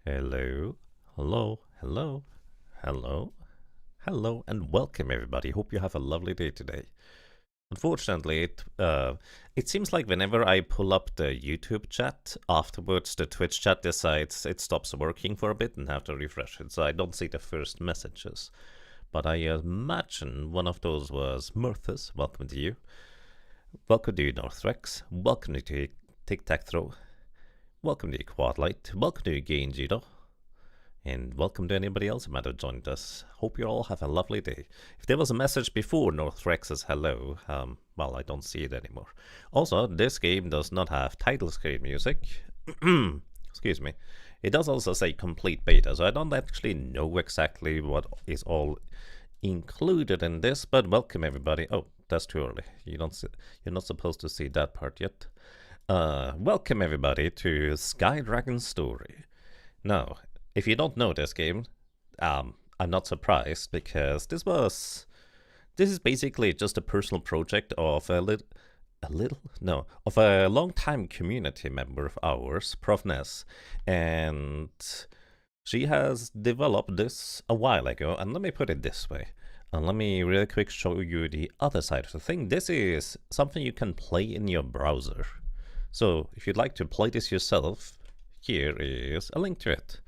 Hello, hello, hello, hello, hello, and welcome everybody. Hope you have a lovely day today. Unfortunately, it seems like whenever I pull up the YouTube chat, afterwards the Twitch chat decides it stops working for a bit and have to refresh it, so I don't see the first messages. But I imagine one of those was Murthas. Welcome to you. Welcome to you, Northrex. Welcome to you, Tic Tac Throw. Welcome to you, Quadlight. Welcome to you, Gainjito. And welcome to anybody else who might have joined us. Hope you all have a lovely day. If there was a message before Northrex's hello, well, I don't see it anymore. Also, this game does not have title screen music. Excuse me. It does also say complete beta, so I don't actually know exactly what is all included in this, but welcome everybody. Oh, that's too early. You're not supposed to see that part yet. Welcome everybody to Sky Dragon Story. Now, if you don't know this game, I'm not surprised because this is basically just a personal project of of a long-time community member of ours, Prof Ness, and she has developed this a while ago. And let me put it this way. And let me really quick show you the other side of the thing. This is something you can play in your browser. So if you'd like to play this yourself, here is a link to it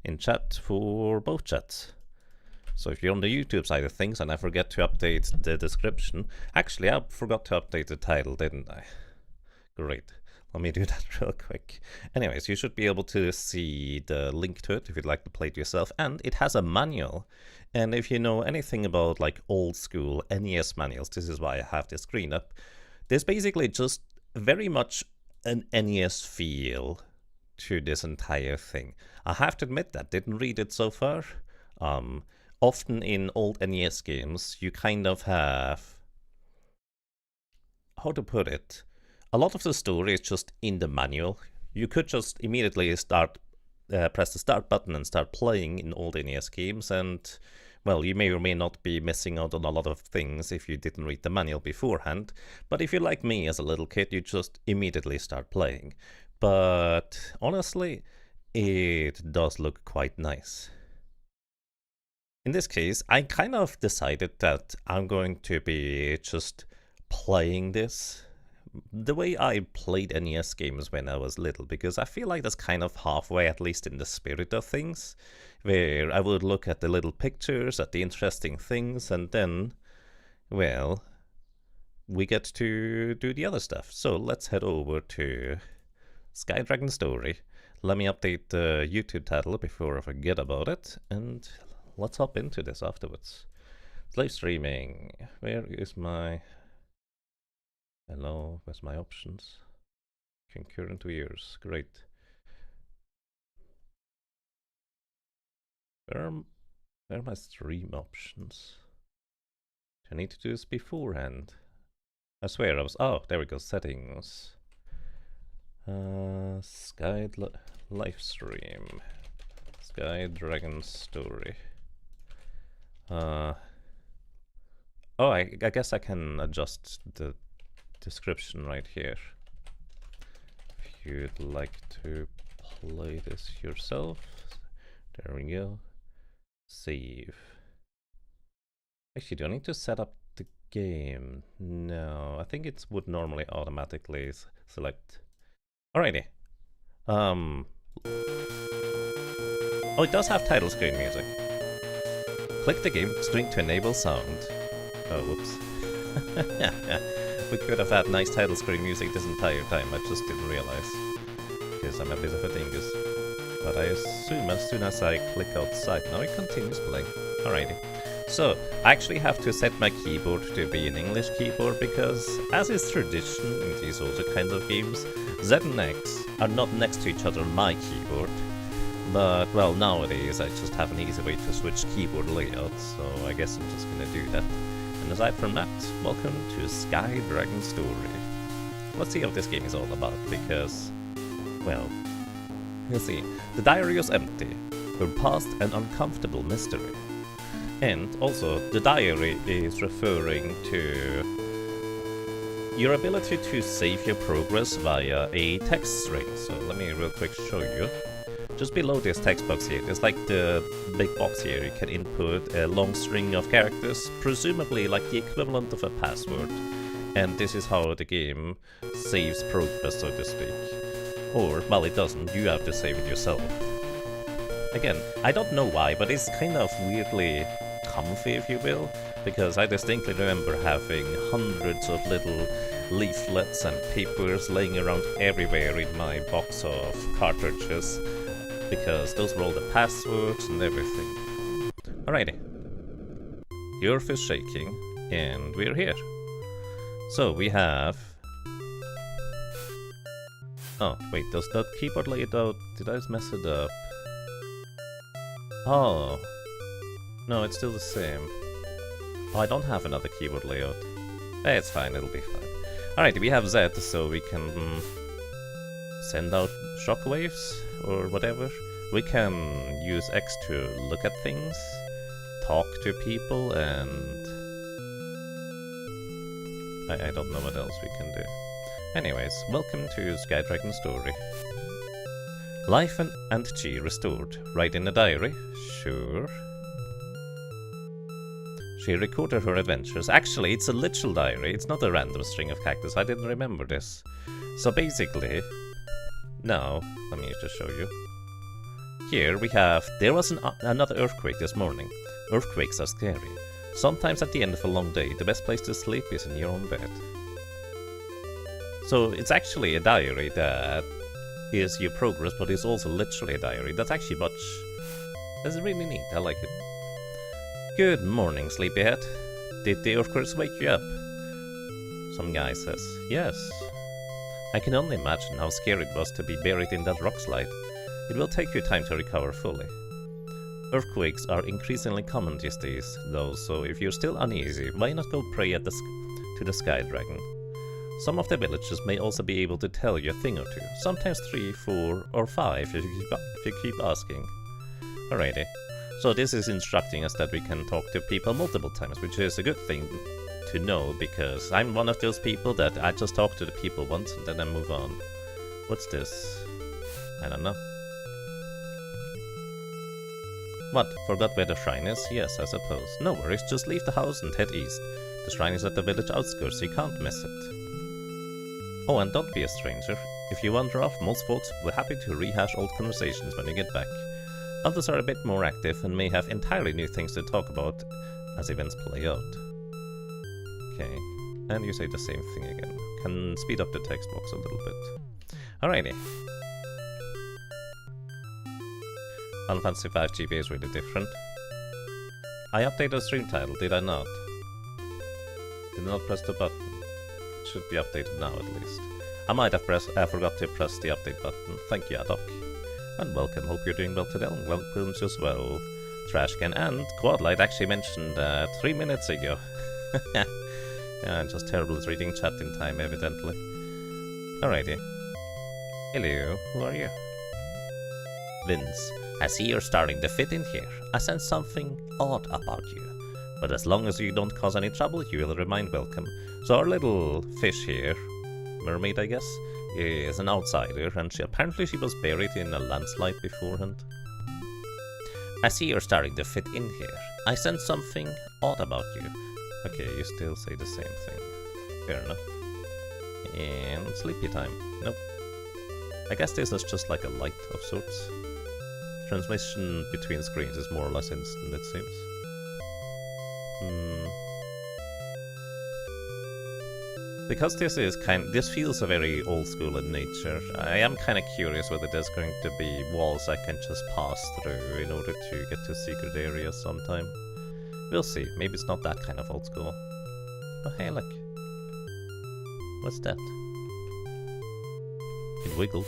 in chat for both chats. So if you're on the YouTube side of things, and I forget to update the description. Actually, I forgot to update the title, didn't I? Great. Let me do that real quick. Anyways, you should be able to see the link to it if you'd like to play it yourself. And it has a manual. And if you know anything about like old school NES manuals, this is why I have this screen up. There's basically just very much an NES feel to this entire thing. I have to admit that, didn't read it so far. Often in old NES games, you kind of have, how to put it, a lot of the story is just in the manual. You could just immediately start, press the start button and start playing in old NES games, and well, you may or may not be missing out on a lot of things if you didn't read the manual beforehand, but if you're like me as a little kid, you just immediately start playing. But honestly, it does look quite nice. In this case, I kind of decided that I'm going to be just playing this the way I played NES games when I was little, because I feel like that's kind of halfway, at least in the spirit of things, where I would look at the little pictures, at the interesting things, and then, well, we get to do the other stuff. So let's head over to Sky Dragon Story. Let me update the YouTube title before I forget about it, and let's hop into this afterwards. Live streaming. Where is my... Hello, where's my options? Concurrent viewers, great. Where are my stream options? Do I need to do this beforehand? I swear I was... Oh, there we go, settings. Sky live stream. Sky Dragon Story. Oh, I guess I can adjust the description right here. If you'd like to play this yourself, there we go. Save. Actually, do I need to set up the game? No, I think it would normally automatically select. Alrighty. Oh, it does have title screen music. Click the game string to enable sound. Oh, whoops. We could have had nice title screen music this entire time, I just didn't realize. Because I'm a bit of a dingus. But I assume as soon as I click outside, now it continues playing. Alrighty. So, I actually have to set my keyboard to be an English keyboard because, as is tradition in these older kinds of games, Z and X are not next to each other on my keyboard. But, well, nowadays I just have an easy way to switch keyboard layouts, so I guess I'm just gonna do that. And aside from that, welcome to Sky Dragon Story. Let's see what this game is all about, because, well, you'll see. The diary is empty, her past an uncomfortable mystery. And also, the diary is referring to your ability to save your progress via a text string. So let me real quick show you. just below this text box here, there's like the big box here. You can input a long string of characters, presumably like the equivalent of a password. And this is how the game saves progress, so to speak. Or, well, it doesn't, you have to save it yourself. Again, I don't know why, but it's kind of weirdly comfy, if you will, because I distinctly remember having hundreds of little leaflets and papers laying around everywhere in my box of cartridges, because those were all the passwords and everything. Alrighty. The earth is shaking, and we're here. So we have... Oh, wait, does that keyboard layout... Did I mess it up? Oh. No, it's still the same. Oh, I don't have another keyboard layout. It's fine, it'll be fine. Alright, we have Z, so we can send out shockwaves or whatever. We can use X to look at things, talk to people, and... I don't know what else we can do. Anyways, welcome to Sky Dragon Story. Life and Chi restored. Write in a diary? Sure. She recorded her adventures. Actually, it's a literal diary. It's not a random string of cactus. I didn't remember this. So basically... Now, let me just show you. Here we have... There was another earthquake this morning. Earthquakes are scary. Sometimes at the end of a long day, the best place to sleep is in your own bed. So it's actually a diary that is your progress, but it's also literally a diary. That's actually much... That's really neat. I like it. Good morning, sleepyhead. Did the earthquakes wake you up? Some guy says, yes. I can only imagine how scary it was to be buried in that rock slide. It will take you time to recover fully. Earthquakes are increasingly common these days, though, so if you're still uneasy, why not go pray at to the Sky Dragon? Some of the villagers may also be able to tell you a thing or two, sometimes 3, 4, or 5 if you keep asking. Alrighty. So this is instructing us that we can talk to people multiple times, which is a good thing to know, because I'm one of those people that I just talk to the people once and then I move on. What's this? I don't know. What? Forgot where the shrine is? Yes, I suppose. No worries, just leave the house and head east. The shrine is at the village outskirts, so you can't miss it. Oh, and don't be a stranger. If you wander off, most folks will be happy to rehash old conversations when you get back. Others are a bit more active and may have entirely new things to talk about as events play out. Okay, and you say the same thing again. Can speed up the text box a little bit. Alrighty. Final Fantasy 5 GBA is really different. I updated the stream title, did I not? Did not press the button. It should be updated now at least. I might have forgot to press the update button. Thank you, Adok. And welcome, hope you're doing well today, and welcome as well, Trashcan. And Quadlight actually mentioned that 3 minutes ago. Yeah, I'm just terrible at reading chat in time, evidently. Alrighty. Hello, who are you? Vince, I see you're starting to fit in here. I sense something odd about you. But as long as you don't cause any trouble, you will remain welcome. So our little fish here, mermaid I guess, is an outsider, and apparently she was buried in a landslide beforehand. I see you're starting to fit in here. I sense something odd about you. Okay, you still say the same thing. Fair enough. And sleepy time. Nope. I guess this is just like a light of sorts. Transmission between screens is more or less instant, it seems. Because this feels a very old school in nature, I am kind of curious whether there's going to be walls I can just pass through in order to get to secret areas sometime. We'll see, maybe it's not that kind of old school. Oh hey, look. What's that? It wiggled.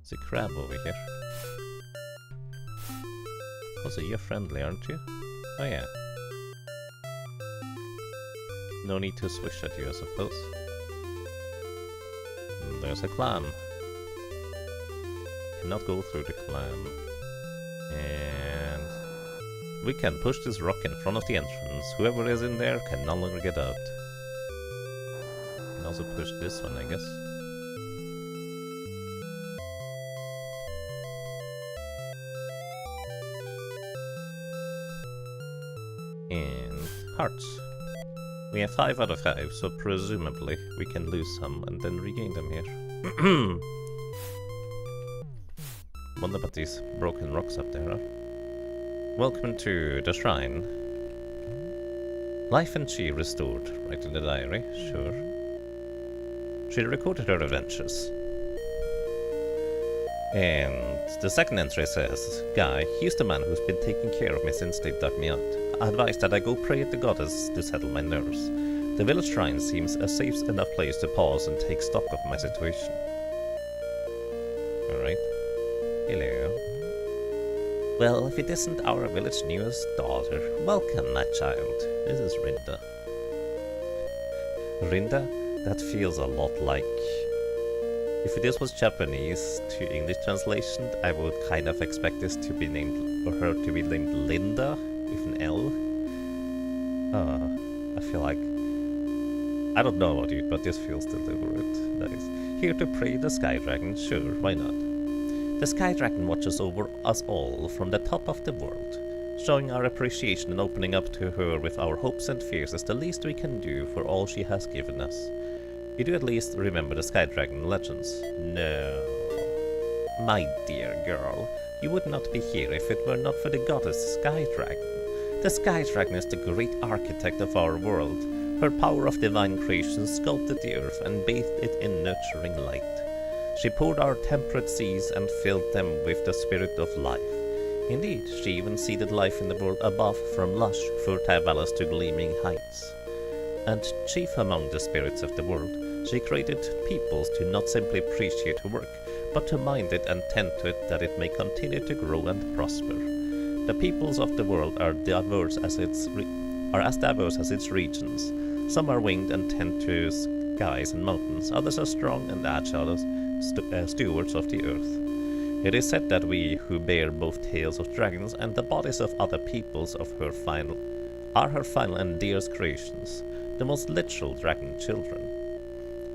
It's a crab over here. Also, you're friendly, aren't you? Oh yeah. No need to swish at you, I suppose. And there's a clam. Cannot go through the clam. And we can push this rock in front of the entrance. Whoever is in there can no longer get out. Can also push this one, I guess. And hearts. We have 5 out of 5, so presumably we can lose some and then regain them here. Wonder what these broken rocks up there are. Welcome to the shrine. Life and chi restored. Right in the diary, sure. She recorded her adventures. And the second entry says, Guy, he's the man who's been taking care of me since they dug me out. I advised that I go pray at the goddess to settle my nerves. The village shrine seems a safe enough place to pause and take stock of my situation. Alright. Hello. Well, if it isn't our village newest daughter, welcome, my child. This is Rinda. Rinda? That feels a lot like... If this was Japanese to English translation, I would kind of expect this to be named, or her to be named Linda, with an L. I feel like... I don't know about you, but this feels deliberate. Nice. Here to pray the Sky Dragon? Sure, why not? The Sky Dragon watches over us all from the top of the world. Showing our appreciation and opening up to her with our hopes and fears is the least we can do for all she has given us. You do at least remember the Sky Dragon legends? No. My dear girl, you would not be here if it were not for the goddess Sky Dragon. The Sky Dragon is the great architect of our world. Her power of divine creation sculpted the earth and bathed it in nurturing light. She poured our temperate seas and filled them with the spirit of life. Indeed, she even seeded life in the world above, from lush, fertile valleys to gleaming heights. And chief among the spirits of the world, she created peoples to not simply appreciate her work, but to mind it and tend to it that it may continue to grow and prosper. The peoples of the world are diverse as diverse as its regions. Some are winged and tend to skies and mountains, others are strong and agile as stewards of the earth. It is said that we, who bear both tails of dragons and the bodies of other peoples of her are her final and dearest creations, the most literal dragon children.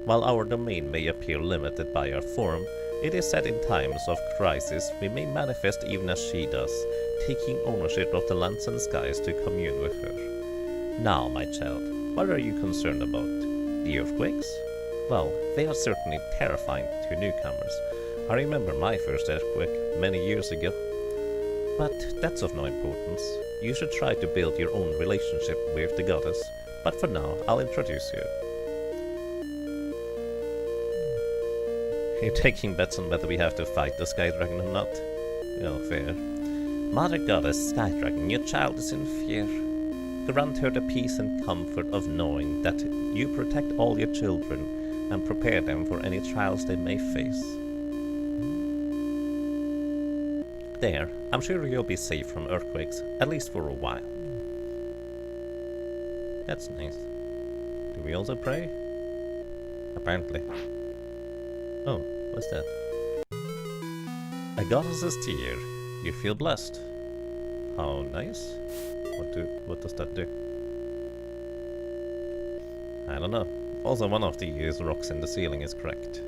While our domain may appear limited by our form, it is said in times of crisis we may manifest even as she does, taking ownership of the lands and skies to commune with her. Now, my child, what are you concerned about? The earthquakes? Well, they are certainly terrifying to newcomers. I remember my first earthquake many years ago. But that's of no importance. You should try to build your own relationship with the goddess. But for now, I'll introduce you. You're taking bets on whether we have to fight the Sky Dragon or not? Well, fair. Mother Goddess Sky Dragon, your child is in fear. Grant her the peace and comfort of knowing that you protect all your children and prepare them for any trials they may face. There, I'm sure you'll be safe from earthquakes, at least for a while. That's nice. Do we also pray? Apparently. Oh, what's that? A goddess's tear. You feel blessed. How nice. What does that do? I don't know. Also, one of these rocks in the ceiling is cracked. Do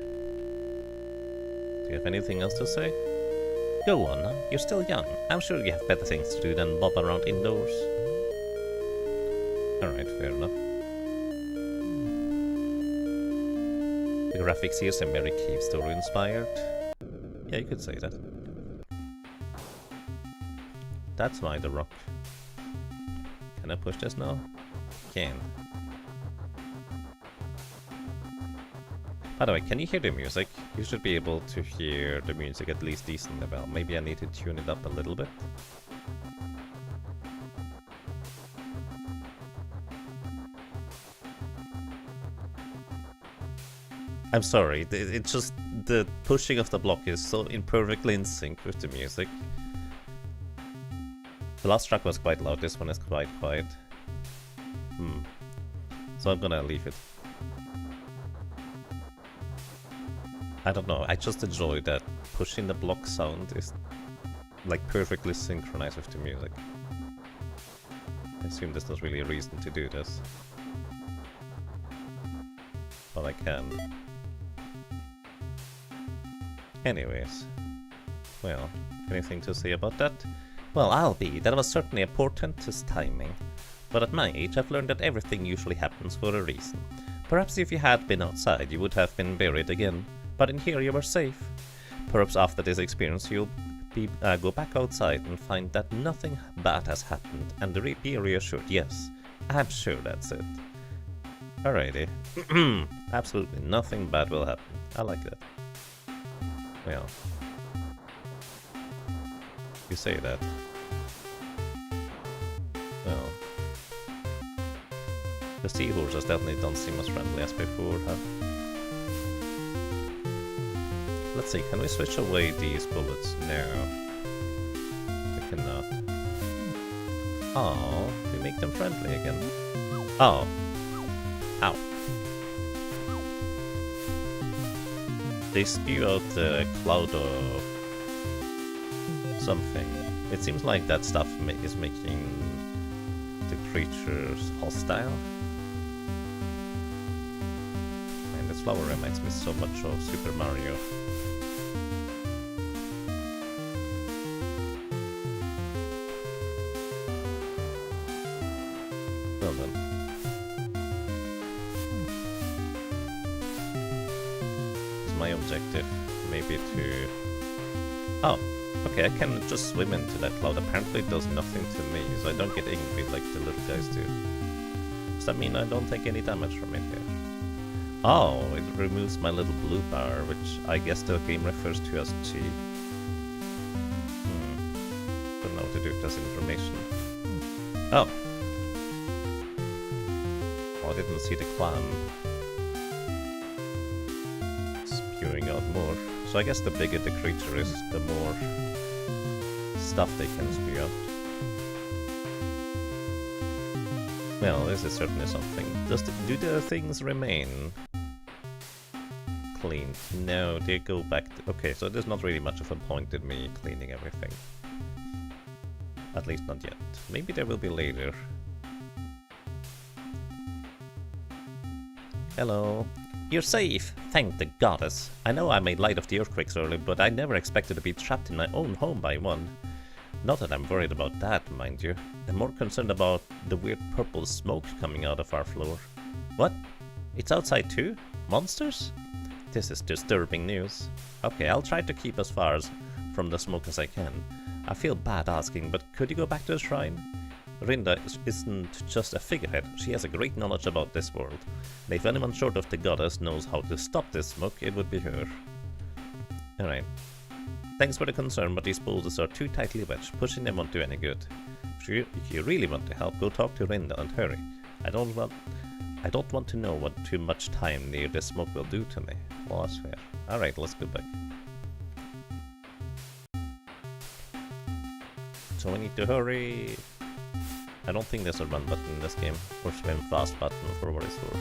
you have anything else to say? Go on, you're still young. I'm sure you have better things to do than bob around indoors. Alright, fair enough. The graphics here seem very cave story inspired. Yeah, you could say that. That's why the rock. Can I push this now? Can. By the way, can you hear the music? You should be able to hear the music at least decently well. Maybe I need to tune it up a little bit. I'm sorry, it's just the pushing of the block is so imperfectly in sync with the music. The last track was quite loud, this one is quite quiet. So I'm gonna leave it. I don't know, I just enjoy that pushing the block sound is like perfectly synchronized with the music. I assume there's not really a reason to do this. But I can. Anyways. Well, anything to say about that? Well, I'll be. That was certainly a portentous timing. but at my age I've learned that everything usually happens for a reason. Perhaps if you had been outside you would have been buried again, but in here you were safe. Perhaps after this experience you'll go back outside and find that nothing bad has happened, and be reassured. Yes, I'm sure that's it. Alrighty. Absolutely nothing bad will happen. I like that. Well, you say that. Well, the seahorses definitely don't seem as friendly as before, huh? Let's see, can we switch away these bullets? No. We cannot. Oh, we make them friendly again. Oh. Ow. They spew out a cloud of something. It seems like that stuff is making the creatures hostile. And this flower reminds me so much of Super Mario. Well then. Is my objective maybe to... Oh, okay, I can just swim into that cloud. Apparently it does nothing to me, so I don't get angry like the little guys do. Does that mean I don't take any damage from it here? Oh, it removes my little blue bar, which I guess the game refers to as G. Don't know what to do with this information. Oh. Oh, I didn't see the clam spewing out more. So I guess the bigger the creature is, the more stuff they can spew out. Well, this is certainly something. Do the things remain clean? No, they go back to... Okay, so there's not really much of a point in me cleaning everything. At least not yet. Maybe there will be later. Hello. You're safe! Thank the goddess! I know I made light of the earthquakes earlier, but I never expected to be trapped in my own home by one. Not that I'm worried about that, mind you. I'm more concerned about the weird purple smoke coming out of our floor. What? It's outside too? Monsters? This is disturbing news. Okay, I'll try to keep as far from the smoke as I can. I feel bad asking, but could you go back to the shrine? Rinda isn't just a figurehead, she has a great knowledge about this world. And if anyone short of the goddess knows how to stop this smoke, it would be her. Alright. Thanks for the concern, but these boulders are too tightly wedged. Pushing them won't do any good. If you really want to help, go talk to Rinda and hurry. I don't want to know what too much time near the smoke will do to me. Well, that's fair. Alright, let's go back. So we need to hurry. I don't think there's a run button in this game, or swim fast button for what it's worth.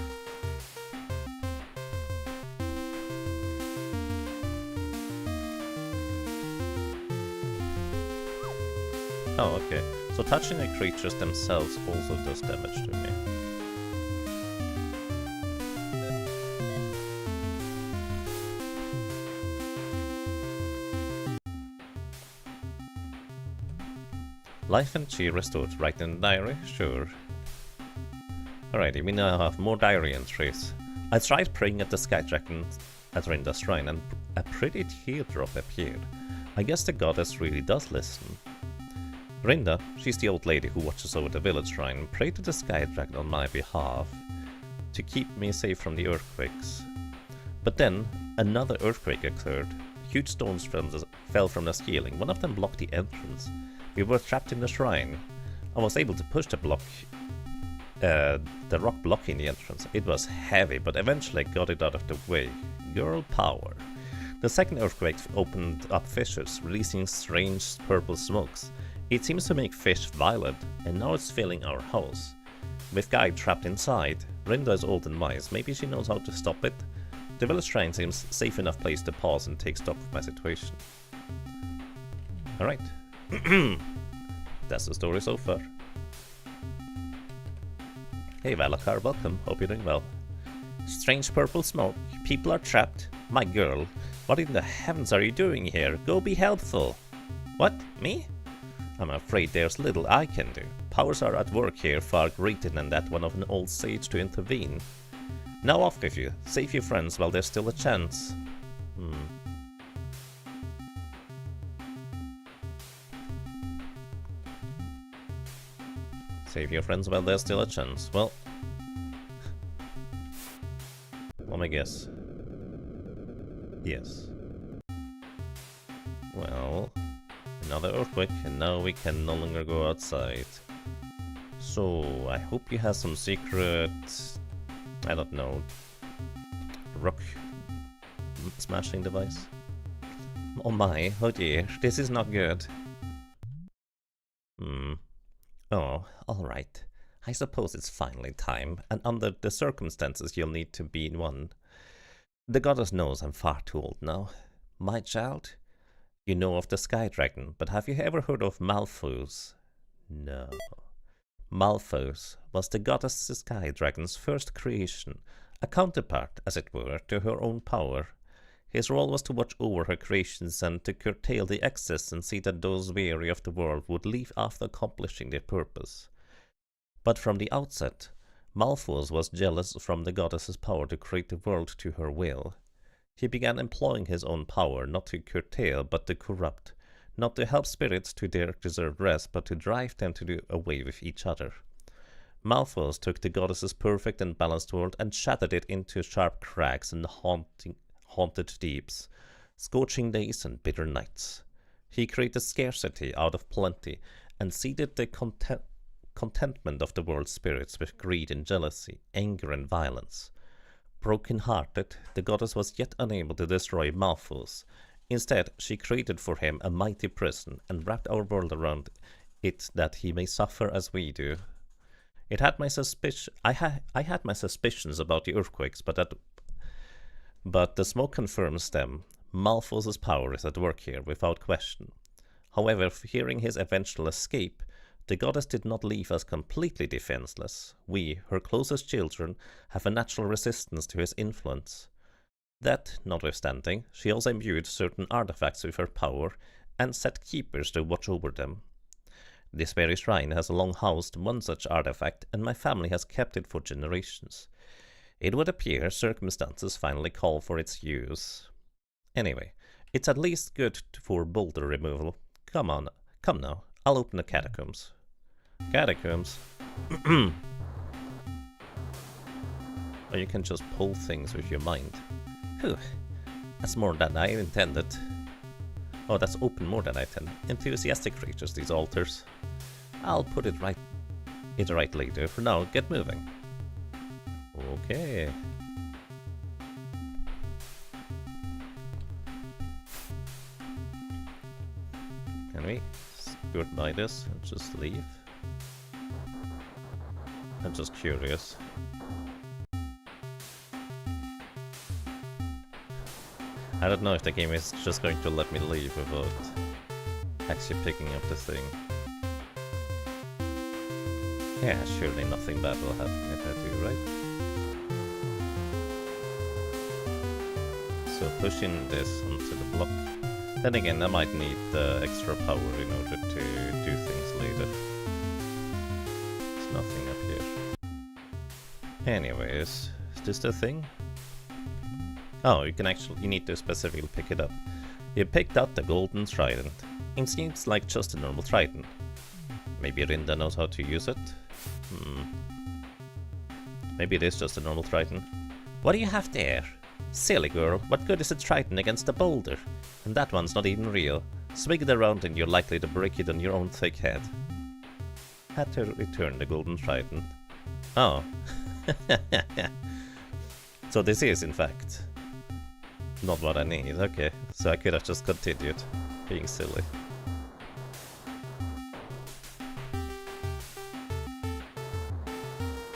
Oh, okay. So touching the creatures themselves also does damage to me. Life and chi restored. Write in the diary? Sure. Alrighty, we now have more diary entries. I tried praying at the sky dragon at Rinda's shrine and a pretty teardrop appeared. I guess the goddess really does listen. Rinda, she's the old lady who watches over the village shrine, prayed to the sky dragon on my behalf to keep me safe from the earthquakes. But then, another earthquake occurred. Huge stones fell from the ceiling. One of them blocked the entrance. We were trapped in the shrine. I was able to push the rock blocking the entrance. It was heavy, but eventually I got it out of the way. Girl power. The second earthquake opened up fissures, releasing strange purple smokes. It seems to make fish violent, and now it's filling our house. With Guy trapped inside, Rinda is old and wise. Maybe she knows how to stop it. The village shrine seems safe enough place to pause and take stock of my situation. Alright. That's the story so far. Hey Valakar, welcome. Hope you're doing well. Strange purple smoke. People are trapped. My girl, what in the heavens are you doing here? Go be helpful. What? Me? I'm afraid there's little I can do. Powers are at work here far greater than that one of an old sage to intervene. Now off with you. Save your friends while there's still a chance. Save your friends while there's still a chance. Well, let me guess. Yes. Well, another earthquake, and now we can no longer go outside. So, I hope you have some secret, I don't know, rock smashing device. Oh my, oh dear, this is not good. Oh, alright. I suppose it's finally time, and under the circumstances you'll need to be one. The goddess knows I'm far too old now. My child, you know of the Sky Dragon, but have you ever heard of Malthus? No. Malthus was the goddess Sky Dragon's first creation, a counterpart, as it were, to her own power. His role was to watch over her creations and to curtail the excess and see that those weary of the world would leave after accomplishing their purpose. But from the outset, Malthus was jealous from the goddess's power to create the world to her will. He began employing his own power not to curtail but to corrupt, not to help spirits to their deserved rest but to drive them to do away with each other. Malthus took the goddess's perfect and balanced world and shattered it into sharp cracks and haunted deeps, scorching days and bitter nights. He created scarcity out of plenty and seeded the contentment of the world's spirits with greed and jealousy, anger and violence. Broken-hearted, the goddess was yet unable to destroy Malthus. Instead, she created for him a mighty prison and wrapped our world around it that he may suffer as we do. I had my suspicions about the earthquakes, but the smoke confirms them. Malthus's power is at work here, without question. However, hearing his eventual escape, the goddess did not leave us completely defenseless. We, her closest children, have a natural resistance to his influence. That, notwithstanding, she also imbued certain artifacts with her power and set keepers to watch over them. This very shrine has long housed one such artifact, and my family has kept it for generations. It would appear circumstances finally call for its use. Anyway, it's at least good for boulder removal. Come now, I'll open the catacombs. Catacombs? Oh, you can just pull things with your mind. Whew, that's more than I intended. Oh, that's open more than I intended. Enthusiastic creatures, these altars. I'll put it right later. For now, get moving. Okay. Can we skirt by this and just leave? I'm just curious. I don't know if the game is just going to let me leave without actually picking up the thing. Yeah, surely nothing bad will happen if I do, right? So pushing this onto the block. Then again, I might need extra power in order to do things later. There's nothing up here. Anyways, is this the thing? Oh, you need to specifically pick it up. You picked up the golden trident. It seems like just a normal trident. Maybe Rinda knows how to use it? Maybe it is just a normal trident. What do you have there? Silly girl, what good is a trident against a boulder? And that one's not even real. Swing it around and you're likely to break it on your own thick head. Had to return the golden trident. Oh. So this is, in fact, not what I need. Okay, so I could have just continued being silly.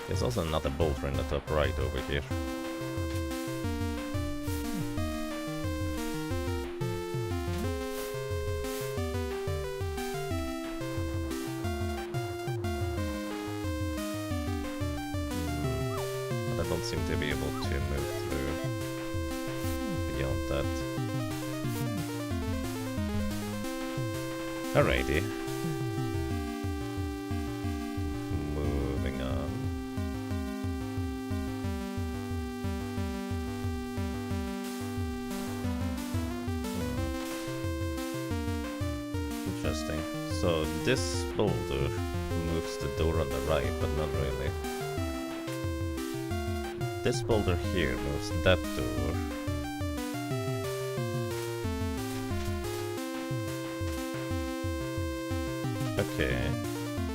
There's also another boulder in the top right over here. But I don't seem to be able to move through beyond that. Alrighty. this boulder moves the door on the right, but not really. This boulder here moves that door. Okay,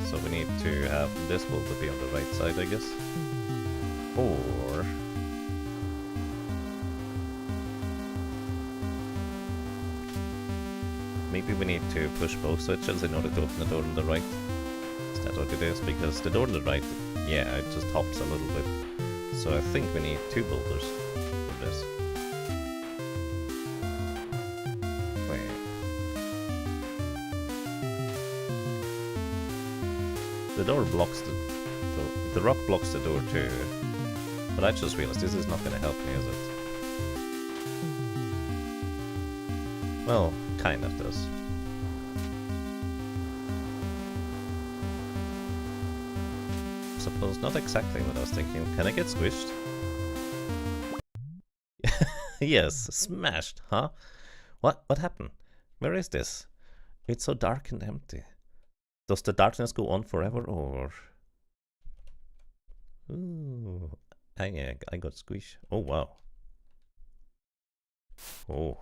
so we need to have this boulder be on the right side, I guess. Or... maybe we need to push both switches in order to open the door on the right. Is that what it is? Because the door on the right, yeah, it just hops a little bit. So I think we need 2 boulders for this. Wait. The door blocks the rock blocks the door too. But I just realized this is not gonna help me, is it? Well, kind of does. Suppose not exactly what I was thinking. Can I get squished? Yes, smashed, huh? What happened? Where is this? It's so dark and empty. Does the darkness go on forever, or... Ooh, I got squished. Oh, wow. Oh.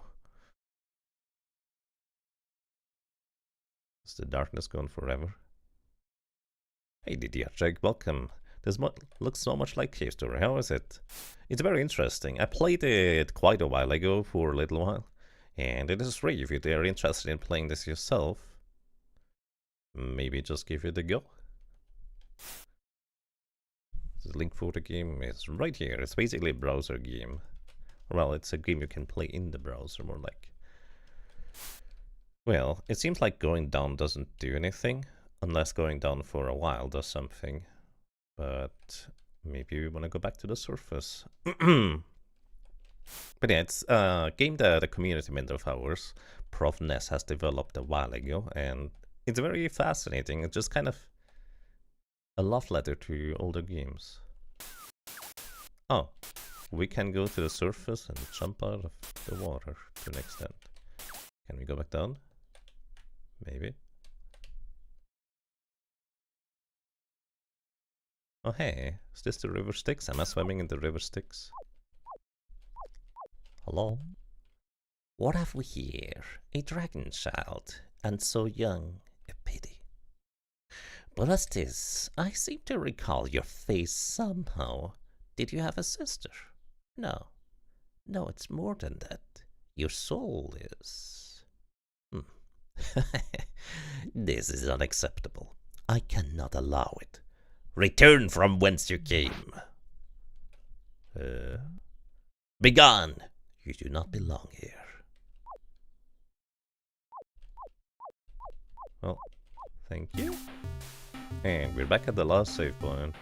Is the darkness gone forever? Hey Didiatrek, welcome. This looks so much like Cave Story. How is it? It's very interesting. I played it quite a while ago for a little while. And it is free if you're interested in playing this yourself. Maybe just give it a go. The link for the game is right here. It's basically a browser game. Well, it's a game you can play in the browser, more like. Well, it seems like going down doesn't do anything, unless going down for a while does something. But maybe we want to go back to the surface. But yeah, it's a game that the community member of ours, Prof Ness, has developed a while ago, and it's very fascinating. It's just kind of a love letter to older games. Oh, we can go to the surface and jump out of the water to an extent. Can we go back down? Maybe. Oh hey, is this the river Styx? Am I swimming in the river Styx? Hello? What have we here? A dragon child, and so young, a pity. But what's this? I seem to recall your face somehow. Did you have a sister? No. No, it's more than that. Your soul is... This is unacceptable. I cannot allow it. Return from whence you came. Begone! You do not belong here. Well, thank you. And we're back at the last save point.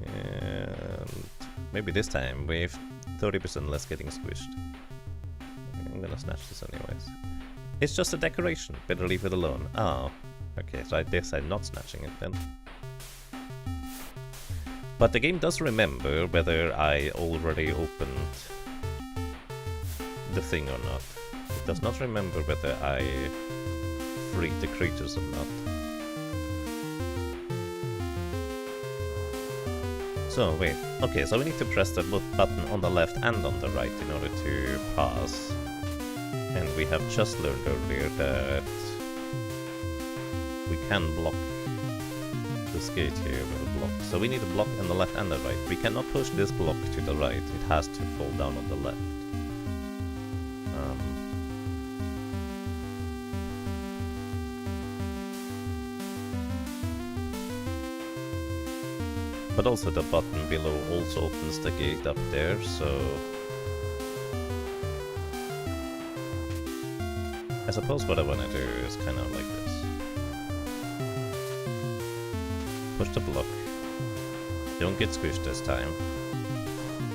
And maybe this time with 30% less getting squished. I'm gonna snatch this anyways. It's just a decoration. Better leave it alone. Oh, okay, so I decide not snatching it then. But the game does remember whether I already opened the thing or not. It does not remember whether I freed the creatures or not. So, wait. Okay, so we need to press the button on the left and on the right in order to pass. And we have just learned earlier that we can block this gate here with a block. So we need a block on the left and the right. We cannot push this block to the right. It has to fall down on the left. But also the button below also opens the gate up there, so... I suppose what I want to do is kind of like this. Push the block. Don't get squished this time.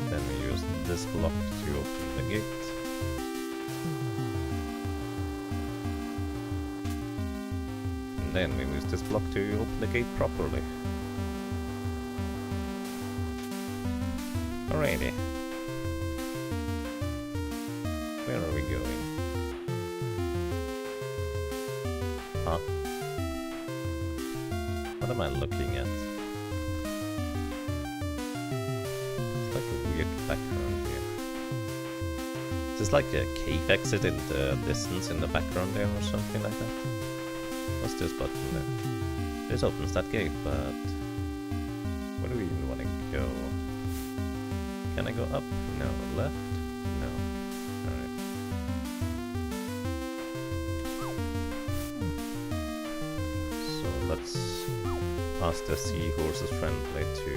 Then we use this block to open the gate. And then we use this block to open the gate properly. Alrighty. Where are we going? Huh? What am I looking at? It's like a weird background here. Is this like a cave exit in the distance in the background there or something like that? What's this button there? This opens that gate, but where do we even want to go? Can I go up? No. Left? No. Alright. So let's ask the seahorses friendly to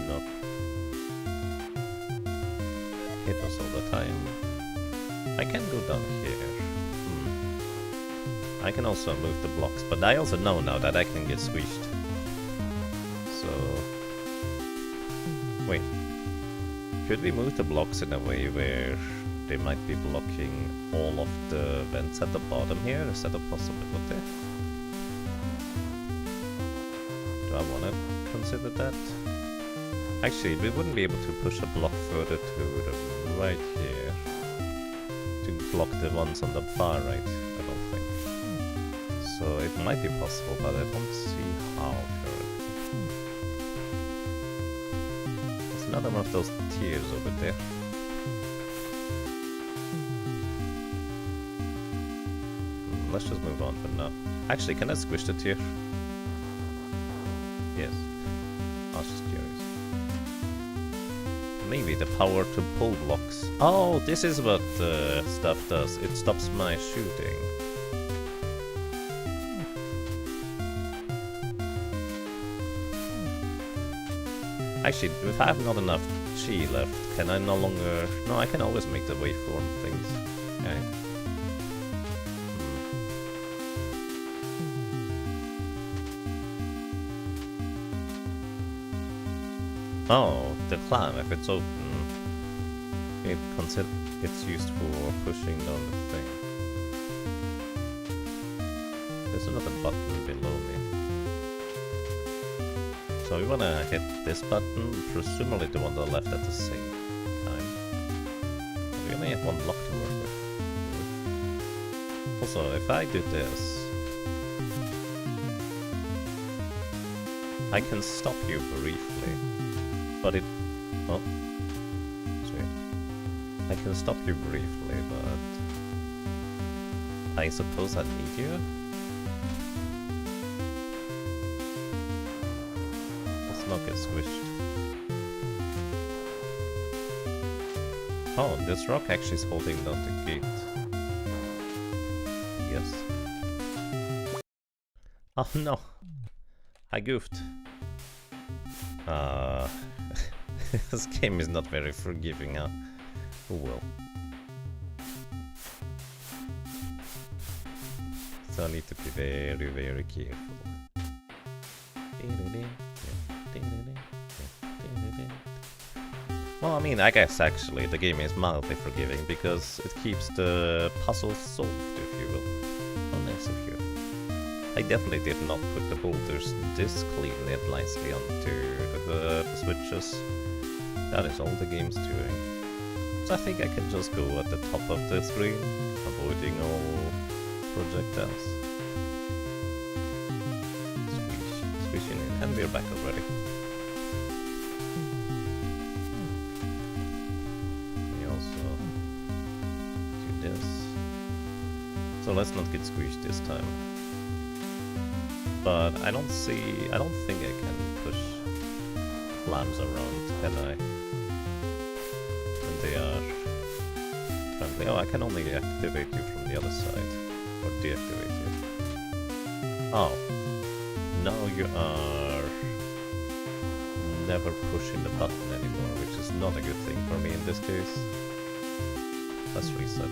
not hit us all the time. I can go down here. I can also move the blocks, but I also know now that I can get squished. So... wait. Could we move the blocks in a way where they might be blocking all of the vents at the bottom here? Is that a possibility? Do I want to consider that? Actually, we wouldn't be able to push a block further to the right here to block the ones on the far right, I don't think. So it might be possible, but I don't see how currently. There's another one of those tiers over there. Let's just move on for now. Actually, can I squish the tier? Yes. I was just curious. Maybe the power to pull blocks. Oh, this is what stuff does. It stops my shooting. Actually, if I have not enough chi left, can I no longer... No, I can always make the waveform things. Okay. Oh, the climb, if it's open, it's used for pushing down the thing. There's another button below me. So we wanna hit this button, presumably the one on the left at the same time. We only have one block to work with. Also, if I do this, I can stop you briefly. But it... oh. Sweet. I can stop you briefly, but... I suppose I need you? Let's not get squished. Oh, this rock actually is holding down the gate. Yes. Oh no! I goofed. This game is not very forgiving, huh? Oh well. So I need to be very, very careful. Well, I mean, I guess actually the game is mildly forgiving because it keeps the puzzle solved, if you will. Oh, nice of you. I definitely did not put the boulders this cleanly and nicely onto the switches. That is all the game's doing. So I think I can just go at the top of the screen, avoiding all projectiles. Squishing in, and we're back already. We also do this. So let's not get squished this time. But I don't think I can push clams around, can I? When they are friendly. Oh, I can only activate you from the other side. Or deactivate you. Oh. Now you are never pushing the button anymore, which is not a good thing for me in this case. Let's reset.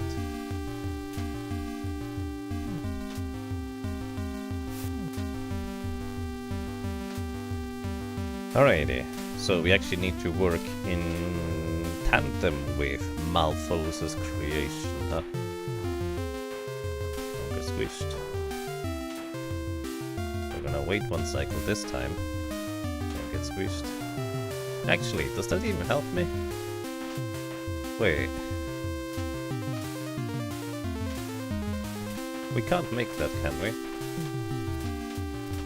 Alrighty, so we actually need to work in tandem with Malphos's creation, huh? Don't get squished. We're gonna wait one cycle this time. Don't get squished. Actually, does that even help me? Wait. We can't make that, can we?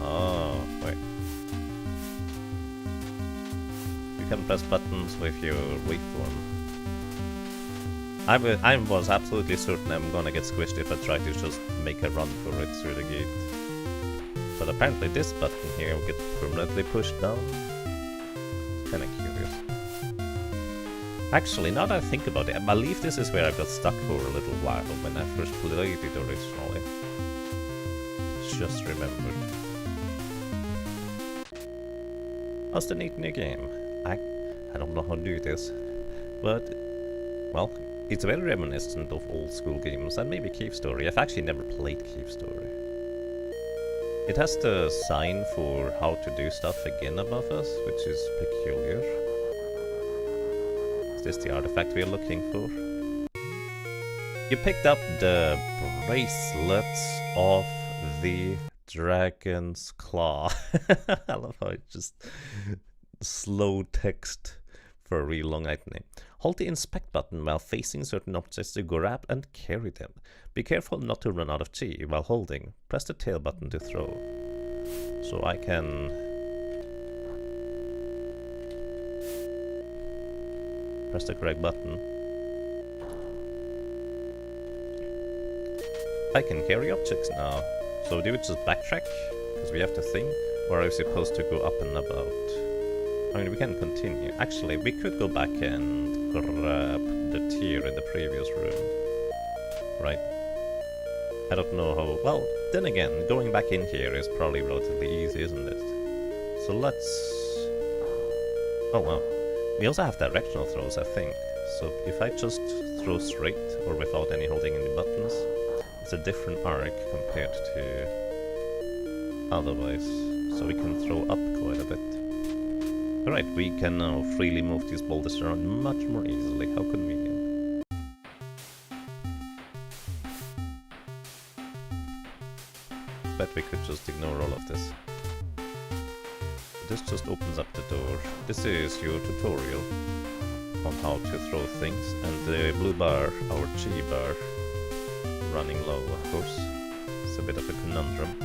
Oh, wait. You can press buttons with your weak one. I was absolutely certain I'm gonna get squished if I try to just make a run for it through the gate. But apparently this button here will get permanently pushed down. It's kinda curious. Actually, now that I think about it, I believe this is where I got stuck for a little while when I first played it originally. Just remembered. How's the neat new game? I don't know how to do this, but, well, it's very reminiscent of old school games and maybe Cave Story. I've actually never played Cave Story. It has the sign for how to do stuff again above us, which is peculiar. Is this the artifact we're looking for? You picked up the bracelets of the Dragon's Claw. I love how it just slow text for a really long item. Hold the inspect button while facing certain objects to grab and carry them. Be careful not to run out of chi while holding. Press the tail button to throw. So I can... press the correct button. I can carry objects now. So do we just backtrack? Because we have to think? Or are we supposed to go up and about? I mean, we can continue. Actually, we could go back and grab the tier in the previous room. Right? I don't know how... Well, then again, going back in here is probably relatively easy, isn't it? So let's... Oh, wow. We also have directional throws, I think. So if I just throw straight, or without any holding any buttons, it's a different arc compared to otherwise. So we can throw up quite a bit. Alright, we can now freely move these boulders around much more easily. How convenient. Bet we could just ignore all of this. This just opens up the door. This is your tutorial on how to throw things, and the blue bar, our chi bar, running low, of course. It's a bit of a conundrum.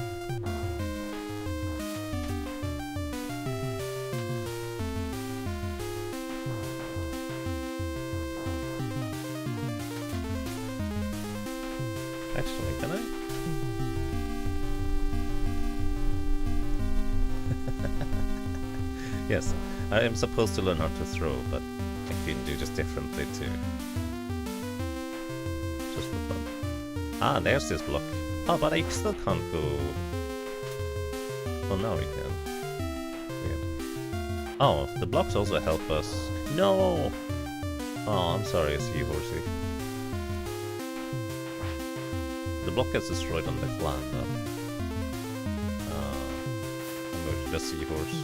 Actually, can I? Yes, I am supposed to learn how to throw, but I can do this differently too. Just for fun. Ah, there's this block. Oh, but I still can't go... Oh, now we can. Weird. Oh, the blocks also help us... No! Oh, I'm sorry, seahorsey. The block gets destroyed on the land, I'm going to the seahorse.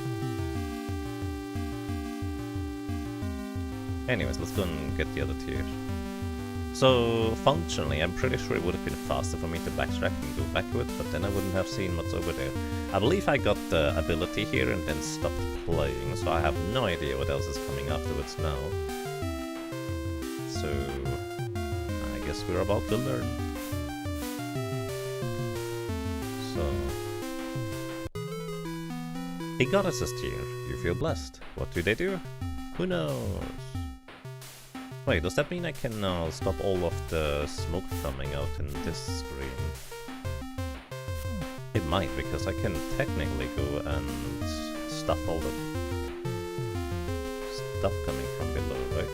Anyways, let's go and get the other tier. So, functionally, I'm pretty sure it would have been faster for me to backtrack and go backwards, but then I wouldn't have seen what's over there. I believe I got the ability here and then stopped playing, so I have no idea what else is coming afterwards now. So, I guess we're about to learn. So... A goddess is tier. You feel blessed. What do they do? Who knows? Wait, does that mean I can now stop all of the smoke coming out in this screen? It might, because I can technically go and stuff all the stuff coming from below, right?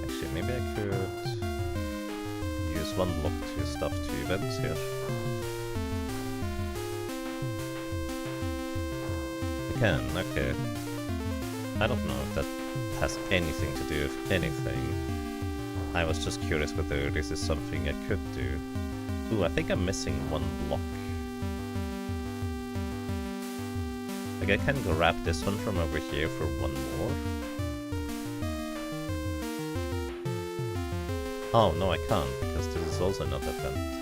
Actually, maybe I could use one block to stuff two vents here. I can, okay. I don't know if that has anything to do with anything. I was just curious whether this is something I could do. Ooh, I think I'm missing one block. Like I can grab this one from over here for one more. Oh, no I can't, because this is also not a vent.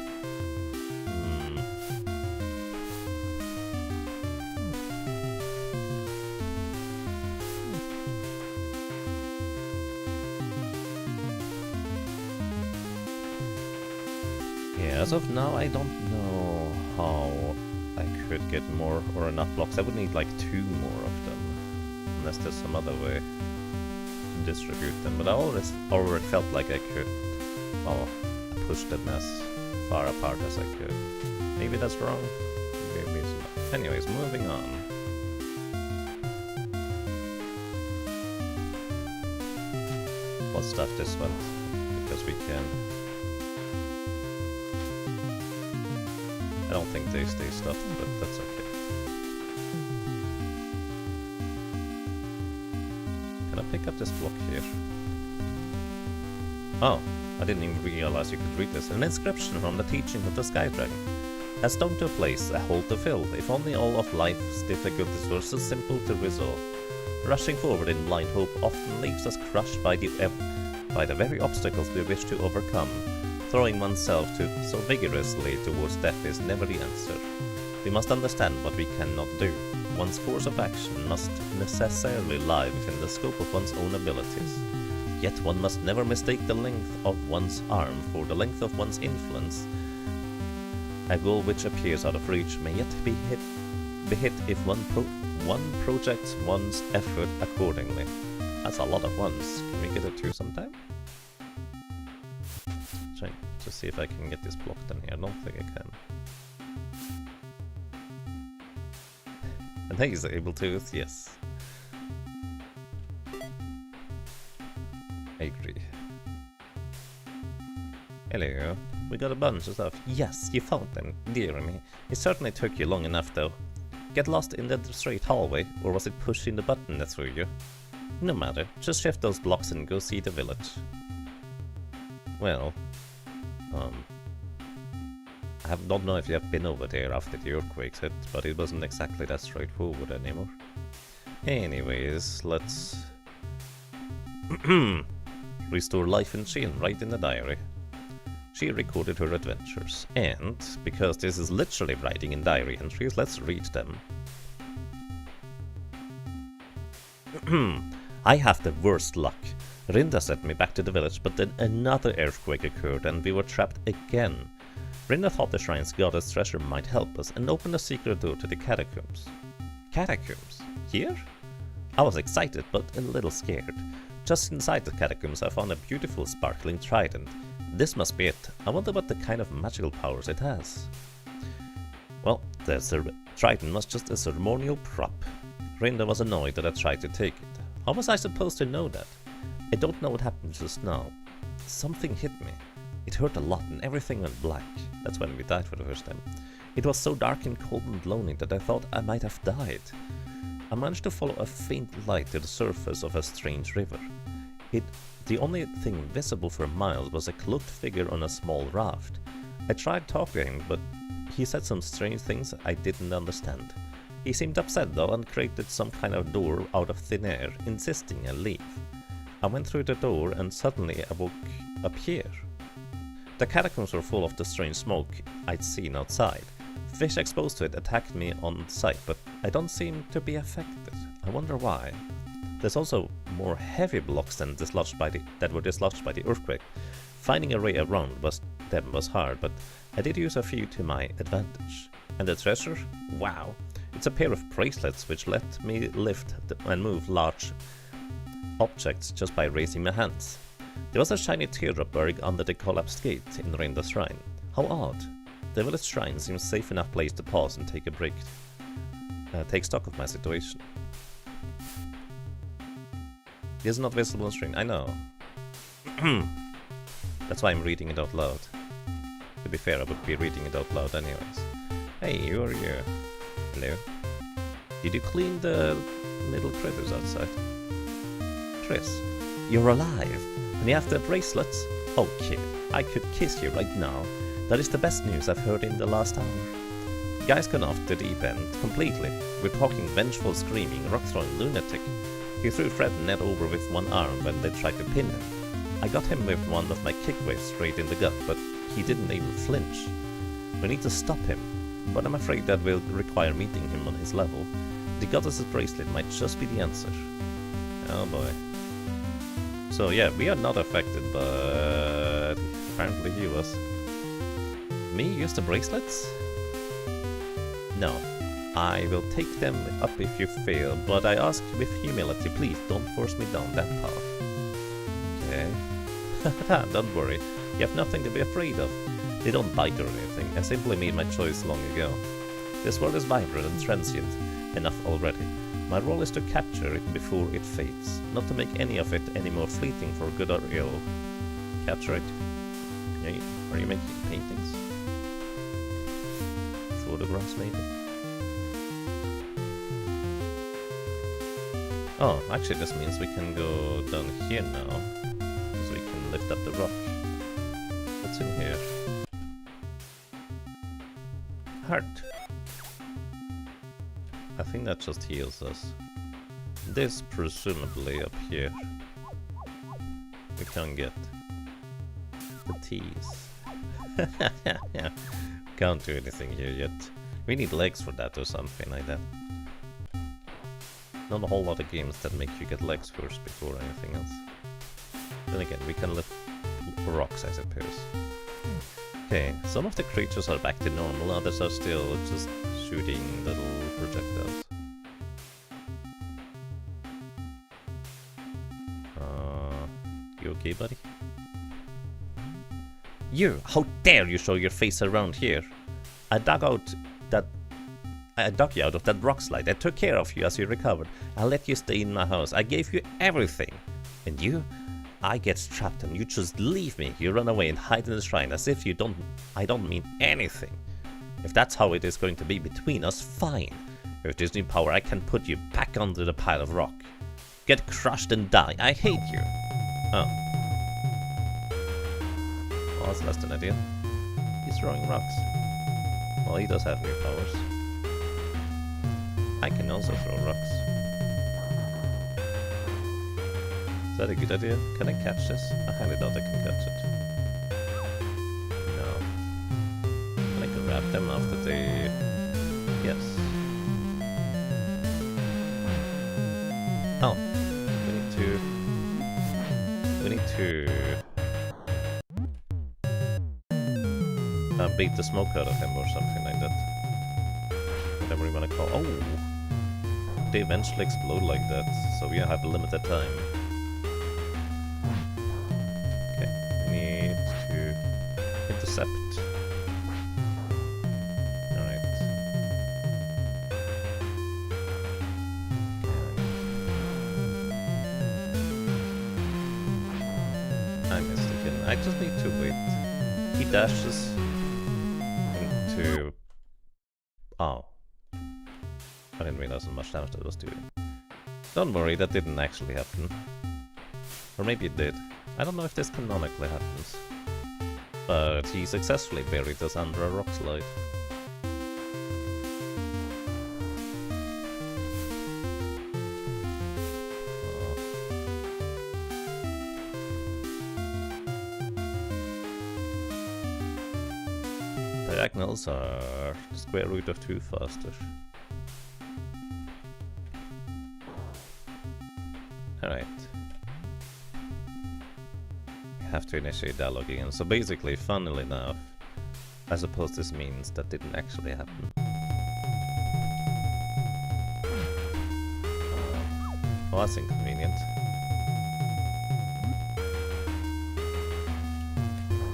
As of now, I don't know how I could get more or enough blocks. I would need like 2 more of them. Unless there's some other way to distribute them. But I already felt like I could, well, push them as far apart as I could. Maybe that's wrong. Maybe it's not. Anyways, moving on. Let's stuff this one because we can. I don't think they stay stuffed, but that's okay. Can I pick up this block here? Oh, I didn't even realize you could read this. An inscription from the teaching of the Sky Dragon. A stone to place, a hole to fill. If only all of life's difficulties were so simple to resolve. Rushing forward in blind hope often leaves us crushed by the very obstacles we wish to overcome. Throwing oneself so vigorously towards death is never the answer. We must understand what we cannot do. One's course of action must necessarily lie within the scope of one's own abilities. Yet one must never mistake the length of one's arm for the length of one's influence. A goal which appears out of reach may yet be hit if one projects one's effort accordingly. That's a lot of ones. Can we get a 2 sometime? Trying to see if I can get this blocked in here. I don't think I can. And he's able to, yes. I agree. Hello. We got a bunch of stuff. Yes, you found them. Dear me. It certainly took you long enough though. Get lost in the straight hallway, or was it pushing the button that threw you? No matter, just shift those blocks and go see the village. Well, I don't know if you have been over there after the earthquakes hit, but it wasn't exactly that straightforward anymore. Anyways, let's restore life in Sheen right in the diary. She recorded her adventures, and because this is literally writing in diary entries, let's read them. I have the worst luck. Rinda sent me back to the village, but then another earthquake occurred and we were trapped again. Rinda thought the shrine's goddess treasure might help us and opened a secret door to the catacombs. Catacombs? Here? I was excited, but a little scared. Just inside the catacombs I found a beautiful sparkling trident. This must be it. I wonder what the kind of magical powers it has. Well, the trident was just a ceremonial prop. Rinda was annoyed that I tried to take it. How was I supposed to know that? I don't know what happened just now. Something hit me. It hurt a lot and everything went black. That's when we died for the first time. It was so dark and cold and lonely that I thought I might have died. I managed to follow a faint light to the surface of a strange river. The only thing visible for miles was a cloaked figure on a small raft. I tried talking to him, but he said some strange things I didn't understand. He seemed upset though and created some kind of door out of thin air, insisting I leave. I went through the door and suddenly I woke up here. The catacombs were full of the strange smoke I'd seen outside. Fish exposed to it attacked me on sight, but I don't seem to be affected. I wonder why. There's also more heavy blocks than that were dislodged by the earthquake. Finding a way around them was hard, but I did use a few to my advantage. And the treasure? Wow! It's a pair of bracelets which let me lift and move large objects just by raising my hands. There was a shiny teardrop buried under the collapsed gate in Rinda's shrine. How odd! The village shrine seems a safe enough place to pause and take a break. Take stock of my situation. It is not visible on screen, I know. That's why I'm reading it out loud. To be fair, I would be reading it out loud anyways. Hey, who are you? Hello. Did you clean the little critters outside? Tris, you're alive, and you have the bracelets? Oh kid, I could kiss you right now. That is the best news I've heard in the last hour. Guy's gone off the deep end, completely. We're talking vengeful screaming, rock-throwing lunatic. He threw Fred and Ned over with one arm when they tried to pin him. I got him with one of my kick waves straight in the gut, but he didn't even flinch. We need to stop him, but I'm afraid that will require meeting him on his level. The goddess's bracelet might just be the answer. Oh boy. So yeah, we are not affected, but apparently he was. Me use the bracelets? No, I will take them up if you fail, but I ask with humility, please don't force me down that path. Okay. Don't worry, you have nothing to be afraid of. They don't bite or anything, I simply made my choice long ago. This world is vibrant and transient enough already. My role is to capture it before it fades, not to make any of it any more fleeting for good or ill. Capture it? Are you making paintings? Photographs, maybe? Oh, actually this means we can go down here now, because we can lift up the rock. What's in here? Heart. I think that just heals us. This presumably up here. We can't get the teas. Can't do anything here yet. We need legs for that or something like that. Not a whole lot of games that make you get legs first before anything else. Then again, we can lift rocks, I suppose. Okay, some of the creatures are back to normal, others are still just shooting little projectiles. You okay, buddy? You! How dare you show your face around here? I dug you out of that rock slide. I took care of you as you recovered. I let you stay in my house. I gave you everything. And you? I get trapped and you just leave me. You run away and hide in the shrine as if I don't mean anything. If that's how it is going to be between us, fine. With this new power, I can put you back under the pile of rock. Get crushed and die. I hate you. Oh. Well, that's less than ideal. He's throwing rocks. Well, he does have new powers. I can also throw rocks. Is that a good idea? Can I catch this? I highly doubt I can catch it. No. Can I grab them after they... Yes. Oh. We need to... beat the smoke out of him or something like that. Whatever you want to call... Oh! They eventually explode like that, so we have a limited time. Okay, we need to intercept. Alright. I missed again. I just need to wait. He dashes into... Oh. I didn't realize how much damage that was doing. Don't worry, that didn't actually happen. Or maybe it did. I don't know if this canonically happens. But he successfully buried us under a rock slide. Diagonals are the square root of 2 faster. Alright. We have to initiate dialogue again. So basically, funnily enough, I suppose this means that didn't actually happen. Well, that's inconvenient.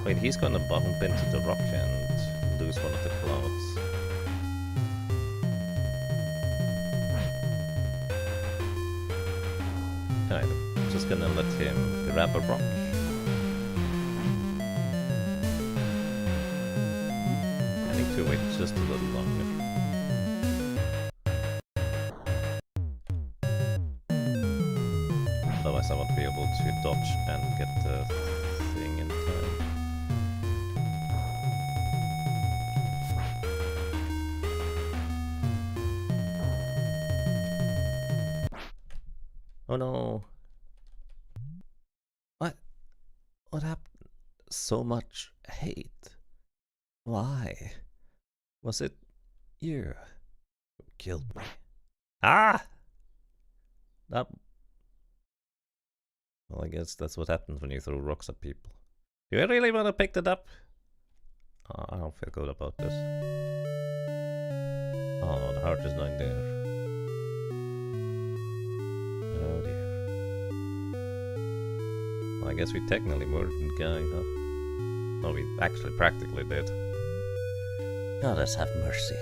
Wait, he's gonna bump into the rock and lose one of the clouds. Alright, I'm just gonna let him grab a rock. I need to wait just a little longer. Otherwise I won't be able to dodge and get the thing in time. Oh no. What happened? So much hate. Why? Was it you who killed me? Ah! That... Well, I guess that's what happens when you throw rocks at people. Do you really want to pick that up? Oh, I don't feel good about this. Oh, the heart is not there. Oh dear. Well, I guess we technically murdered the guy, huh? No, we actually practically did. Goddess have mercy.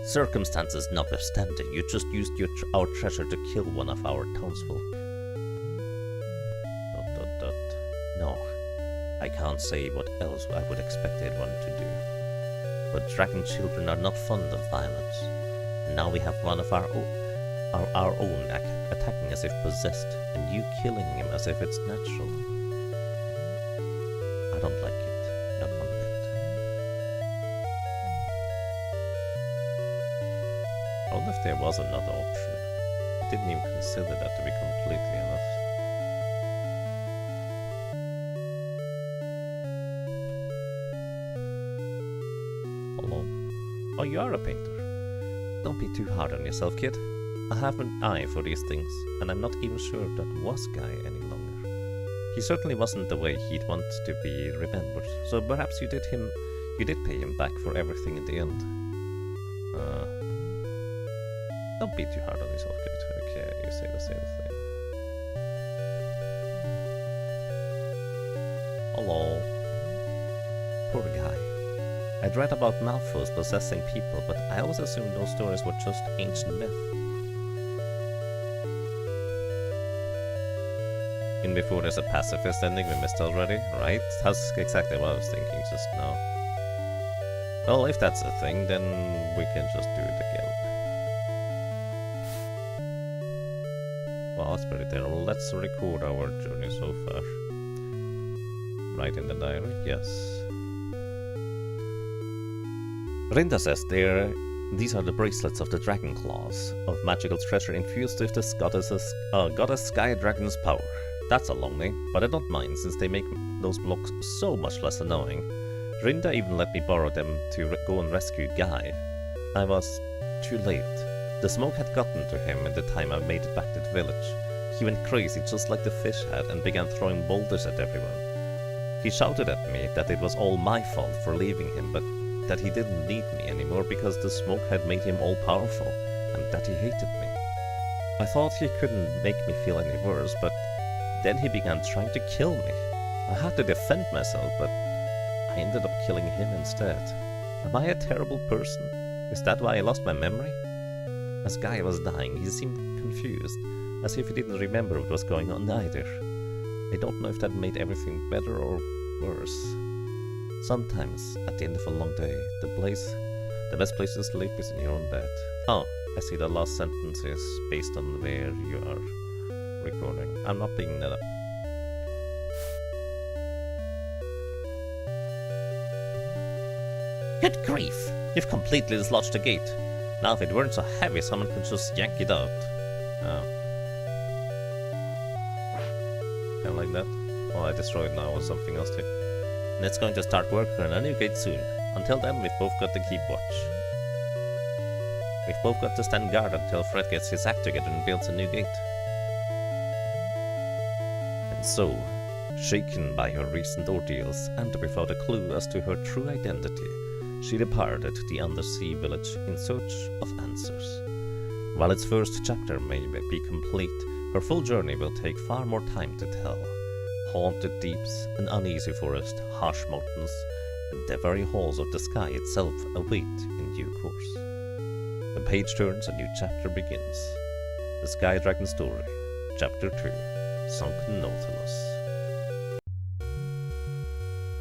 Circumstances notwithstanding, you just used our treasure to kill one of our townsfolk. ... No, I can't say what else I would expect anyone to do. But dragon children are not fond of violence. And now we have one of our own attacking as if possessed, and you killing him as if it's natural. I don't like it, not one bit. I wonder if there was another option. I didn't even consider that, to be completely honest. Hello? Oh, you are a painter. Don't be too hard on yourself, kid. I have an eye for these things, and I'm not even sure that was Guy any longer. He certainly wasn't the way he'd want to be remembered, so perhaps you did pay him back for everything in the end. Don't be too hard on yourself, kid. Okay, you say the same thing. Hello. Poor guy. I'd read about Malfos possessing people, but I always assumed those stories were just ancient myth. In before there's a pacifist ending we missed already, right? That's exactly what I was thinking just now. Well, if that's a thing, then we can just do it again. Well, that's pretty terrible. Let's record our journey so far. Right in the diary, yes. Rinda says these are the bracelets of the dragon claws, of magical treasure infused with this goddess Sky Dragon's power. That's a long name, but I don't mind since they make those blocks so much less annoying. Rinda even let me borrow them to go and rescue Guy. I was too late. The smoke had gotten to him in the time I made it back to the village. He went crazy just like the fish had and began throwing boulders at everyone. He shouted at me that it was all my fault for leaving him, but that he didn't need me anymore because the smoke had made him all-powerful, and that he hated me. I thought he couldn't make me feel any worse, but then he began trying to kill me. I had to defend myself, but I ended up killing him instead. Am I a terrible person? Is that why I lost my memory? As Guy was dying, he seemed confused, as if he didn't remember what was going on either. I don't know if that made everything better or worse. Sometimes, at the end of a long day, the best place to sleep is in your own bed. Oh, I see the last sentence is based on where you are recording. I'm not picking that up. Good grief! You've completely dislodged the gate. Now if it weren't so heavy, someone could just yank it out. Oh. Kinda like that. Oh, I destroyed now or something else too. And it's going to start work on a new gate soon. Until then, we've both got to keep watch. We've both got to stand guard until Fred gets his act together and builds a new gate. And so, shaken by her recent ordeals and without a clue as to her true identity, she departed the undersea village in search of answers. While its first chapter may be complete, her full journey will take far more time to tell. Haunted deeps, an uneasy forest, harsh mountains, and the very halls of the sky itself await in due course. The page turns, a new chapter begins. The Sky Dragon Story, Chapter 2, Sunken Nautilus.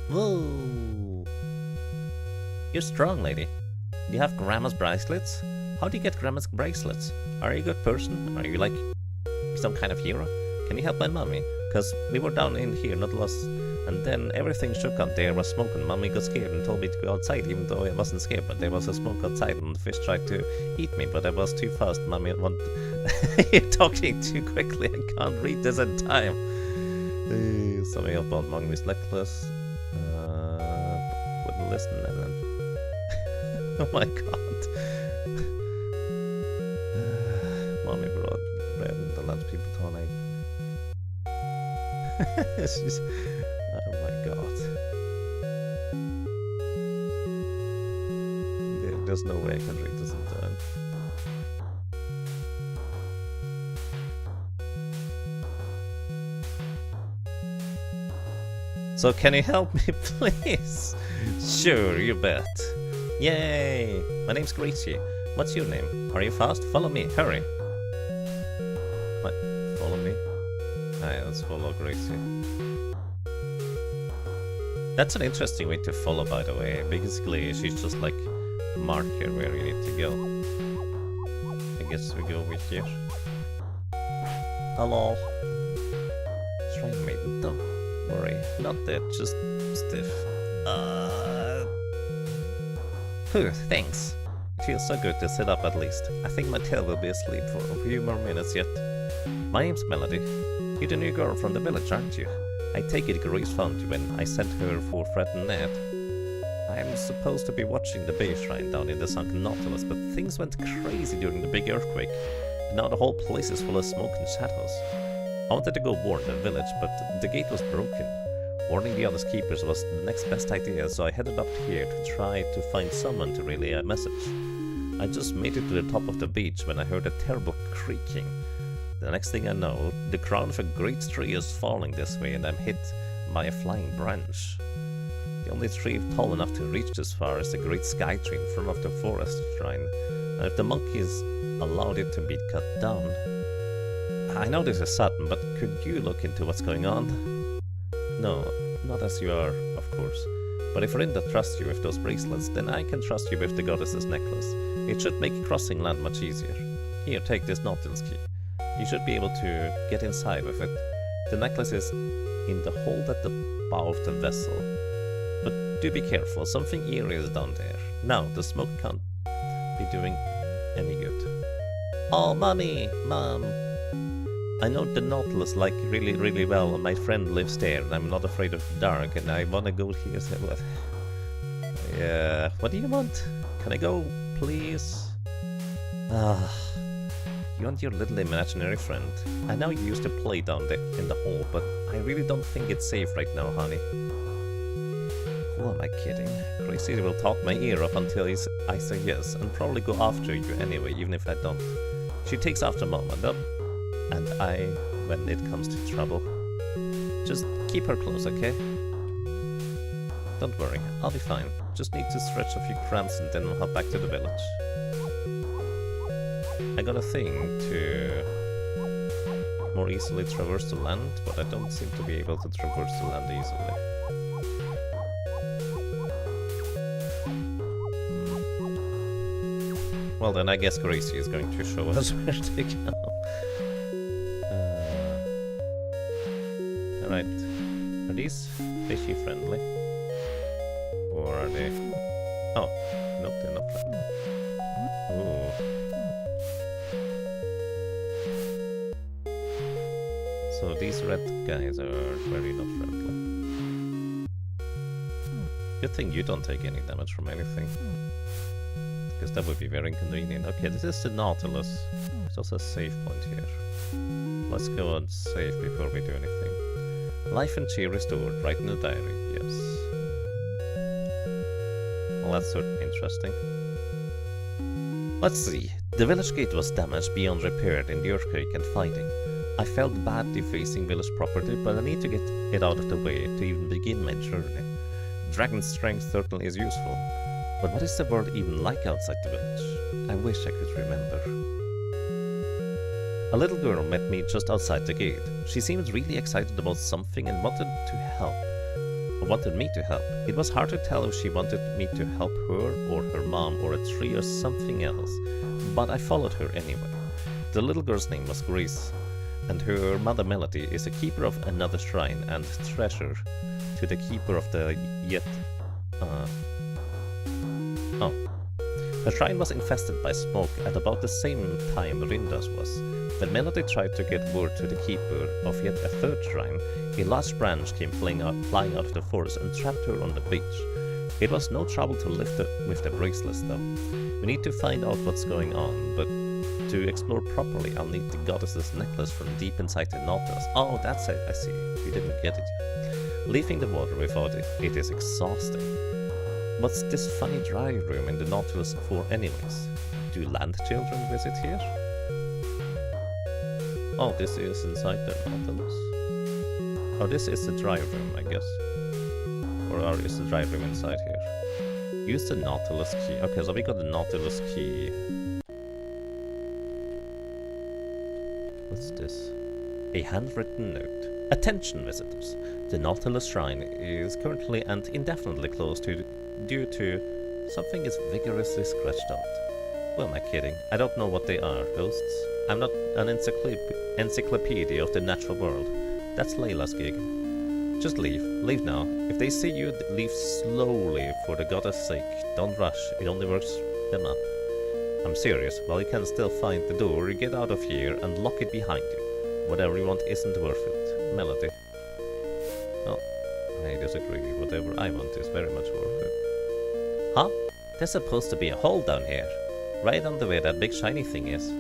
Whoa! You're strong, lady. Do you have Grandma's bracelets? How do you get Grandma's bracelets? Are you a good person? Are you like some kind of hero? Can you help my mommy? Because we were down in here, not lost, and then everything shook out there was smoke and mommy got scared and told me to go outside even though I wasn't scared, but there was a smoke outside and the fish tried to eat me, but I was too fast. Mommy You're talking too quickly, I can't read this in time. Something about mommy's necklace. Wouldn't listen and then oh my god. Mommy brought bread and the lunch people tonight. She's, oh my god. There's no way I can read this in time. So can you help me, please? Sure, you bet. Yay! My name's Gracie. What's your name? Are you fast? Follow me, hurry. What? Follow me? Alright, let's follow Gracie. That's an interesting way to follow, by the way. Basically, she's just like a marker where you need to go. I guess we go over here. Hello. Shrine maiden, don't worry. Not dead, just stiff. Phew, thanks. It feels so good to sit up at least. I think my tail will be asleep for a few more minutes yet. My name's Melody. You're the new girl from the village, aren't you? I take it Grace found you when I sent her for Fred and Ned. I'm supposed to be watching the bay shrine down in the sunken Nautilus, but things went crazy during the big earthquake. And now the whole place is full of smoke and shadows. I wanted to go warn the village, but the gate was broken. Warning the other keepers was the next best idea, so I headed up here to try to find someone to relay a message. I just made it to the top of the beach when I heard a terrible creaking. The next thing I know, the crown of a great tree is falling this way and I'm hit by a flying branch. The only tree tall enough to reach this far is the great sky tree in front of the forest shrine. And if the monkeys allowed it to be cut down... I know this is sudden, but could you look into what's going on? No, not as you are, of course. But if Rinda trusts you with those bracelets, then I can trust you with the goddess's necklace. It should make crossing land much easier. Here, take this Nautilus key. You should be able to get inside with it. The necklace is in the hold at the bow of the vessel. But do be careful, something eerie is down there. Now, the smoke can't be doing any good. Oh, Mommy! Mom! I know the Nautilus like really well, and my friend lives there, and I'm not afraid of the dark, and I wanna go here. Yeah, what do you want? Can I go, please? You want your little imaginary friend. I know you used to play down there in the hall, but I really don't think it's safe right now, honey. Who am I kidding? Gracie will talk my ear off until I say yes, and probably go after you anyway, even if I don't. She takes after Mom and I when it comes to trouble. Just keep her close, okay? Don't worry, I'll be fine. Just need to stretch a few cramps and then we'll hop back to the village. I got a thing to more easily traverse the land, but I don't seem to be able to traverse the land easily. Well then, I guess Gracie is going to show us where to go. Alright, are these fishy friendly? Or are they... Oh, nope, they're not friendly. Ooh. So these red guys are very not friendly. Good thing you don't take any damage from anything. Because that would be very inconvenient. Okay, this is the Nautilus. There's also a save point here. Let's go and save before we do anything. Life and cheer restored, right in the diary, yes. Well, that's certainly interesting. Let's see. The village gate was damaged beyond repair in the earthquake and fighting. I felt bad defacing village property, but I need to get it out of the way to even begin my journey. Dragon strength certainly is useful. But what is the world even like outside the village? I wish I could remember. A little girl met me just outside the gate. She seemed really excited about something and wanted to help. Or wanted me to help. It was hard to tell if she wanted me to help her or her mom or a tree or something else. But I followed her anyway. The little girl's name was Grace, and her mother Melody is a keeper of another shrine and treasure to the keeper of the The shrine was infested by smoke at about the same time Rinda's was. When Melody tried to get word to the keeper of yet a third shrine, a large branch came flying out of the forest and trapped her on the beach. It was no trouble to lift her with the bracelets though. We need to find out what's going on, but to explore properly I'll need the goddess's necklace from deep inside the Nautilus. Oh, that's it, I see. You didn't get it yet. Leaving the water without it is exhausting. What's this funny dry room in the Nautilus for anyways? Do land children visit here? Oh, this is inside the Nautilus. Oh, this is the dry room, I guess. Or is the drive room inside here? Use the Nautilus key. Okay, so we got the Nautilus key. What's this? A handwritten note. Attention visitors. The Nautilus Shrine is currently and indefinitely closed due to something is vigorously scratched out. Who am I kidding? I don't know what they are, ghosts. I'm not an encyclopedia of the natural world. That's Layla's gig. Just leave. Leave now. If they see you, leave slowly for the goddess' sake. Don't rush. It only works them up. I'm serious. While you can still find the door, get out of here and lock it behind you. Whatever you want isn't worth it. Melody. Well, I disagree. Whatever I want is very much worth it. Huh? There's supposed to be a hole down here. Right under where that big shiny thing is.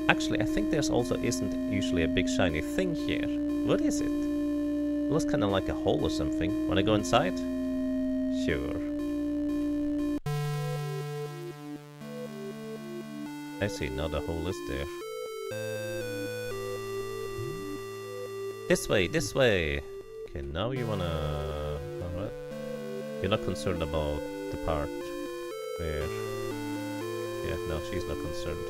Actually, I think there's also isn't usually a big shiny thing here. What is it? It looks kinda like a hole or something. Wanna go inside? Sure. I see, now the hole is there. This way, this way! Okay, now you wanna... Alright. You're not concerned about the part where... Yeah, no, she's not concerned.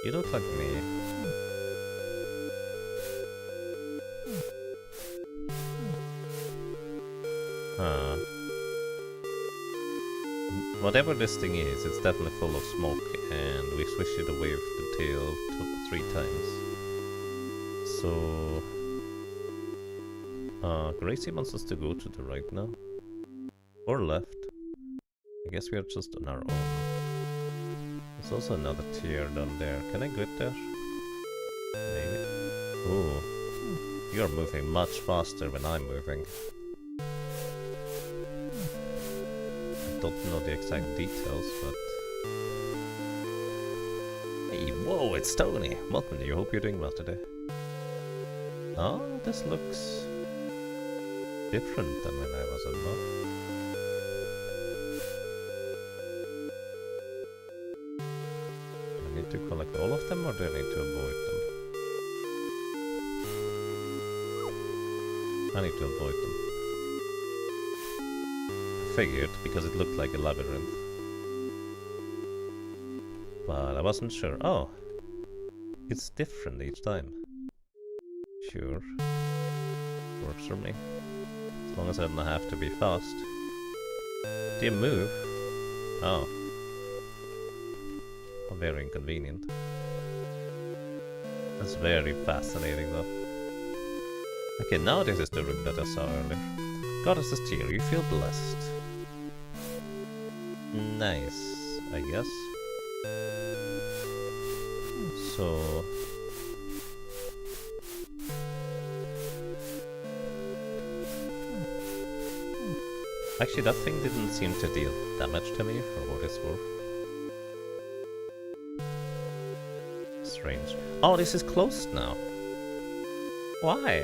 You look like me. Huh. Whatever this thing is, it's definitely full of smoke, and we switched it away with the tail 3 times. So... Gracie wants us to go to the right now. Or left. I guess we are just on our own. There's also another tier down there. Can I get there? Maybe. Ooh. You're moving much faster than I'm moving. I don't know the exact details, but... Hey, whoa, it's Tony! Welcome to you, hope you're doing well today. Oh, this looks... different than when I was a buff. Do I need to collect all of them or do I need to avoid them? I need to avoid them. I figured, because it looked like a labyrinth. But I wasn't sure. Oh! It's different each time. Sure. Works for me. As long as I don't have to be fast. Do you move? Oh. How very inconvenient. That's very fascinating though. Okay, now this is the room that I saw earlier. Goddess's tier, you feel blessed. Nice, I guess. So... Actually, that thing didn't seem to deal damage to me, for what it's worth. Strange. Oh, this is closed now. Why?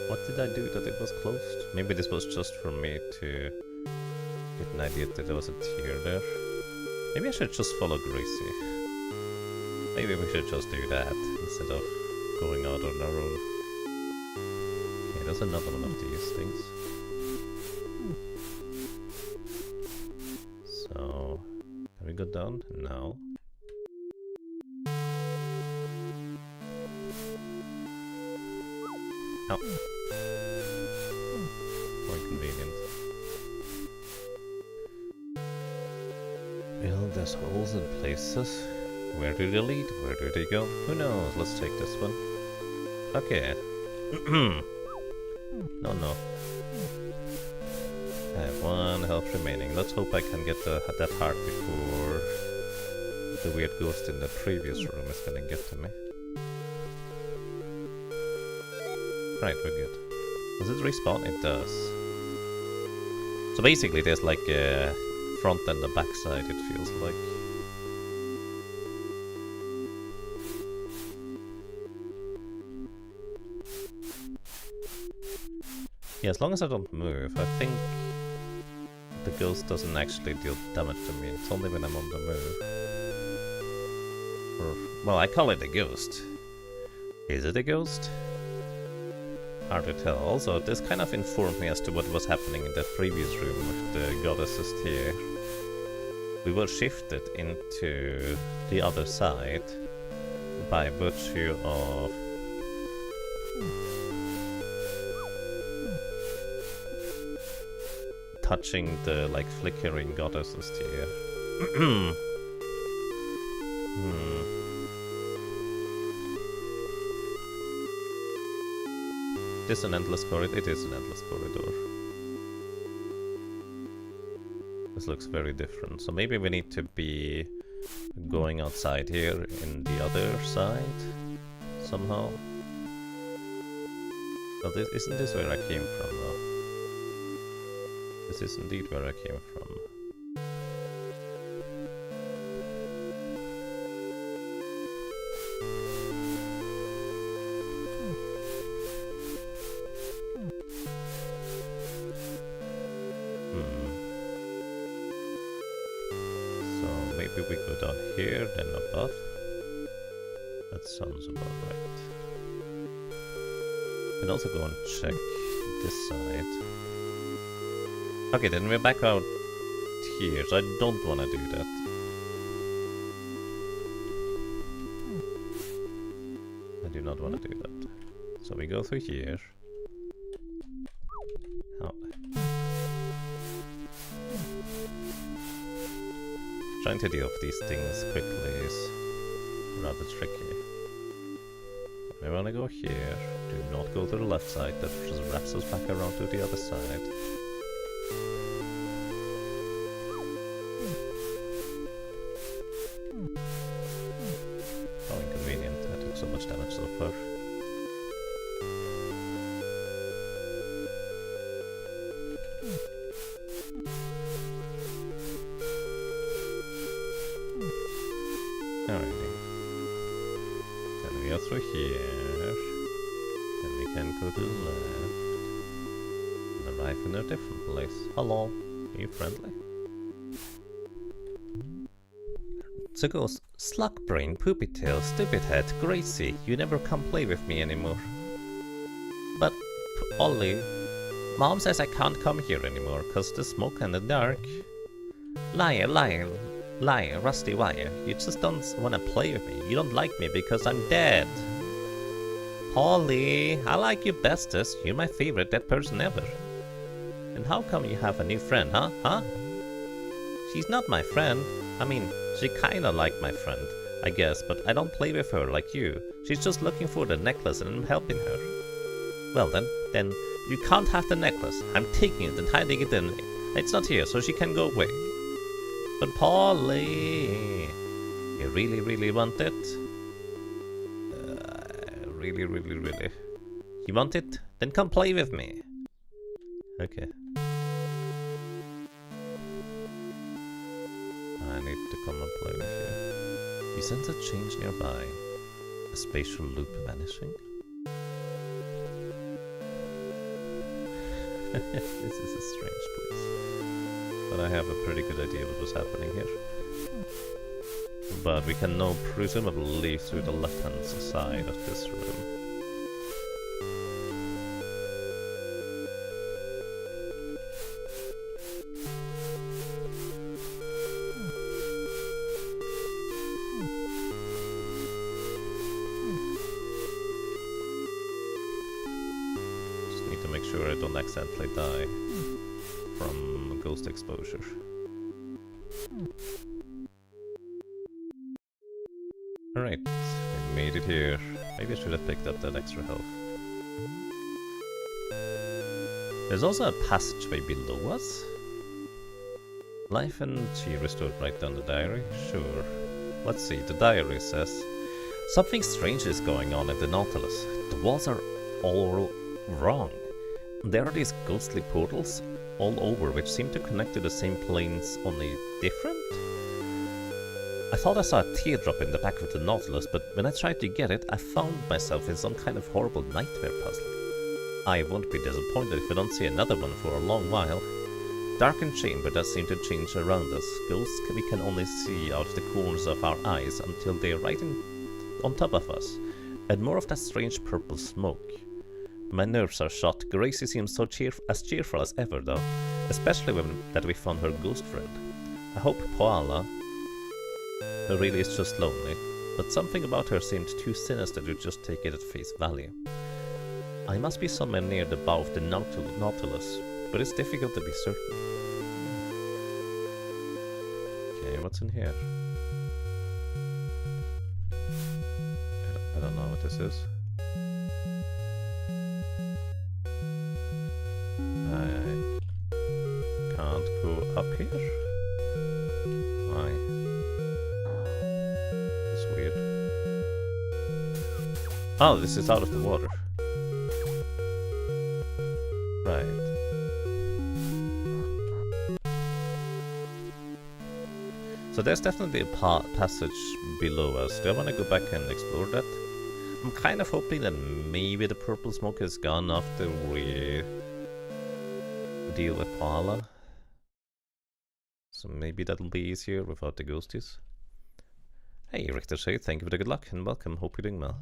What did I do that it was closed? Maybe this was just for me to get an idea that there was a tier there. Maybe I should just follow Gracie. Maybe we should just do that instead of going out on our own. Okay, there's another one of these things. So, can we go down? No. Oh. More convenient. Well, there's holes in places. Where do they lead? Where do they go? Who knows? Let's take this one. Okay. No. I have 1 health remaining. Let's hope I can get that heart before the weird ghost in the previous room is gonna get to me. Right, we're good. Does it respawn? It does. So basically there's like a front and a back side, it feels like. Yeah, as long as I don't move, I think the ghost doesn't actually deal damage to me. It's only when I'm on the move. Or, well, I call it a ghost. Is it a ghost? Hard to tell. Also, this kind of informed me as to what was happening in the previous room with the goddesses here. We were shifted into the other side by virtue of touching the like flickering goddesses here. This is an endless corridor. It is an endless corridor. This looks very different. So maybe we need to be going outside here in the other side somehow. Well, isn't this where I came from though? This is indeed where I came from. We go down here, then above. That sounds about right. And also go and check this side. Okay, then we're back out here, so I don't want to do that. I do not want to do that. So we go through here. Oh. Trying to deal with these things quickly is rather tricky. We want to go here. Do not go to the left side. That just wraps us back around to the other side. How inconvenient. I took so much damage so far. Alrighty. Then we go through here. Then we can go to the left. And arrive in a different place. Hello. Are you friendly? So goes Sluckbrain, Poopy Tail, Stupid Head, Gracie. You never come play with me anymore. But, Ollie, Mom says I can't come here anymore cause the smoke and the dark. Liar, liar. Liar, rusty wire. You just don't want to play with me. You don't like me because I'm dead. Polly, I like you bestest. You're my favorite dead person ever. And how come you have a new friend, huh? Huh? She's not my friend. I mean, she kinda like my friend, I guess, but I don't play with her like you. She's just looking for the necklace and I'm helping her. Well then you can't have the necklace. I'm taking it and hiding it in. It's not here, so she can go away. But Polly, you really, really want it? Really, really, really. You want it? Then come play with me. Okay. I need to come and play with you. You sense a change nearby. A spatial loop vanishing. This is a strange place. But I have a pretty good idea what was happening here. But we can now presumably leave through the left-hand side of this room. Just need to make sure I don't accidentally die from ghost exposure. Alright, we made it here. Maybe I should have picked up that extra health. There's also a passageway below us. Life and chi restored. Write down the diary? Sure. Let's see, the diary says something strange is going on at the Nautilus. The walls are all wrong. There are these ghostly portals all over which seem to connect to the same planes, only different? I thought I saw a teardrop in the back of the Nautilus, but when I tried to get it, I found myself in some kind of horrible nightmare puzzle. I won't be disappointed if I don't see another one for a long while. Dark and chamber that seem to change around us. Ghosts we can only see out of the corners of our eyes until they're on top of us. And more of that strange purple smoke. My nerves are shot. Gracie seems so cheerful as ever though. Especially that we found her ghost friend. I hope Paola really is just lonely. But something about her seemed too sinister to just take it at face value. I must be somewhere near the bow of the Nautilus, but it's difficult to be certain. Okay, what's in here? I don't know what this is. I can't go up here? Why? That's weird. Oh, this is out of the water. Right. So there's definitely a passage below us. Do I want to go back and explore that? I'm kind of hoping that maybe the purple smoke is gone after we deal with Paola. So maybe that'll be easier without the ghosties. Hey, Richter Shade, thank you for the good luck and welcome. Hope you're doing well.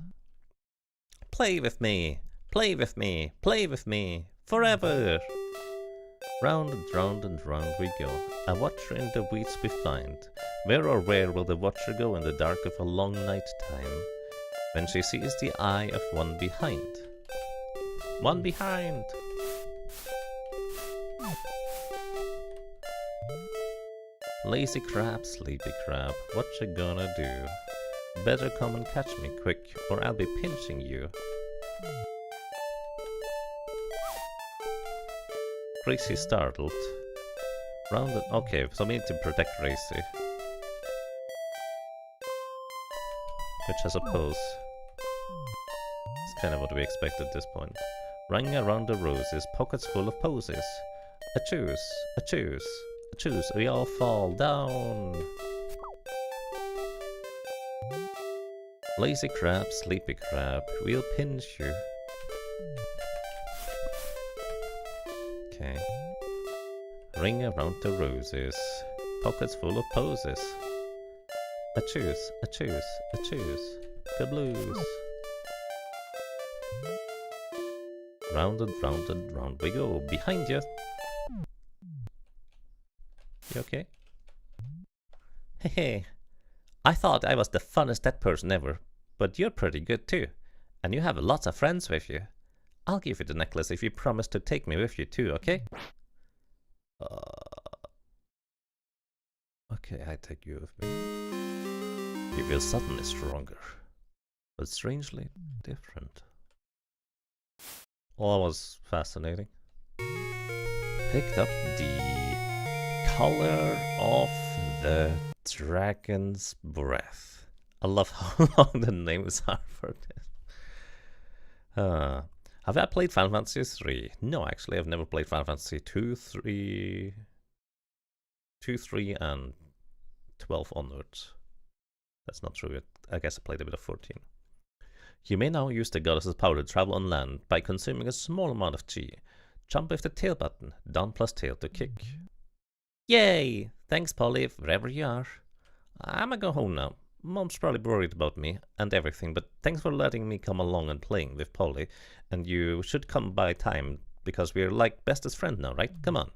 Play with me! Play with me! Play with me! Forever! Round and round and round we go. A watcher in the weeds we find. Where or where will the watcher go in the dark of a long night time? When she sees the eye of one behind. One behind! Lazy crab, sleepy crab, what you gonna do? Better come and catch me quick, or I'll be pinching you. Gracie startled. Okay, so we need to protect Gracie. Which I suppose is kind of what we expect at this point. Running around the roses, pockets full of posies. A choose, a choose, a choose, we all fall down. Lazy crab, sleepy crab, we'll pinch you. Okay. Ring around the roses, pockets full of posies. A choose, a choose, a choose, kabloos. Round and round and round we go, behind you. You okay? Hey, I thought I was the funnest dead person ever, but you're pretty good too, and you have lots of friends with you. I'll give you the necklace if you promise to take me with you too, okay? Okay, I take you with me. You feel suddenly stronger, but strangely different. All was fascinating. Picked up the color of the dragon's breath. I love how long the names are for this. Have I played Final Fantasy 3? No, actually, I've never played Final Fantasy 2, 3, and 12 onwards. That's not true yet. I guess I played a bit of 14. You may now use the goddess's power to travel on land by consuming a small amount of chi. Jump with the tail button, down plus tail to kick. Yay! Thanks, Polly, wherever you are. I'ma go home now. Mom's probably worried about me and everything, but thanks for letting me come along and playing with Polly. And you should come by time, because we're like bestest friend now, right? Come on.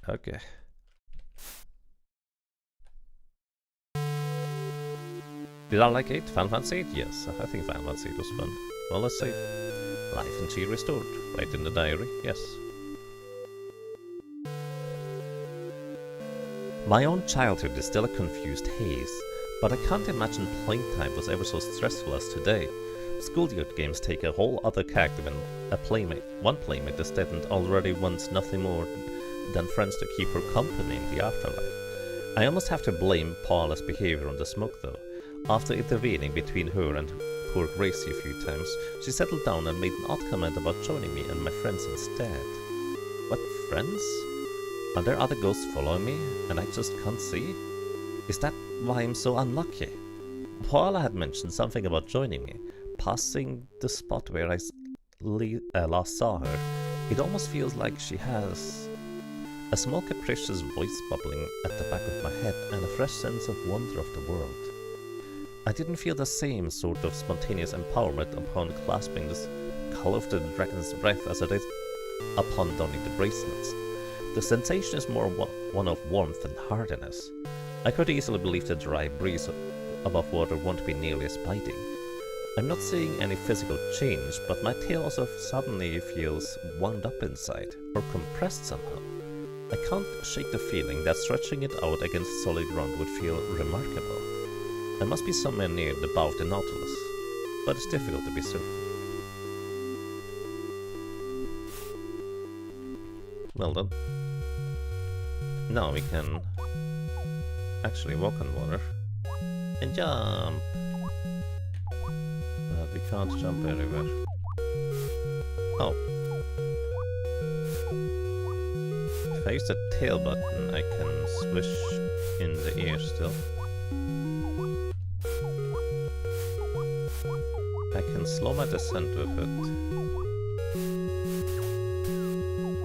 Okay. Did I like 8? Final Fantasy 8? Yes, I think Final Fantasy 8 was fun. Well, let's see. Life and chi restored. Right in the diary, yes. My own childhood is still a confused haze, but I can't imagine playing time was ever so stressful as today. Schoolyard games take a whole other character when one playmate is dead and already wants nothing more than friends to keep her company in the afterlife. I almost have to blame Paula's behavior on the smoke though. After intervening between her and poor Gracie a few times, she settled down and made an odd comment about joining me and my friends instead. What friends? Are there other ghosts following me, and I just can't see? Is that why I'm so unlucky? Paula had mentioned something about joining me, passing the spot where I last saw her. It almost feels like she has A small capricious voice bubbling at the back of my head and a fresh sense of wonder of the world. I didn't feel the same sort of spontaneous empowerment upon clasping this color of the dragon's breath as I did upon donning the bracelets. The sensation is more one of warmth and hardiness. I could easily believe the dry breeze above water won't be nearly as biting. I'm not seeing any physical change, but my tail also suddenly feels wound up inside, or compressed somehow. I can't shake the feeling that stretching it out against solid ground would feel remarkable. I must be somewhere near the bow of the Nautilus, but it's difficult to be certain. Well done. Now we can actually walk on water and jump. But we can't jump everywhere. Oh. If I use the tail button, I can swish in the air still. I can slow my descent with it.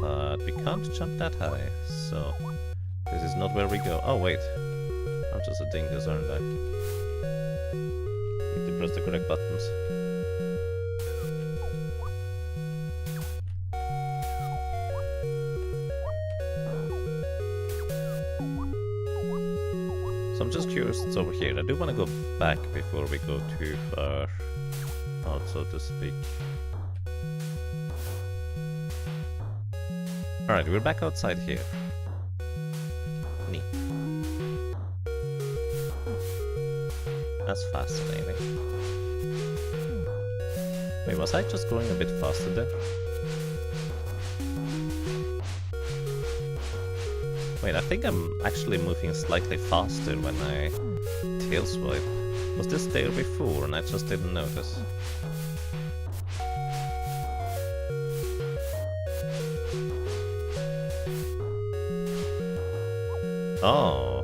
But we can't jump that high, so this is not where we go. Oh wait, I'm just a dingus, aren't I? Need to press the correct buttons. So I'm just curious what's over here. I do want to go back before we go too far out, so to speak. Alright, we're back outside here. Neat. That's fascinating. Wait, was I just going a bit faster there? Wait, I think I'm actually moving slightly faster when I tail swipe. Was this there before and I just didn't notice? Oh.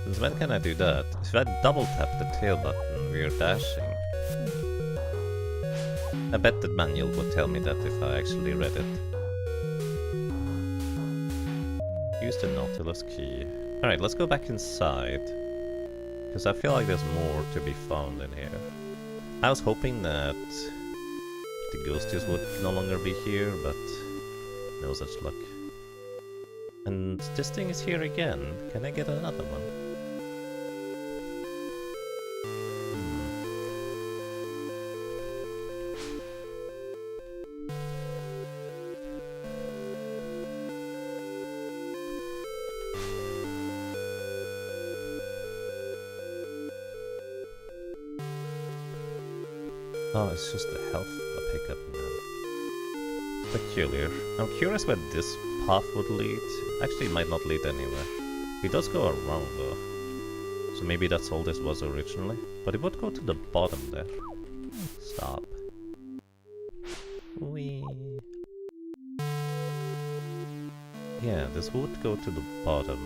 Since when can I do that? If I double tap the tail button, we're dashing. I bet the manual would tell me that if I actually read it. Use the Nautilus key. Alright, let's go back inside. Because I feel like there's more to be found in here. I was hoping that the ghosties would no longer be here, but no such luck. And this thing is here again. Can I get another one? Oh, it's just the health I pick up now. Peculiar. I'm curious where this path would lead. Actually, it might not lead anywhere. It does go around though. So maybe that's all this was originally. But it would go to the bottom there. Stop. Whee. Yeah, this would go to the bottom.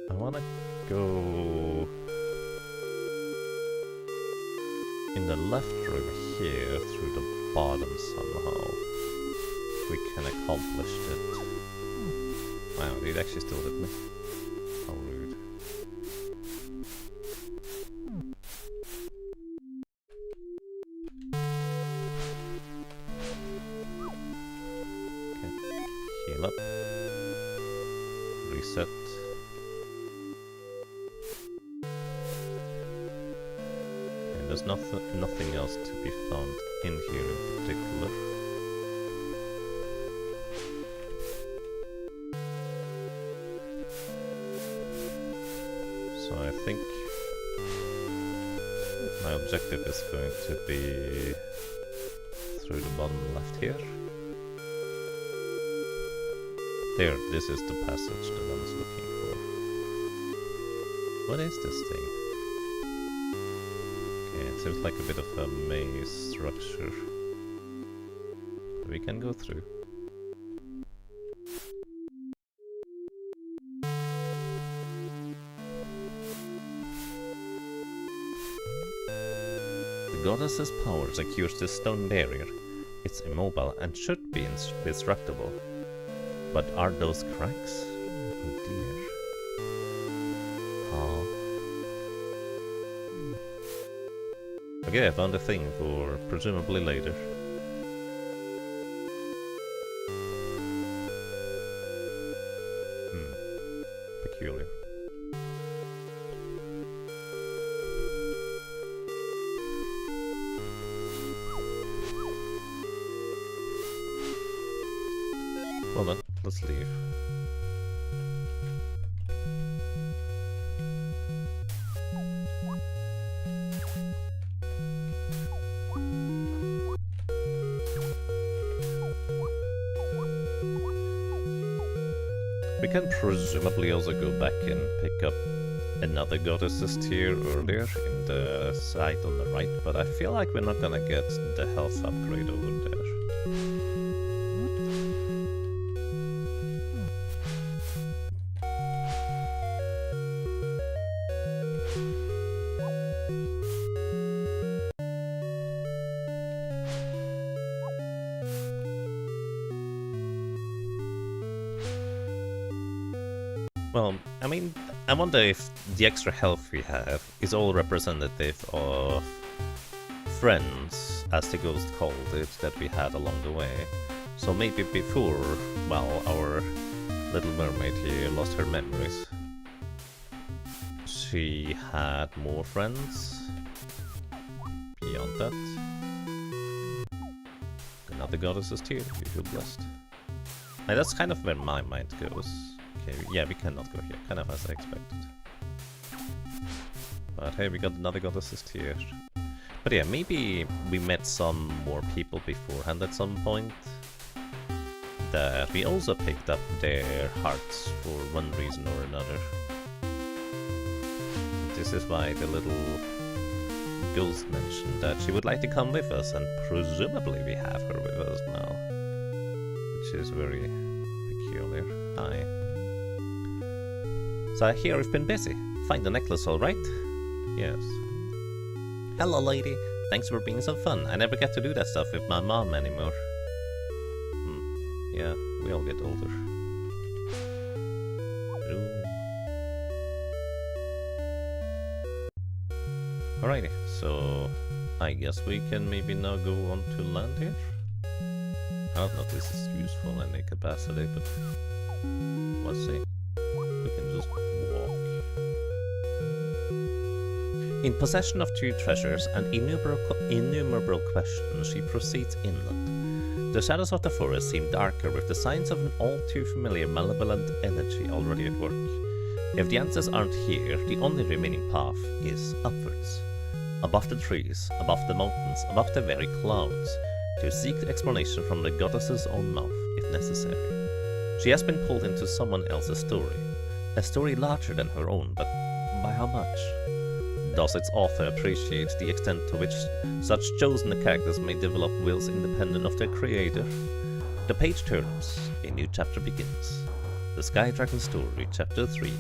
I wanna go in the left room here through the bottom somehow. We can accomplish it. Wow, it actually still hit me. How rude. Okay, heal up. Reset. There's nothing else to be found in here in particular. So I think my objective is going to be through the bottom left here. There, this is the passage that I was looking for. What is this thing? Okay, it seems like a bit of a maze structure. We can go through. The goddess's power secures this stone barrier. It's immobile and should be indestructible. But are those cracks? Oh dear. Okay, I found a thing for presumably later. Peculiar. Well then, let's leave. We can presumably also go back and pick up another goddess's tier earlier in the site on the right, but I feel like we're not gonna get the health upgrade over there. Well, I mean, I wonder if the extra health we have is all representative of friends, as the ghost called it, that we had along the way. So maybe before, well, our little mermaid here lost her memories, she had more friends beyond that. Another goddess's tier, you feel blessed. And that's kind of where my mind goes. Okay, yeah, we cannot go here, kind of as I expected. But hey, we got another goddess's tier. But yeah, maybe we met some more people beforehand at some point that we also picked up their hearts for one reason or another. This is why the little ghost mentioned that she would like to come with us, and presumably we have her with us now. Which is very peculiar. Hi. So I hear you've been busy. Find the necklace all right? Yes. Hello, lady. Thanks for being so fun. I never get to do that stuff with my mom anymore. Yeah, we all get older. Ooh. Alrighty, so I guess we can maybe now go on to land here? I don't know if this is useful in any capacity, but let's see. We can just walk. In possession of 2 treasures and innumerable questions, she proceeds inland. The shadows of the forest seem darker, with the signs of an all too familiar malevolent energy already at work. If the answers aren't here, the only remaining path is upwards. Above the trees, above the mountains, above the very clouds, to seek the explanation from the goddess's own mouth, if necessary. She has been pulled into someone else's story. A story larger than her own, but by how much? Does its author appreciate the extent to which such chosen characters may develop wills independent of their creator? The page turns, a new chapter begins. The Sky Dragon Story, Chapter 3,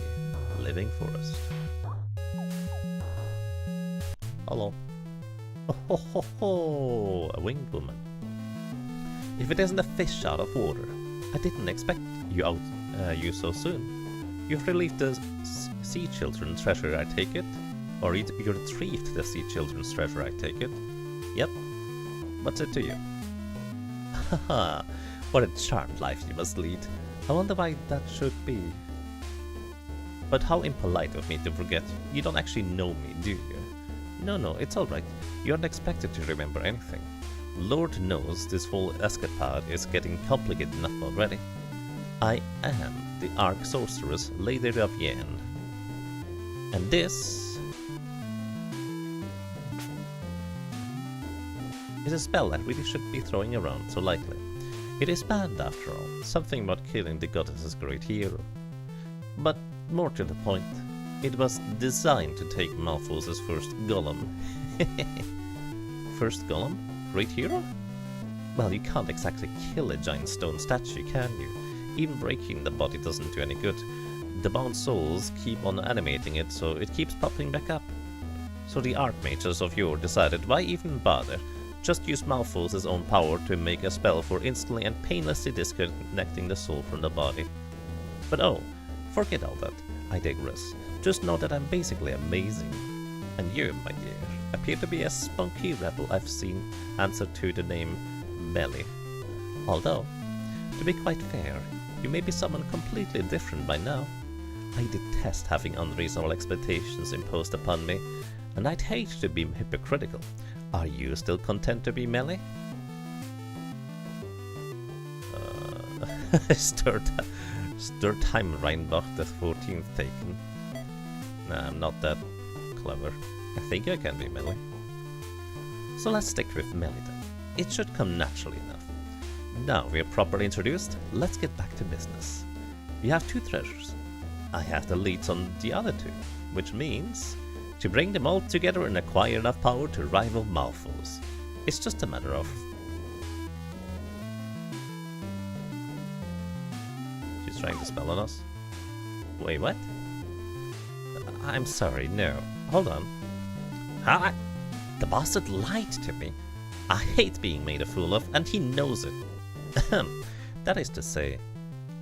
Living Forest. Hello. Oh ho ho ho! A winged woman. If it isn't a fish out of water, I didn't expect you you so soon. You've relieved the sea children's treasure, I take it? Or you retrieved the sea children's treasure, I take it? Yep. What's it to you? Haha, what a charmed life you must lead. I wonder why that should be. But how impolite of me to forget. You don't actually know me, do you? No, it's alright. You aren't expected to remember anything. Lord knows this whole escapade is getting complicated enough already. I am the Arch Sorceress, Lady of Yen. And this is a spell that really should be throwing around so lightly. It is banned after all, something about killing the goddess's great hero. But more to the point, It was designed to take Malphos's first golem. First golem? Great hero? Well, you can't exactly kill a giant stone statue, can you? Even breaking the body doesn't do any good. The bound souls keep on animating it, so it keeps popping back up. So the Archmages of yore decided, why even bother? Just use Malphos's own power to make a spell for instantly and painlessly disconnecting the soul from the body. But oh, forget all that. I digress. Just know that I'm basically amazing. And you, my dear, appear to be a spunky rebel I've seen answer to the name Melly. Although, to be quite fair, you may be someone completely different by now. I detest having unreasonable expectations imposed upon me, and I'd hate to be hypocritical. Are you still content to be Melly? Sturtheim Reinbach, the 14th taken. Nah, I'm not that clever. I think I can be Melly. So let's stick with Melly then. It should come naturally enough. Now we're properly introduced, let's get back to business. You have 2 treasures. I have the leads on the other 2, which means to bring them all together and acquire enough power to rival Malphos. It's just a matter of... She's trying to spell on us? Wait, what? I'm sorry, no. Hold on. The bastard lied to me. I hate being made a fool of, and he knows it. That is to say,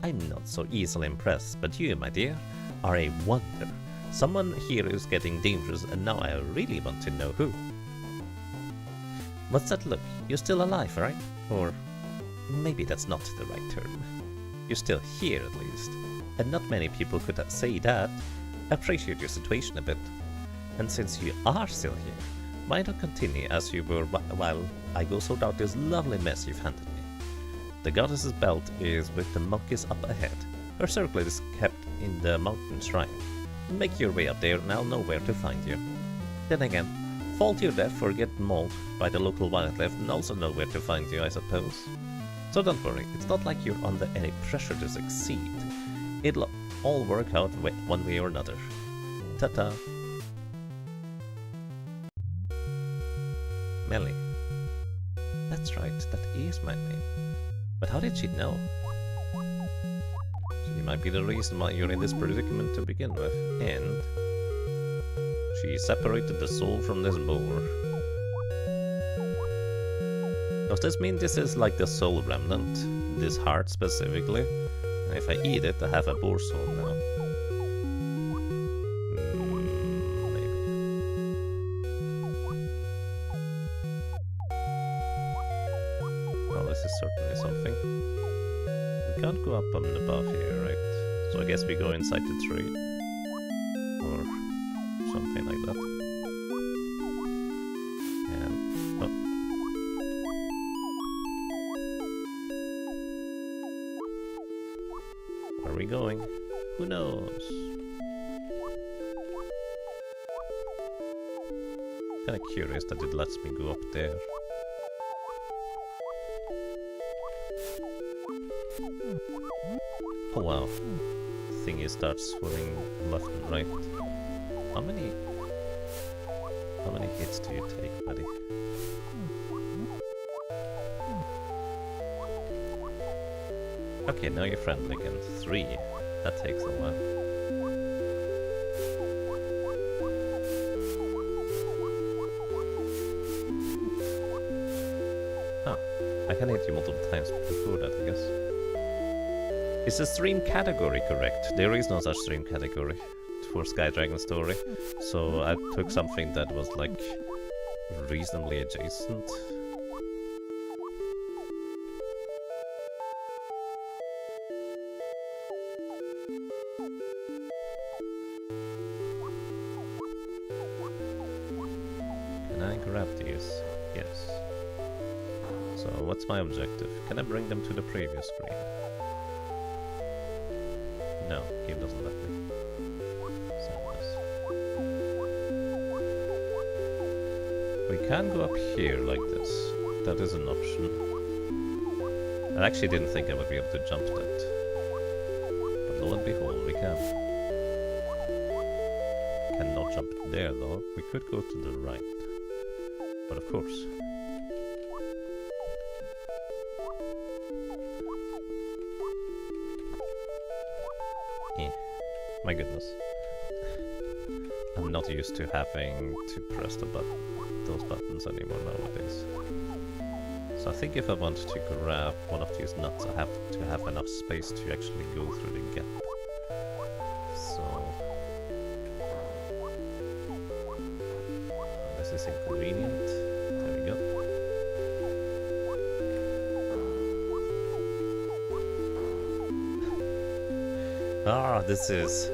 I'm not so easily impressed, but you, my dear, are a wonder. Someone here is getting dangerous, and now I really want to know who. What's that look? You're still alive, right? Or maybe that's not the right term. You're still here, at least. And not many people could say that. Appreciate your situation a bit. And since you are still here, why not continue as you were while I go sort out this lovely mess you've handed me? The goddess's belt is with the monkeys up ahead. Her circlet is kept in the mountain shrine. Make your way up there and I'll know where to find you. Then again, fall to your death or get mauled by the local wildlife and also know where to find you, I suppose. So don't worry, it's not like you're under any pressure to succeed. It'll all work out one way or another. Ta-ta. Melly. That's right, that is my name. But how did she know? She might be the reason why you're in this predicament to begin with. And she separated the soul from this boar. Does this mean this is like the soul remnant? This heart specifically? And if I eat it, I have a boar soul now. Maybe. Well, this is certainly something. We can't go up and above here, right? So I guess we go inside the tree. Or something like that. And... oh. Where are we going? Who knows? Kinda curious that it lets me go up there. Oh wow. Thingy starts swirling left and right. How many hits do you take, buddy? Okay, now you're friendly again. 3. That takes a while. Huh. I can hit you multiple times before that, I guess. Is the stream category correct? There is no such stream category for Sky Dragon Story. So I took something that was like reasonably adjacent. Can I grab these? Yes. So what's my objective? Can I bring them to the previous screen? No, game doesn't let me. We can go up here like this. That is an option. I actually didn't think I would be able to jump that. But lo and behold, we can. jump there though. We could go to the right. But of course. My goodness. I'm not used to having to press those buttons anymore nowadays. So I think if I want to grab one of these nuts, I have to have enough space to actually go through the gap. So this is inconvenient. There we go. This is...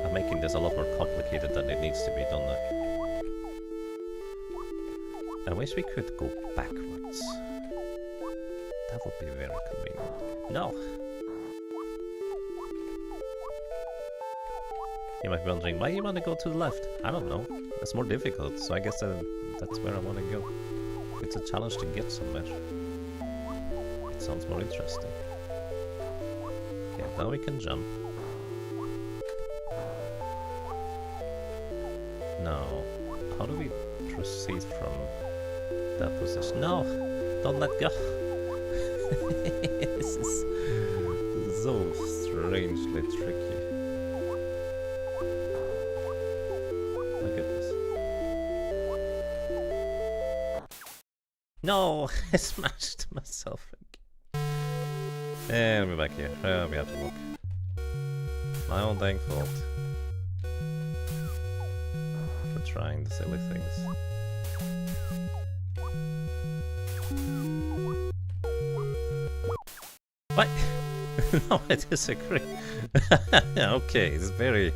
I'm making this a lot more complicated than it needs to be done now. I wish we could go backwards. That would be very convenient. No! You might be wondering, why you want to go to the left? I don't know. It's more difficult, so I guess that's where I want to go. It's a challenge to get somewhere. It sounds more interesting. Okay, now we can jump. Now, how do we proceed from that position? No! Don't let go! This is so strangely tricky. My goodness. No! I smashed myself again. And we're back here. We have to walk. My own dang fault. For trying the silly things. What? No, I disagree. Okay, it's very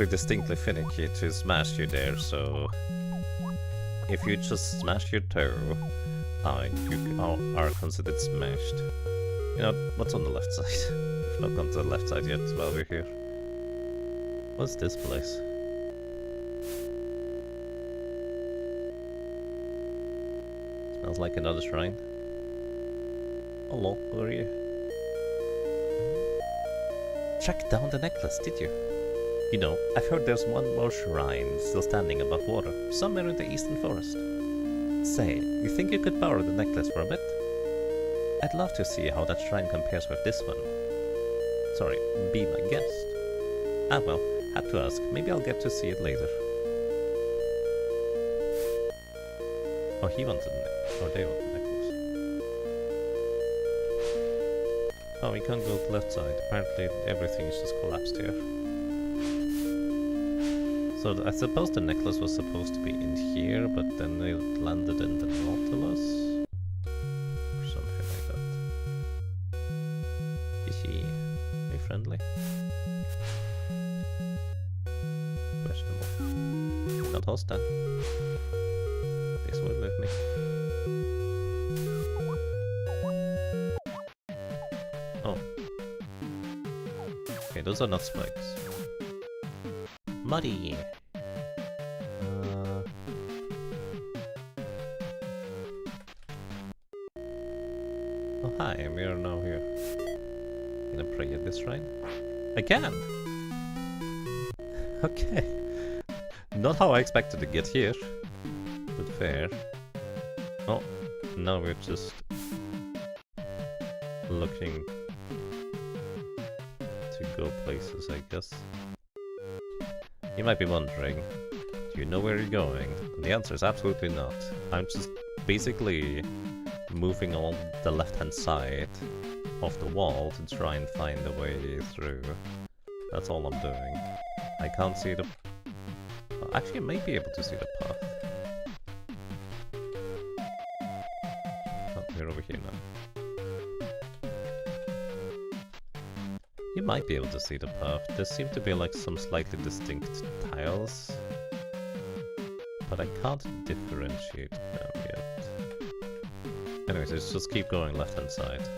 distinctly finicky to smash you there, so... If you just smash your toe, you are considered smashed. You know, what's on the left side? We've not gone to the left side yet while we're here. What's this place? Smells like another shrine. Hello, who are you? Tracked down the necklace, did you? You know, I've heard there's one more shrine still standing above water, somewhere in the eastern forest. Say, you think you could borrow the necklace for a bit? I'd love to see how that shrine compares with this one. Sorry, be my guest. Ah well, had to ask. Maybe I'll get to see it later. Oh, he wanted the necklace. Or they want the necklace. Oh, we can't go to the left side. Apparently everything is just collapsed here. So I suppose the necklace was supposed to be in here, but then it landed in the Nautilus? Or something like that. Is he friendly? Questionable. Not hostile. This would with me. Oh. Okay, those are not spikes. Muddy. Oh hi, we are now here. Gonna pray at this shrine? I can! Okay. Not how I expected to get here. But fair. Oh, now we're just looking to go places, I guess. You might be wondering, do you know where you're going? And the answer is absolutely not. I'm just basically moving on the left-hand side of the wall to try and find a way through. That's all I'm doing. I can't see the... Well, actually, I may be able to see the path. Oh, we're over here now. You might be able to see the path. There seem to be like some slightly distinct tiles, but I can't differentiate them yet. Anyways, let's just keep going left hand side.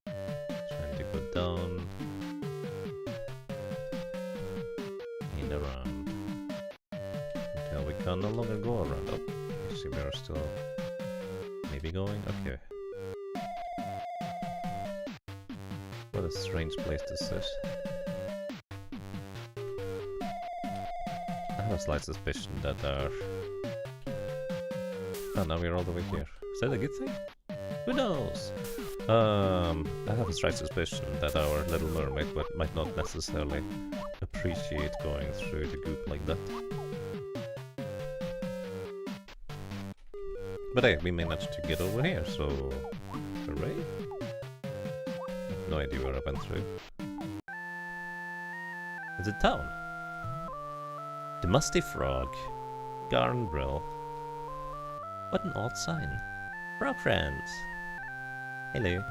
Trying to go down and around until we can no longer go around. Oh, you see we are still maybe going? Okay. What a strange place to sit. I have a slight suspicion that oh, now we're all the way here. Is that a good thing? Who knows? I have a slight suspicion that our little mermaid might not necessarily appreciate going through the goop like that. But hey, we managed to get over here, so hooray! No idea where I went through. It's a town. The Musty Frog. Garn Brill. What an odd sign. Frog friends. Hello.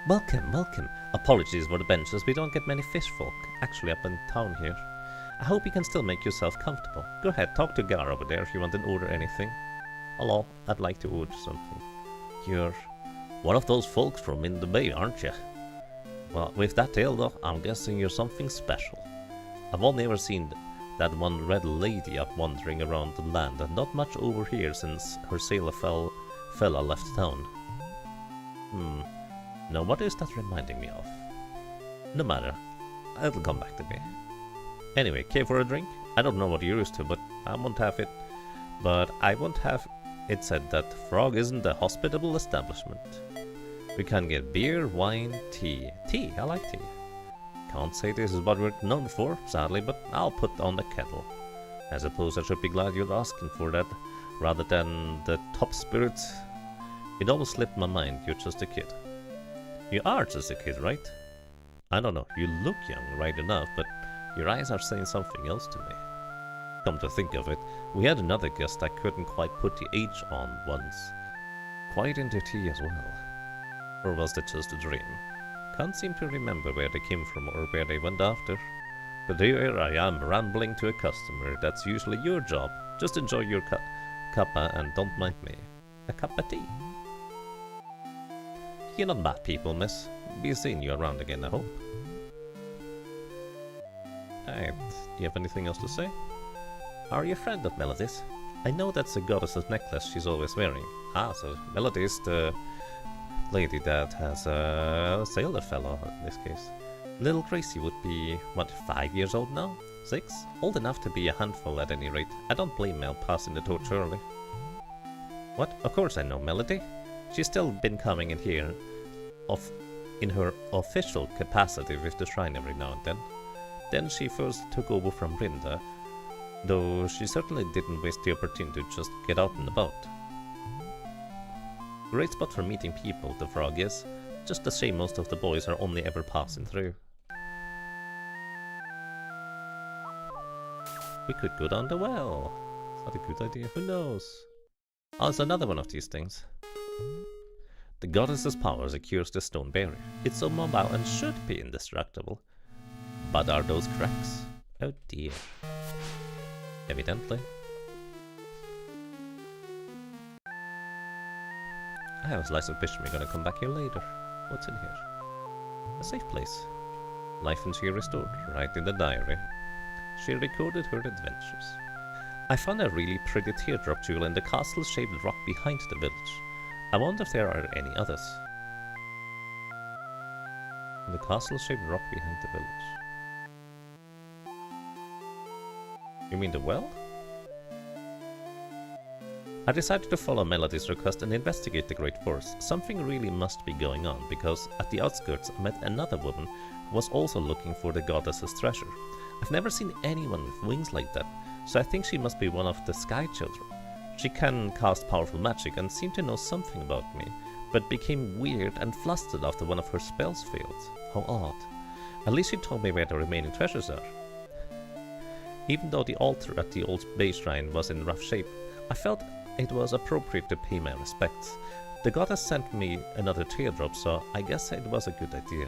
Welcome, welcome. Apologies for the benches, we don't get many fish folk actually up in town here. I hope you can still make yourself comfortable. Go ahead, talk to Gar over there if you want to order anything. Hello, I'd like to order something. You're one of those folks from in the bay, aren't you? Well, with that tail though, I'm guessing you're something special. I've only ever seen that one red lady up wandering around the land, and not much over here since her sailor fella left town. Now what is that reminding me of? No matter, it'll come back to me. Anyway, care for a drink? I don't know what you're used to, but I won't have it. But I won't have it said that Frog isn't a hospitable establishment. We can get beer, wine, tea. Tea, I like tea. Can't say this is what we're known for, sadly, but I'll put on the kettle. I suppose I should be glad you're asking for that, rather than the top spirits. It almost slipped my mind, you're just a kid. You are just a kid, right? I don't know, you look young, right enough, but your eyes are saying something else to me. Come to think of it, we had another guest I couldn't quite put the age on once. Quite into tea as well. Or was that just a dream? Can't seem to remember where they came from or where they went after. But here I am rambling to a customer. That's usually your job. Just enjoy your cuppa and don't mind me. A cup of tea. You're not bad people, miss. Be seeing you around again, I hope. Alright, do you have anything else to say? Are you a friend of Melody's? I know that's the goddess's necklace she's always wearing. Ah, so Melody's the lady that has a sailor fellow in this case. Little Gracie would be, what, 5 years old now? 6? Old enough to be a handful at any rate. I don't blame Mel passing the torch early. What? Of course I know Melody. She's still been coming in here in her official capacity with the shrine every now and then. Then she first took over from Rinda, though she certainly didn't waste the opportunity to just get out and about. Great spot for meeting people, the Frog is. Just a shame most of the boys are only ever passing through. We could go down the well. Is that a good idea? Who knows? Oh, it's another one of these things. The goddess's power secures the stone barrier. It's so mobile and should be indestructible. But are those cracks? Oh dear. Evidently. I have a slice of fish. We're gonna come back here later. What's in here? A safe place. Life and she restored, right in the diary. She recorded her adventures. I found a really pretty teardrop jewel in the castle-shaped rock behind the village. I wonder if there are any others. In the castle-shaped rock behind the village. You mean the well? I decided to follow Melody's request and investigate the Great Forest. Something really must be going on, because at the outskirts I met another woman who was also looking for the goddess's treasure. I've never seen anyone with wings like that, so I think she must be one of the Sky Children. She can cast powerful magic and seemed to know something about me, but became weird and flustered after one of her spells failed. How odd. At least she told me where the remaining treasures are. Even though the altar at the old Bay Shrine was in rough shape, I felt it was appropriate to pay my respects. The goddess sent me another teardrop, so I guess it was a good idea.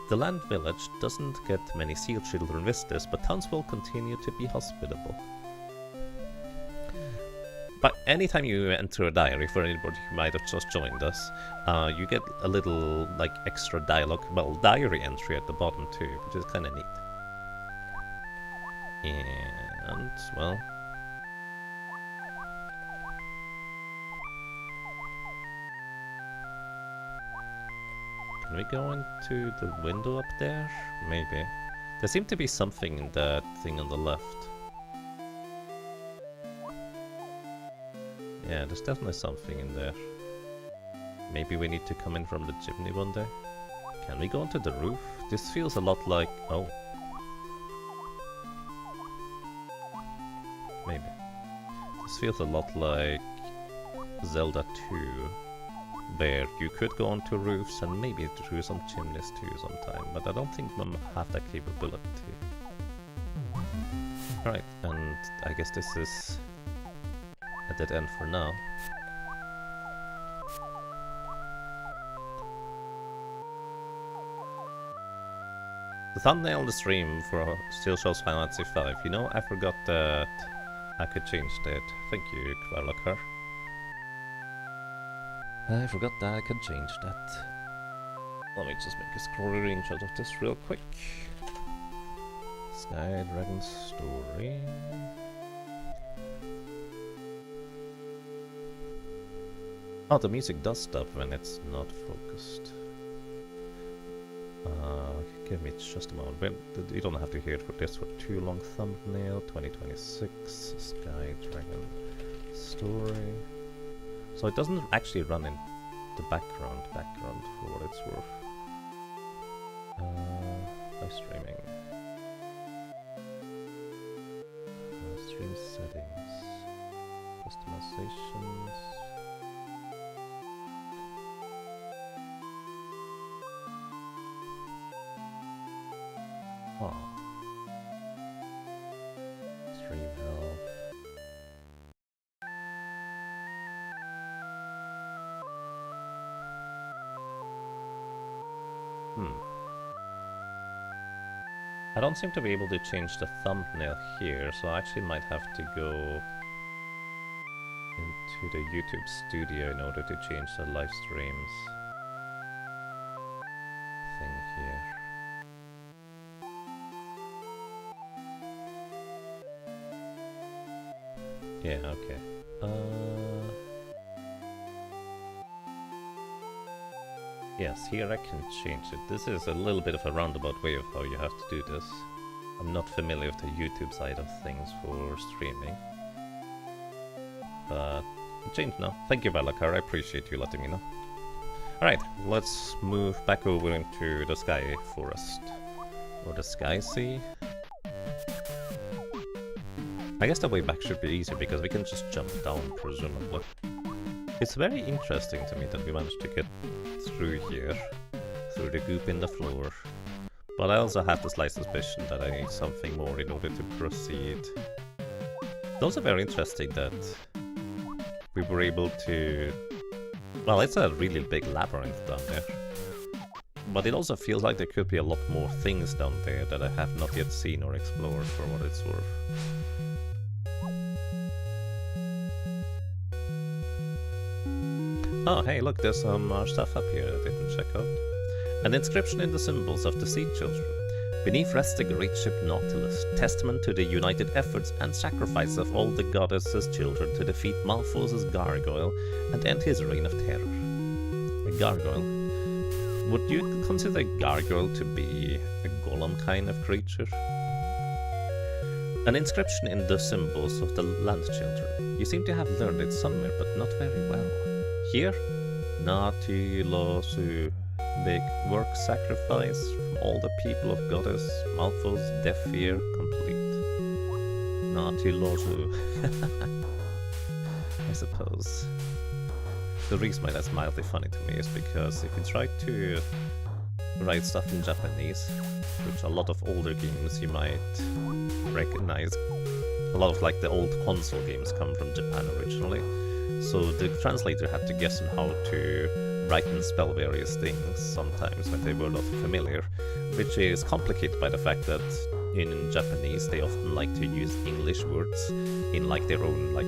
The land village doesn't get many seal children visitors, but towns will continue to be hospitable. But anytime you enter a diary, for anybody who might have just joined us, you get a little like extra dialogue, well, diary entry at the bottom too, which is kind of neat. And, well, Can we go into the window up there? Maybe. There seemed to be something in that thing on the left. Yeah, there's definitely something in there. Maybe we need to come in from the chimney one day. Can we go onto the roof? This feels a lot like... oh. Maybe. This feels a lot like Zelda 2, where you could go onto roofs and maybe through some chimneys too sometime, but I don't think we have that capability. Alright, and I guess this is a dead end for now. The thumbnail on the stream for still shows Final Fantasy V. You know, I forgot that I could change that. Thank you, Kvarlakar. I forgot that I could change that. Let me just make a screenshot of this real quick. Sky Dragon Story. Oh, the music does stop when it's not focused. Give me just a moment. You don't have to hear it for this for too long. Thumbnail 2026 Sky Dragon Story. So it doesn't actually run in the background for what it's worth. Live streaming. Stream settings. Customizations. Oh. Stream health. I don't seem to be able to change the thumbnail here, so I actually might have to go into the YouTube studio in order to change the live streams thing here. Yeah, okay. Yes, here I can change it. This is a little bit of a roundabout way of how you have to do this. I'm not familiar with the YouTube side of things for streaming. But it changed now. Thank you, Valakar. I appreciate you letting me know. Alright, let's move back over into the Sky Forest. Or the Sky Sea. I guess the way back should be easier because we can just jump down, presumably. It's very interesting to me that we managed to get through here, through the goop in the floor. But I also have the slight suspicion that I need something more in order to proceed. It's also very interesting that we were able to... well, it's a really big labyrinth down there. But it also feels like there could be a lot more things down there that I have not yet seen or explored for what it's worth. Oh, hey, look, there's some stuff up here I didn't check out. An inscription in the symbols of the Sea Children. Beneath rests the great ship Nautilus, testament to the united efforts and sacrifice of all the goddess's children to defeat Malphos's gargoyle and end his reign of terror. A gargoyle? Would you consider a gargoyle to be a golem kind of creature? An inscription in the symbols of the Land Children. You seem to have learned it somewhere, but not very well. Here, Natilosu, big work sacrifice from all the people of Goddess Malphos, death fear complete. Natilosu. I suppose. The reason why that's mildly funny to me is because if you try to write stuff in Japanese, which a lot of older games you might recognize, a lot of like the old console games come from Japan originally. So the translator had to guess on how to write and spell various things sometimes when they were not familiar, which is complicated by the fact that in Japanese they often like to use English words in like their own like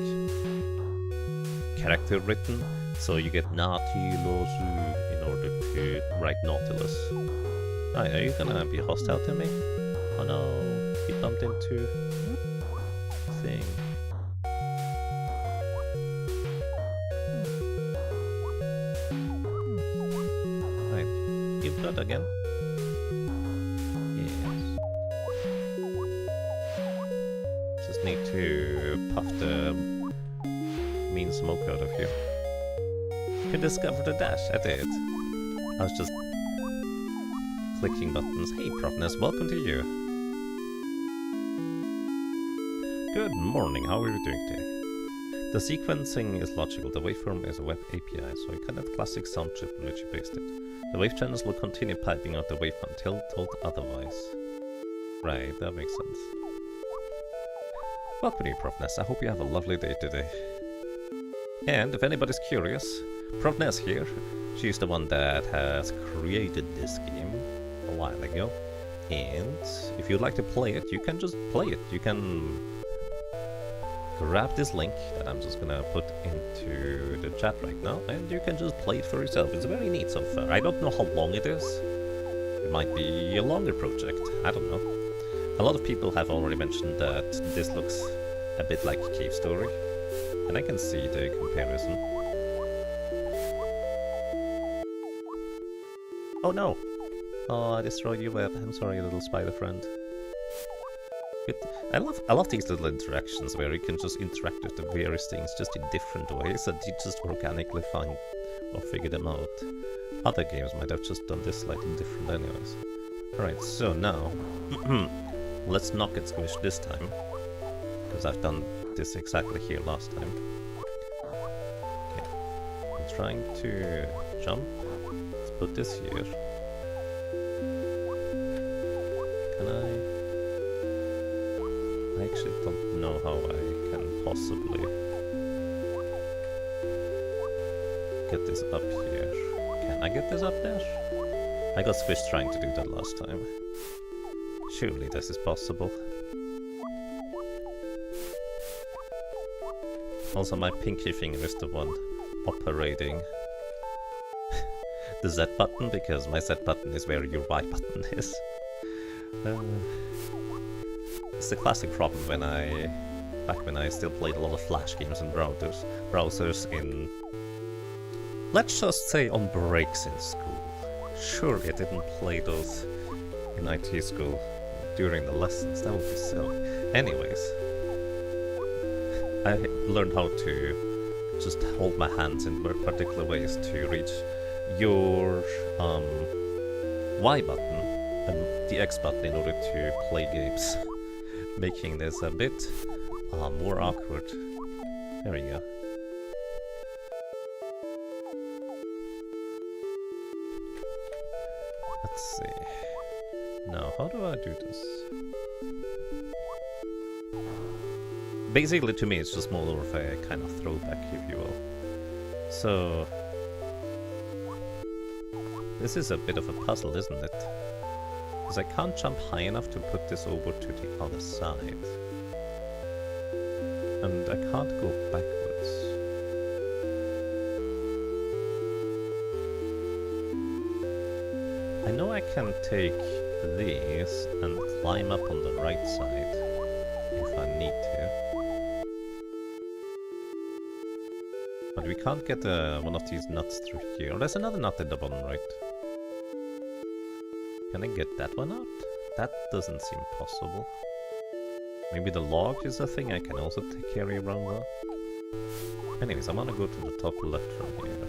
character written. So you get Natilosu in order to write Nautilus. Oh, are you gonna be hostile to me? Oh no, he bumped into thing. blood again? Yes. Just need to puff the mean smoke out of you. You can discover the dash. I did. I was just clicking buttons. Hey, Profness, welcome to you. Good morning, how are you doing today? The sequencing is logical. The waveform is a web API, so you cannot classic sound chip in which you paste it. The wave channels will continue piping out the wave until told otherwise. Right, that makes sense. Welcome to you, Profness. I hope you have a lovely day today. And if anybody's curious, Profness here. She's the one that has created this game a while ago. And if you'd like to play it, you can just play it. You can grab this link that I'm just gonna put into the chat right now, and you can just play it for yourself. It's very neat so far. I don't know how long it is. It might be a longer project. I don't know. A lot of people have already mentioned that this looks a bit like Cave Story, and I can see the comparison. Oh no! Oh, I destroyed your web. I'm sorry, little spider friend. I love these little interactions where you can just interact with the various things just in different ways and you just organically find or figure them out. Other games might have just done this slightly different anyways. Alright, so now let's not get squished this time, because I've done this exactly here last time. Okay, I'm trying to jump. Let's put this here. Can I actually don't know how I can possibly get this up here. Can I get this up there? I got squished trying to do that last time. Surely this is possible. Also, my pinky finger is the one operating the Z button, because my Z button is where your Y button is. It's the classic problem back when I still played a lot of Flash games and browsers in, let's just say, on breaks in school. Sure, I didn't play those in IT school during the lessons, that would be silly. Anyways, I learned how to just hold my hands in particular ways to reach your Y button and the X button in order to play games. Making this a bit more awkward. There we go. Let's see. Now, how do I do this? Basically, to me, it's just more of a kind of throwback, if you will. So, this is a bit of a puzzle, isn't it? Because I can't jump high enough to put this over to the other side. And I can't go backwards. I know I can take these and climb up on the right side if I need to. But we can't get one of these nuts through here. Oh, there's another nut in the bottom right. Can I get that one out? That doesn't seem possible. Maybe the log is a thing I can also carry around though. Anyways, I want to go to the top left from here.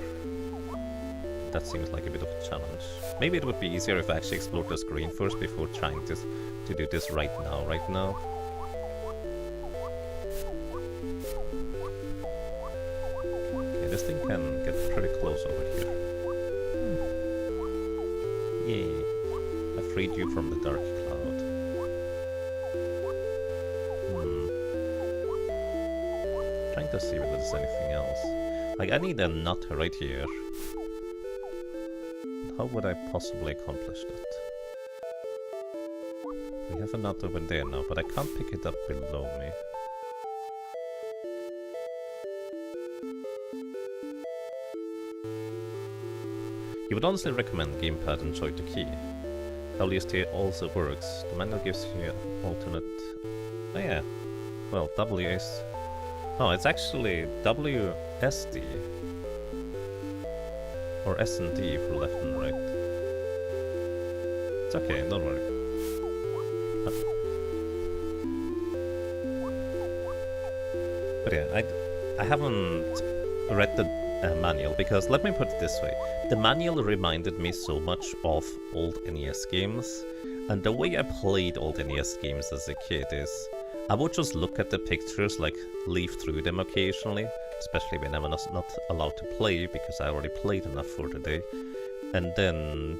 That seems like a bit of a challenge. Maybe it would be easier if I actually explored the screen first before trying to do this right now. Okay, this thing can get pretty close over here. Yay. I freed you from the dark cloud. Trying to see if there's anything else. Like, I need a nut right here. How would I possibly accomplish that? We have a nut over there now, but I can't pick it up below me. You would honestly recommend gamepad and joy to key. WSD also works. The manual gives you alternate... Oh yeah. Well, W is... Oh, it's actually WSD. Or S and D for left and right. It's okay, don't worry. But yeah, I haven't read the manual, because let me put it this way. The manual reminded me so much of old NES games, and the way I played old NES games as a kid is I would just look at the pictures, like leaf through them occasionally, especially when I was not allowed to play because I already played enough for the day. And then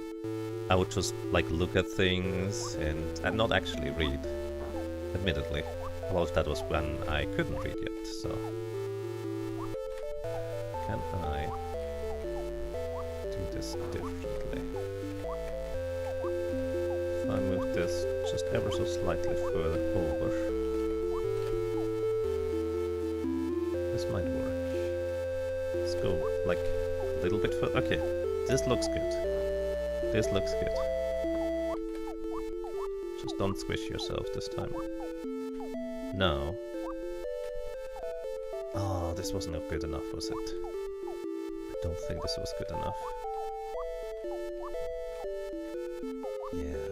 I would just like look at things and not actually read, admittedly. Well, that was when I couldn't read yet, so... Can I do this differently? If I move this just ever so slightly further over, this might work. Let's go like a little bit further. Okay, this looks good. This looks good. Just don't squish yourself this time. No. Oh, this wasn't good enough, was it? I don't think this was good enough. Yeah.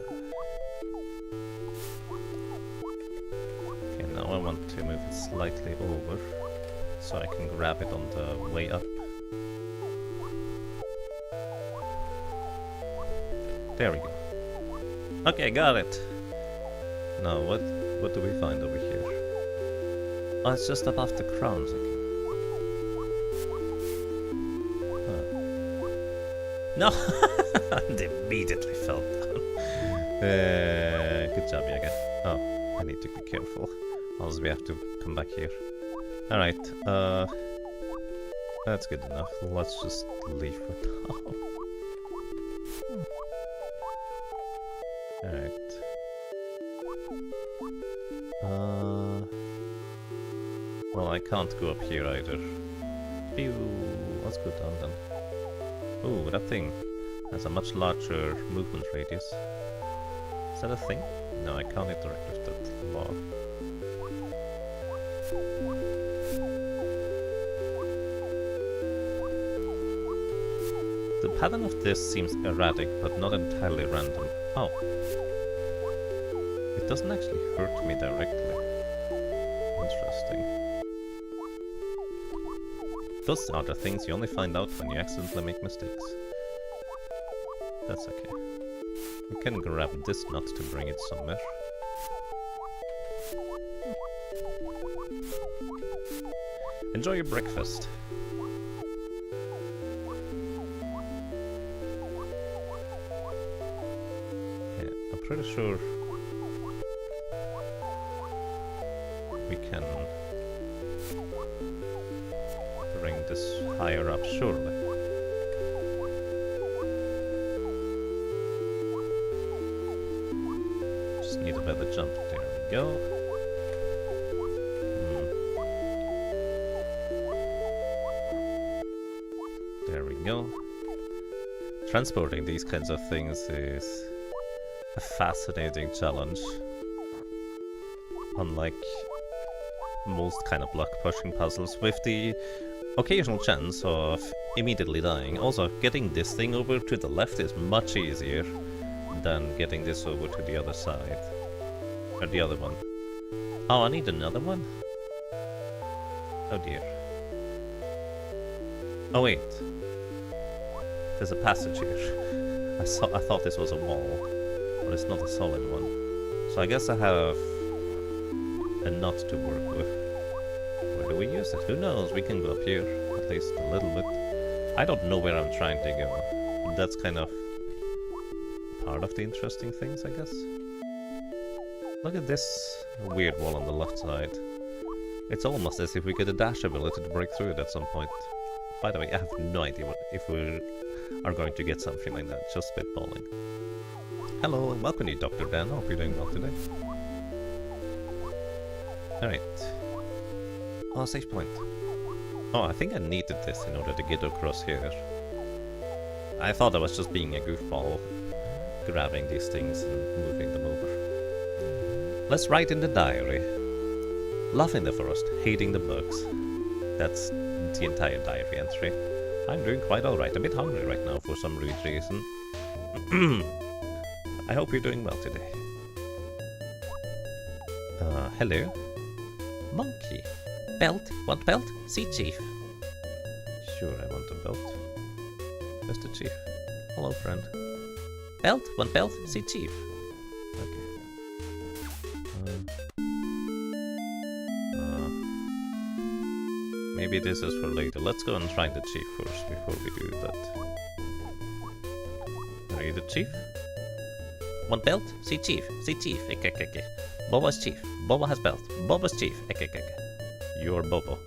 Okay, now I want to move it slightly over, so I can grab it on the way up. There we go. Okay, got it. Now, what do we find over here? Oh, it's just above the crowns again. No! And immediately fell down. Good job, Yaga. Oh, I need to be careful. Else we have to come back here. Alright, that's good enough. Let's just leave for now. Alright. Well, I can't go up here either. Pew! Let's go down then. Ooh, that thing has a much larger movement radius. Is that a thing? No, I can't interact with that log. The pattern of this seems erratic, but not entirely random. Oh. It doesn't actually hurt me directly. Interesting. Those are the things you only find out when you accidentally make mistakes. That's okay. We can grab this nut to bring it somewhere. Enjoy your breakfast. Okay, I'm pretty sure we can bring this higher up, surely. Just need a better jump. There we go. There we go. Transporting these kinds of things is a fascinating challenge. Unlike most kind of block pushing puzzles, with the occasional chance of immediately dying. Also, getting this thing over to the left is much easier than getting this over to the other side. Or the other one. Oh, I need another one? Oh dear. Oh wait. There's a passage here. I thought this was a wall, but it's not a solid one. So I guess I have a nut to work with. Where do we use it? Who knows? We can go up here, at least a little bit. I don't know where I'm trying to go. That's kind of part of the interesting things, I guess. Look at this weird wall on the left side. It's almost as if we get a dash ability to break through it at some point. By the way, I have no idea if we are going to get something like that. Just spitballing. Hello, and welcome to you, Dr. Dan. Hope you're doing well today. Alright. Oh, save point. Oh, I think I needed this in order to get across here. I thought I was just being a goofball, grabbing these things and moving them over. Let's write in the diary. Loving the forest, hating the bugs. That's the entire diary entry. I'm doing quite alright. A bit hungry right now for some weird reason. I hope you're doing well today. Hello? Monkey. Belt? Want belt? See Chief. Sure, I want a belt. Mr. Chief. Hello, friend. Belt? Want belt? See Chief. Okay. Maybe this is for later. Let's go and try the Chief first before we do that. Are you the Chief? Want belt? See Chief. See Chief. Bobo's Chief. Bobo has belt. Bobo's Chief. You're Bobo.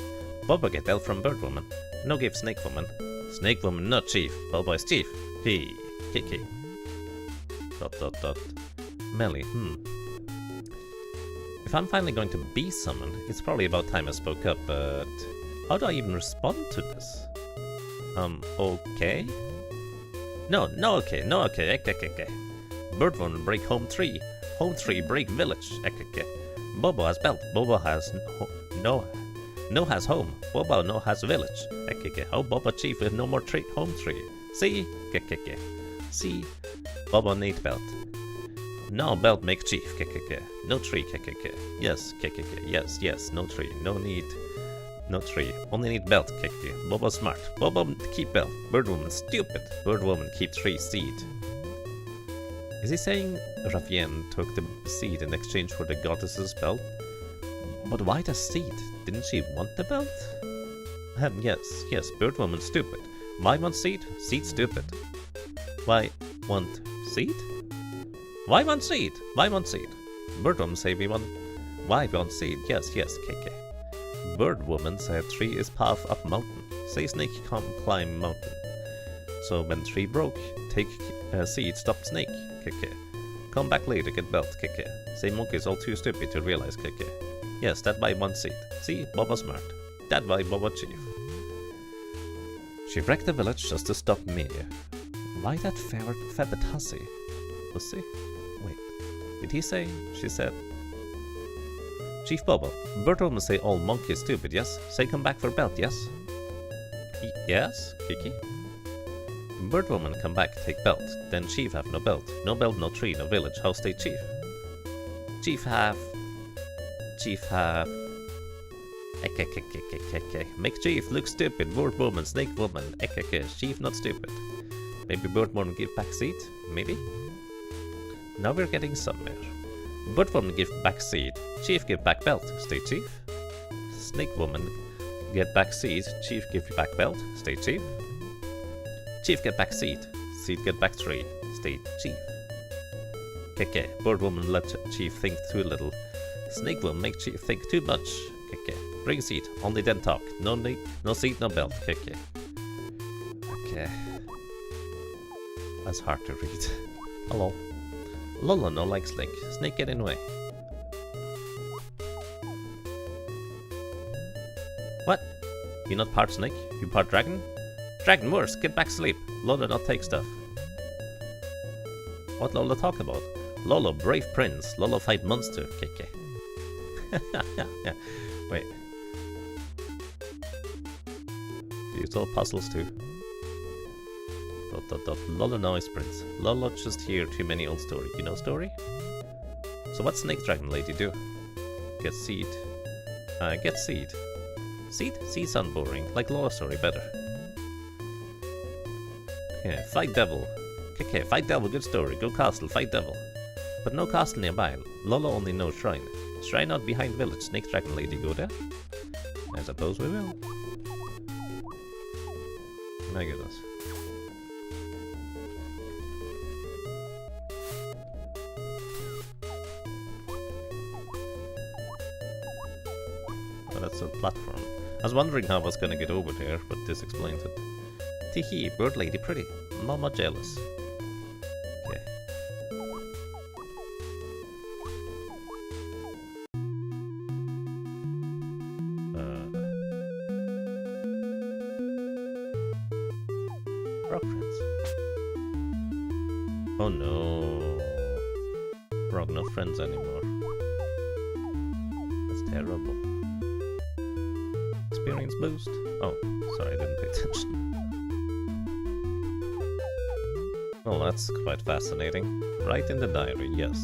Bobo get belt from Bird Woman. No give Snake Woman. Snake Woman not Chief. Bobo is Chief. He. Kiki. ... Melly. If I'm finally going to be summoned, it's probably about time I spoke up, but... How do I even respond to this? Okay? No, okay. Bird Woman break home 3. Home 3 break village. Bobo has belt. Bobo has no has home. Bobo no has village. Oh, Bobo Chief with no more home 3. See? See? Bobo need belt. No belt make Chief. No tree. Yes. Yes. No tree. No need. No tree. Only need belt. Bobo smart. Bobo keep belt. Bird Woman stupid. Bird Woman keep 3 seed. Is he saying Ravien took the seed in exchange for the goddess's belt? But why the seed? Didn't she want the belt? Yes, Bird Woman stupid. Why want seed? Seed stupid. Why want seed? Why want seed? Bird Woman say we want... Why want seed? Yes, KK. Bird Woman said 3 is path up mountain. Say snake come climb mountain. So when 3 broke, take seed, stop snake. Come back later, get belt. Say monkey's all too stupid to realize. Yes, that why one seed. See, Bobo smart. That why Bobo Chief. She wrecked the village just to stop me. Why that feathered hussy? Hussy? Wait, did he say? She said. Chief Bobo, Bird Woman say all monkeys stupid, yes? Say come back for belt, yes? Yes, Kiki. Bird Woman come back, take belt. Then Chief have no belt. No belt, no tree, no village. How stay Chief? Chief have... Make Chief look stupid. Bird Woman, Snake Woman. Chief not stupid. Maybe Bird Woman give back seat? Maybe? Now we're getting somewhere. Bird Woman give back seed. Chief give back belt. Stay Chief. Snake Woman get back seed. Chief give back belt. Stay Chief. Chief get back seed. Seed get back 3. Stay Chief. Bird Woman let Chief think too little. Snake Woman make Chief think too much. Bring seed. Only then talk. No seed, no belt. Okay. That's hard to read. Hello. Lola no like Snake. Snake get in the way. What? You not part snake? You part dragon? Dragon worse, get back sleep. Lola not take stuff. What Lola talk about? Lola brave prince. Lola fight monster. KK. Yeah. Wait. You solve puzzles too. ... Lola noise prince. Lola just hear too many old story. You know story? So what snake dragon lady do? Get seed. Get seed. Seed? Seed sound boring. Like Lola story better. Okay, fight devil. Okay, fight devil, good story. Go castle, fight devil. But no castle nearby. Lola only knows shrine. Shrine out behind village. Snake dragon lady go there? I suppose we will. My goodness. Oh, that's a platform. I was wondering how I was gonna get over there, but this explains it. Teehee, bird lady pretty. Mama jealous. Okay. Rock friends. Oh no. Rock not friends anymore. That's terrible. Experience boost. Oh, sorry, I didn't pay attention. Oh, that's quite fascinating. Write in the diary, yes.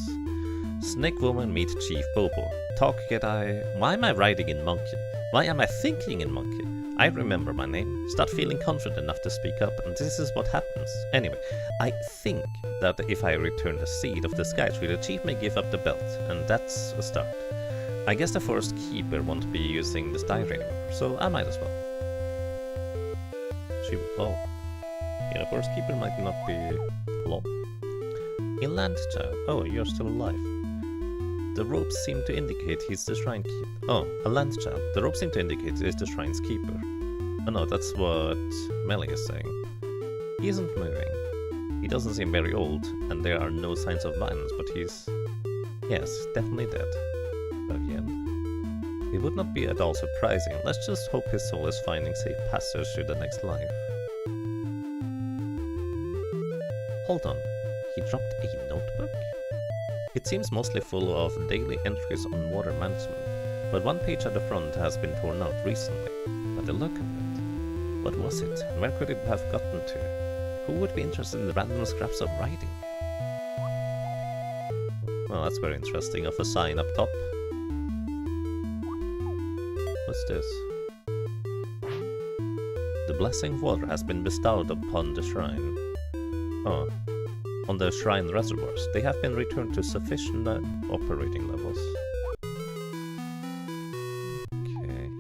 Snake Woman meet Chief Bobo. Talk get I... Why am I writing in monkey? Why am I thinking in monkey? I remember my name, start feeling confident enough to speak up, and this is what happens. Anyway, I think that if I return the seed of the Sky Tree, the chief may give up the belt, and that's a start. I guess the Forest Keeper won't be using this diary anymore, so I might as well. Oh. Yeah, the Forest Keeper might not be... Hello? Inland Child. Oh, you're still alive. The ropes seem to indicate he's the shrine keeper. Oh, a land child. The ropes seem to indicate he's the shrine's keeper. Oh no, that's what Melly is saying. He isn't moving. He doesn't seem very old, and there are no signs of violence, but he's... Yes, definitely dead. Again. It would not be at all surprising. Let's just hope his soul is finding safe passage to the next life. Hold on. He dropped a notebook? It seems mostly full of daily entries on water management, but one page at the front has been torn out recently. By the look of it. What was it, and where could it have gotten to? Who would be interested in the random scraps of writing? Well, that's very interesting. Of a sign up top. What's this? The blessing of water has been bestowed upon the shrine. Oh. On the shrine reservoirs. They have been returned to sufficient operating levels. Okay.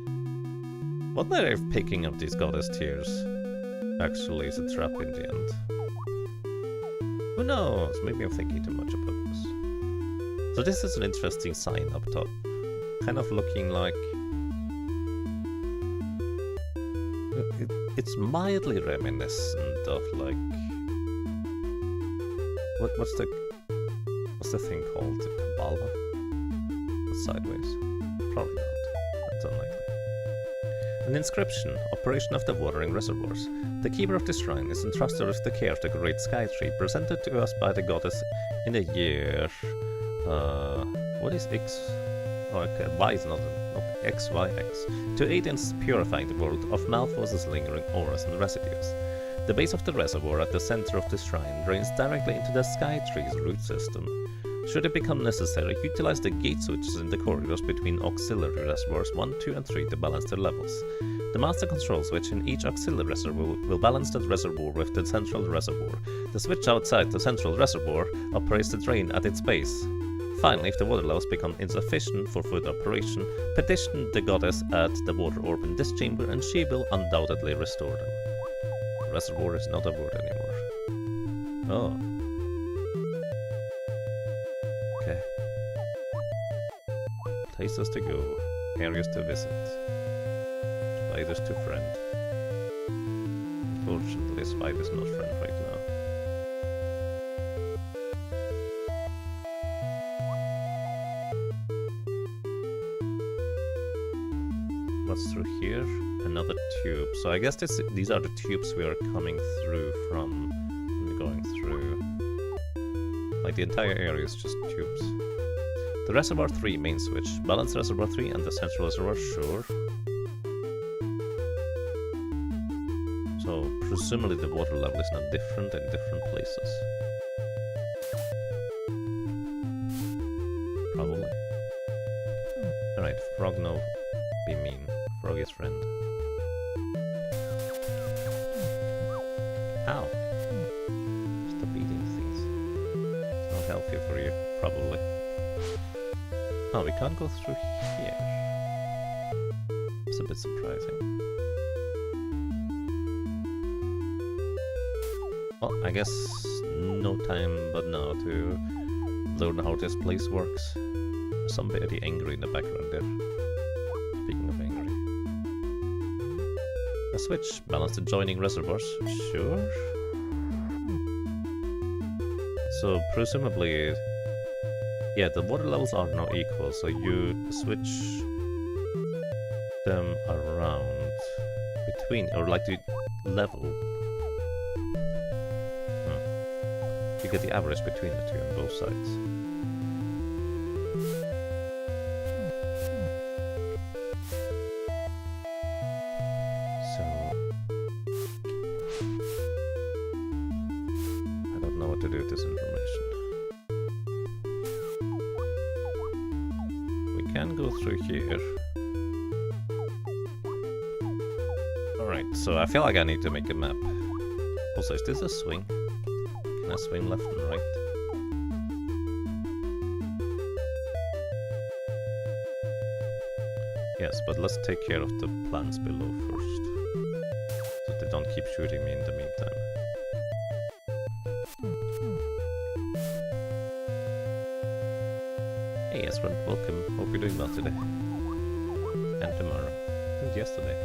What are they picking up these goddess tears? Actually, is a trap in the end. Who knows? Maybe I'm thinking too much about this. So this is an interesting sign up top. Kind of looking like... It's mildly reminiscent of like... What's the thing called? The Kabbalah? It's sideways? Probably not. That's unlikely. An inscription. Operation of the watering reservoirs. The keeper of this shrine is entrusted with the care of the great sky tree, presented to us by the goddess in the year... what is X? Oh, okay, Y is not X, Y, X. To aid in purifying the world of Malphos's lingering auras and residues. The base of the reservoir at the center of the shrine drains directly into the sky tree's root system. Should it become necessary, utilize the gate switches in the corridors between auxiliary reservoirs 1, 2 and 3 to balance their levels. The master control switch in each auxiliary reservoir will balance that reservoir with the central reservoir. The switch outside the central reservoir operates the drain at its base. Finally, if the water levels become insufficient for further operation, petition the goddess at the water orb in this chamber and she will undoubtedly restore them. Reservoir is not a word anymore. Oh. Okay. Places to go. Areas to visit. Spiders to friend. Unfortunately, Spider's not friend right now. What's through here? Another tube. So I guess these are the tubes we are coming through from and going through. Like the entire area is just tubes. The reservoir 3 main switch. Balance reservoir 3 and the central reservoir, sure. So presumably the water level is not different in different places. Probably. Alright, frog no be mean. Frog is friend. Ow. Stop eating things. It's not healthy for you, probably. Oh, we can't go through here. It's a bit surprising. Well, I guess no time but now to learn how this place works. There's somebody angry in the background there. Speaking of angry. A switch. Balance the joining reservoirs. Sure. So presumably... Yeah, the water levels are now equal, so you switch them around between, or like the level. You get the average between the two on both sides. So I don't know information. We can go through here. Alright, so I feel like I need to make a map. Also, is this a swing? Can I swing left and right? Yes, but let's take care of the plants below first. So they don't keep shooting me in the meantime. Hey Esran, welcome. Hope you're doing well today. And tomorrow. And yesterday.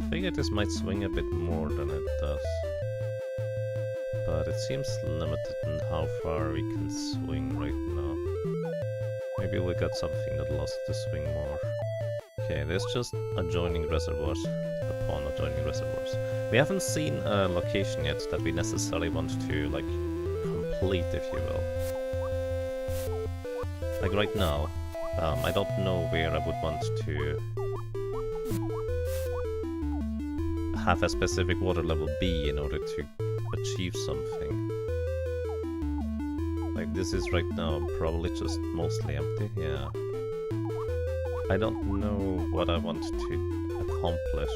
I figured this might swing a bit more than it does, but it seems limited in how far we can swing right now. Maybe we got something that allows us to swing more. Okay, there's just adjoining reservoirs upon adjoining reservoirs. We haven't seen a location yet that we necessarily want to, like, complete, if you will. Like right now, I don't know where I would want to have a specific water level be in order to achieve something. Like this is right now probably just mostly empty, yeah. I don't know what I want to accomplish.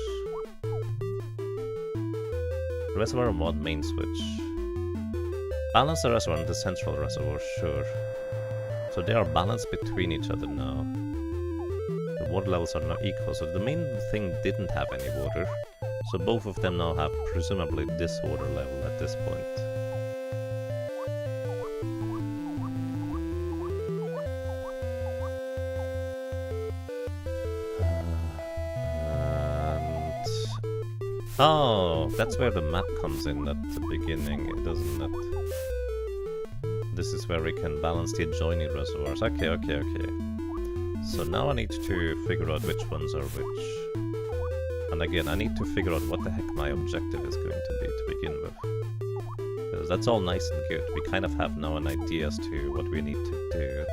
Reservoir mod main switch. Balance the reservoir and the central reservoir, sure. So they are balanced between each other now. The water levels are now equal, so the main thing didn't have any water. So both of them now have presumably this water level at this point. And... oh, that's where the map comes in at the beginning, doesn't it? This is where we can balance the adjoining reservoirs. Okay. So now I need to figure out which ones are which. And again, I need to figure out what the heck my objective is going to be to begin with. Because that's all nice and good. We kind of have now an idea as to what we need to do.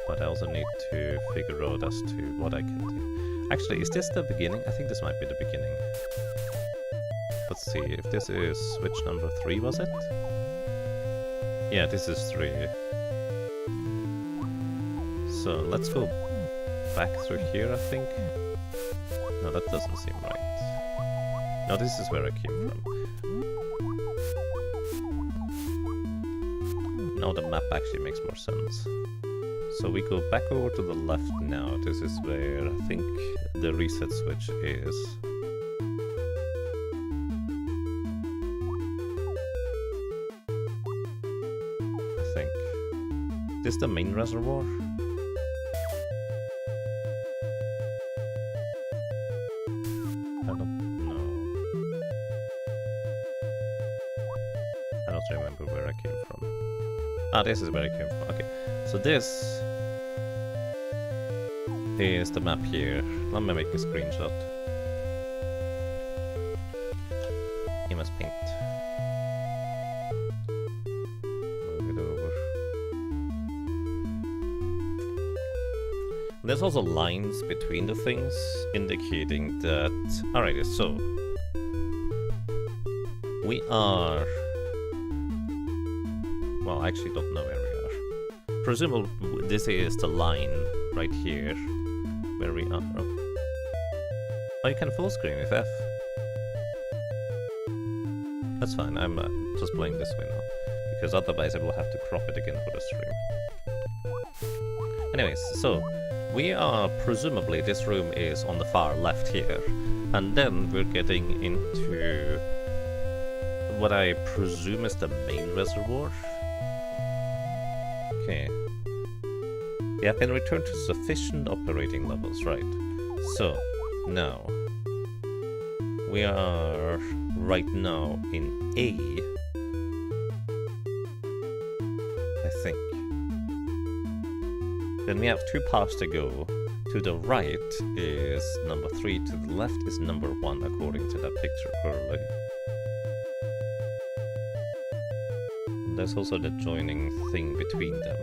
But I also need to figure out as to what I can do. Actually, is this the beginning? I think this might be the beginning. Let's see, if this is switch number 3, was it? Yeah, this is 3. So let's go back through here, I think. No, that doesn't seem right. No, this is where I came from. Now the map actually makes more sense. So we go back over to the left now. This is where I think the reset switch is. I think. Is this the main reservoir? Remember where I came from. Ah, this is where I came from. Okay, so this is the map here. Let me make a screenshot. Image paint. Move it over. There's also lines between the things indicating that... alright, so we are... well, I actually don't know where we are. Presumably this is the line right here where we are. Oh, you can full screen with F. That's fine, I'm just playing this way now. Because otherwise I will have to crop it again for the stream. Anyways, so we are presumably, this room is on the far left here. And then we're getting into what I presume is the main reservoir. Okay. Yeah, can return to sufficient operating levels, right. So, now, we are right now in A, I think. Then we have 2 paths to go. To the right is number 3, to the left is number 1, according to that picture earlier. There's also the joining thing between them.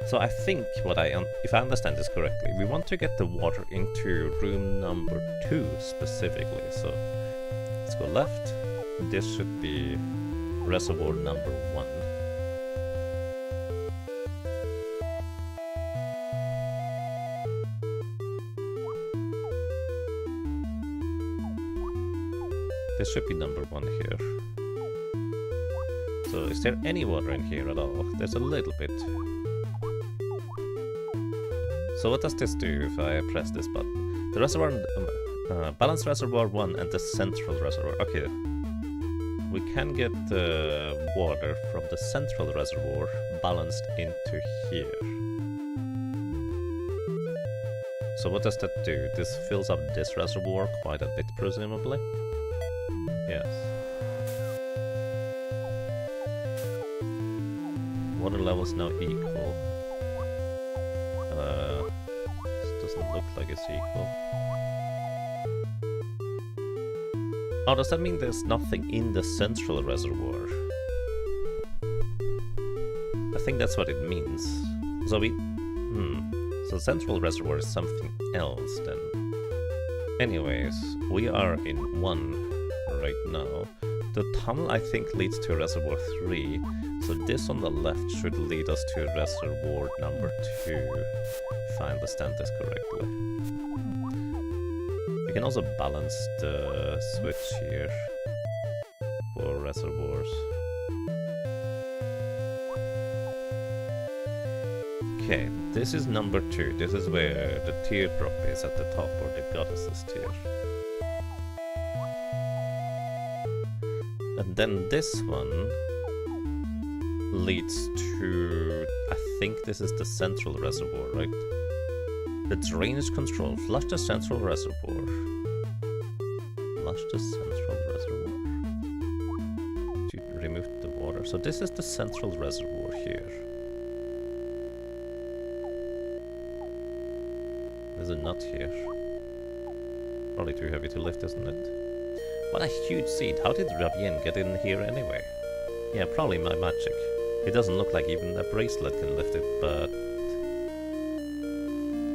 So I think if I understand this correctly, we want to get the water into room number 2 specifically. So let's go left. This should be reservoir number 1. This should be number 1 here. So is there any water in here at all? There's a little bit. So what does this do if I press this button? The reservoir, balance reservoir 1 and the central reservoir. Okay, we can get the water from the central reservoir balanced into here. So what does that do? This fills up this reservoir quite a bit, presumably. Yes. Water levels now equal. This doesn't look like it's equal. Oh, does that mean there's nothing in the central reservoir? I think that's what it means. So so central reservoir is something else then. Anyways, we are in 1 right now. The tunnel, I think, leads to reservoir 3. So this on the left should lead us to reservoir number 2, if I understand this correctly. We can also balance the switch here for reservoirs. Okay, this is number 2. This is where the teardrop is at the top, or the goddess's tear. And then this one leads to, I think this is the central reservoir, right? The drainage control. Flush the central reservoir. Flush the central reservoir. To remove the water. So this is the central reservoir here. There's a nut here. Probably too heavy to lift, isn't it? What a huge seed. How did Ravien get in here anyway? Yeah, probably my magic. It doesn't look like even a bracelet can lift it, but...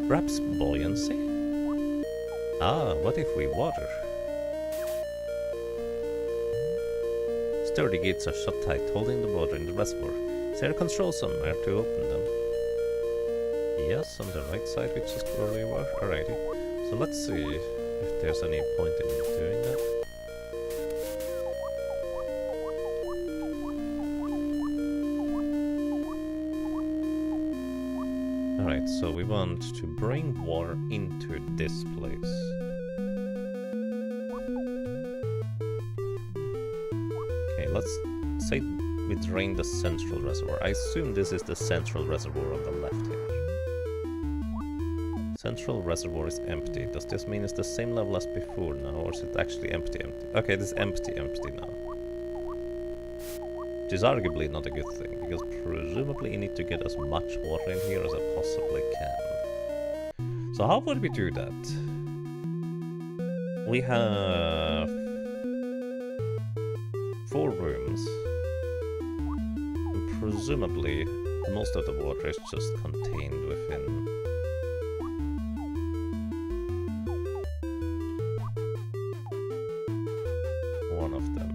perhaps buoyancy? Ah, what if we water? Sturdy gates are shut tight, holding the water in the reservoir. Is there a control somewhere to open them? Yes, on the right side, which is where we were. Alrighty. So let's see if there's any point in doing that. Alright, so we want to bring water into this place. Okay, let's say we drain the central reservoir. I assume this is the central reservoir on the left here. Central reservoir is empty. Does this mean it's the same level as before now, or is it actually empty? Okay, it is empty now. Which is arguably not a good thing, because presumably you need to get as much water in here as I possibly can. So how would we do that? We have 4 rooms. And presumably most of the water is just contained within one of them.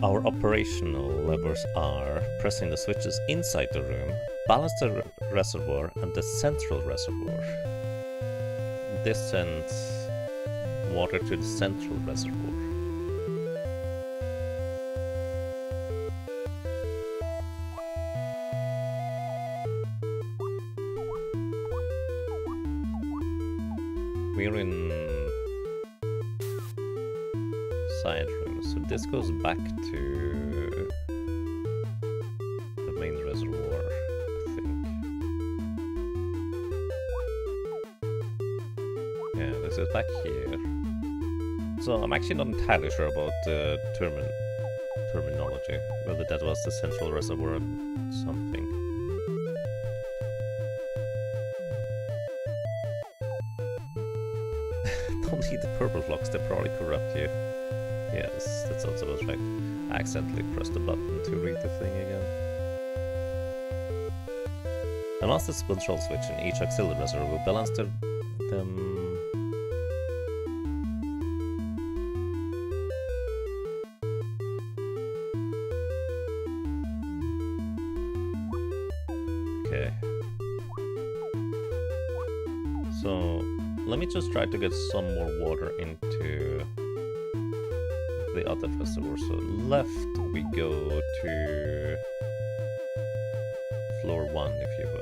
Our operational levers are pressing the switches inside the room, balance the reservoir and the central reservoir. This sends water to the central reservoir. We're in side room, so this goes back to the main reservoir, I think. Yeah, this is back here. So I'm actually not entirely sure about the terminology, whether that was the central reservoir or something. Don't need the purple blocks, they probably corrupt you. Yes, that sounds about right. I accidentally pressed the button to read the thing again. A master control switch in each auxiliary reservoir will balance them. Okay. So let me just try to get some more water into the other reservoir. So left we go to floor 1, if you will.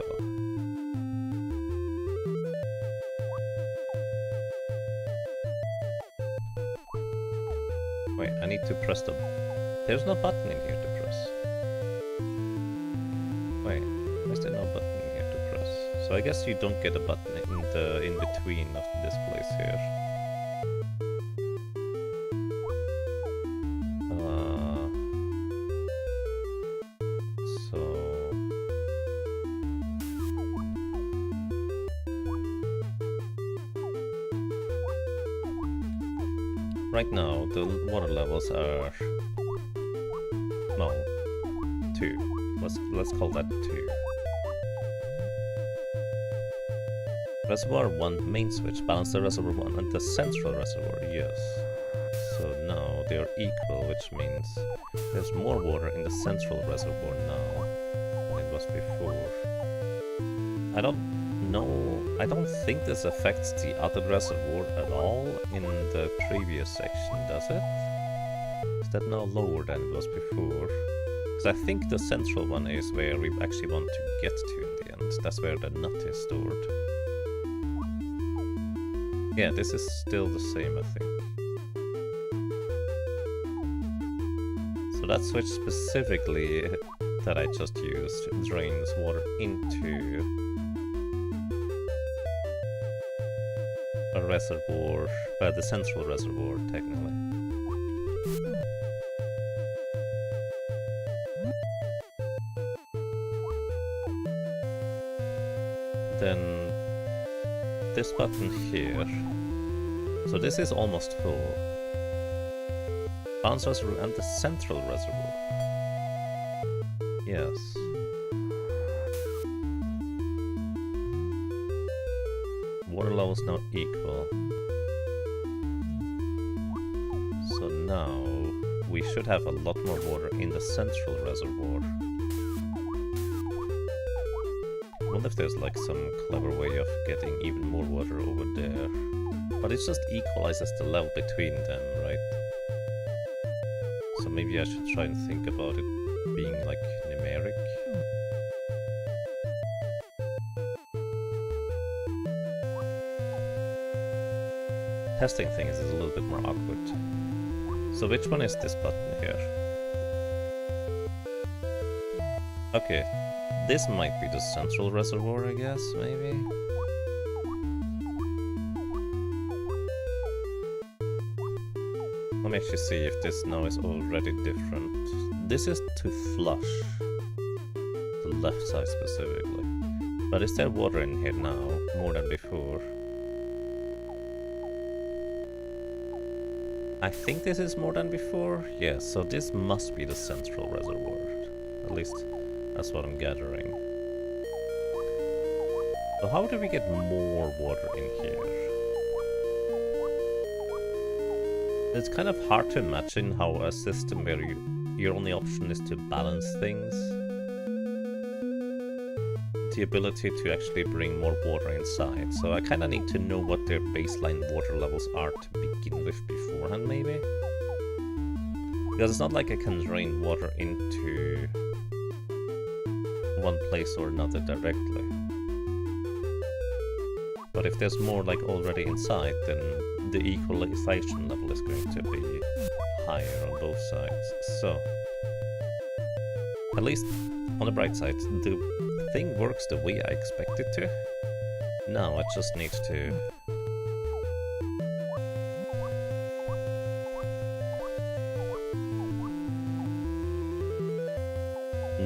Wait, I need to press the... There's no button in here to press. Wait, why is there no button in here to press? So I guess you don't get a button in the in-between of this place here. Right now, the water levels are... no, 2. Let's call that 2. Reservoir 1 main switch, balance the reservoir 1 and the central reservoir, yes. So now they are equal, which means there's more water in the central reservoir now than it was before. I don't think this affects the other reservoir at all in the previous section, does it? Is that now lower than it was before? Because I think the central one is where we actually want to get to in the end. That's where the nut is stored. Yeah, this is still the same, I think. So that switch specifically that I just used drains water into a reservoir, the central reservoir, technically. Then this button here. So this is almost full. Bounce reservoir and the central reservoir. Yes. Water levels now equal. So now we should have a lot more water in the central reservoir. I wonder if there's like some clever way of getting even more water over there. But it just equalizes the level between them, right? So maybe I should try and think about it being like numeric. Testing things is a little bit more awkward. So which one is this button here? Okay, this might be the central reservoir, I guess, maybe? Let me actually see if this now is already different. This is to flush. The left side specifically. But is there water in here now, more than before? I think this is more than before. Yeah, so this must be the central reservoir. At least that's what I'm gathering. So how do we get more water in here? It's kind of hard to imagine how a system where your only option is to balance things, the ability to actually bring more water inside. So I kind of need to know what their baseline water levels are to begin with beforehand, maybe? Because it's not like I can drain water into one place or another directly. But if there's more like already inside, then the equalization level is going to be higher on both sides. So, at least on the bright side, the thing works the way I expect it to. Now I just need to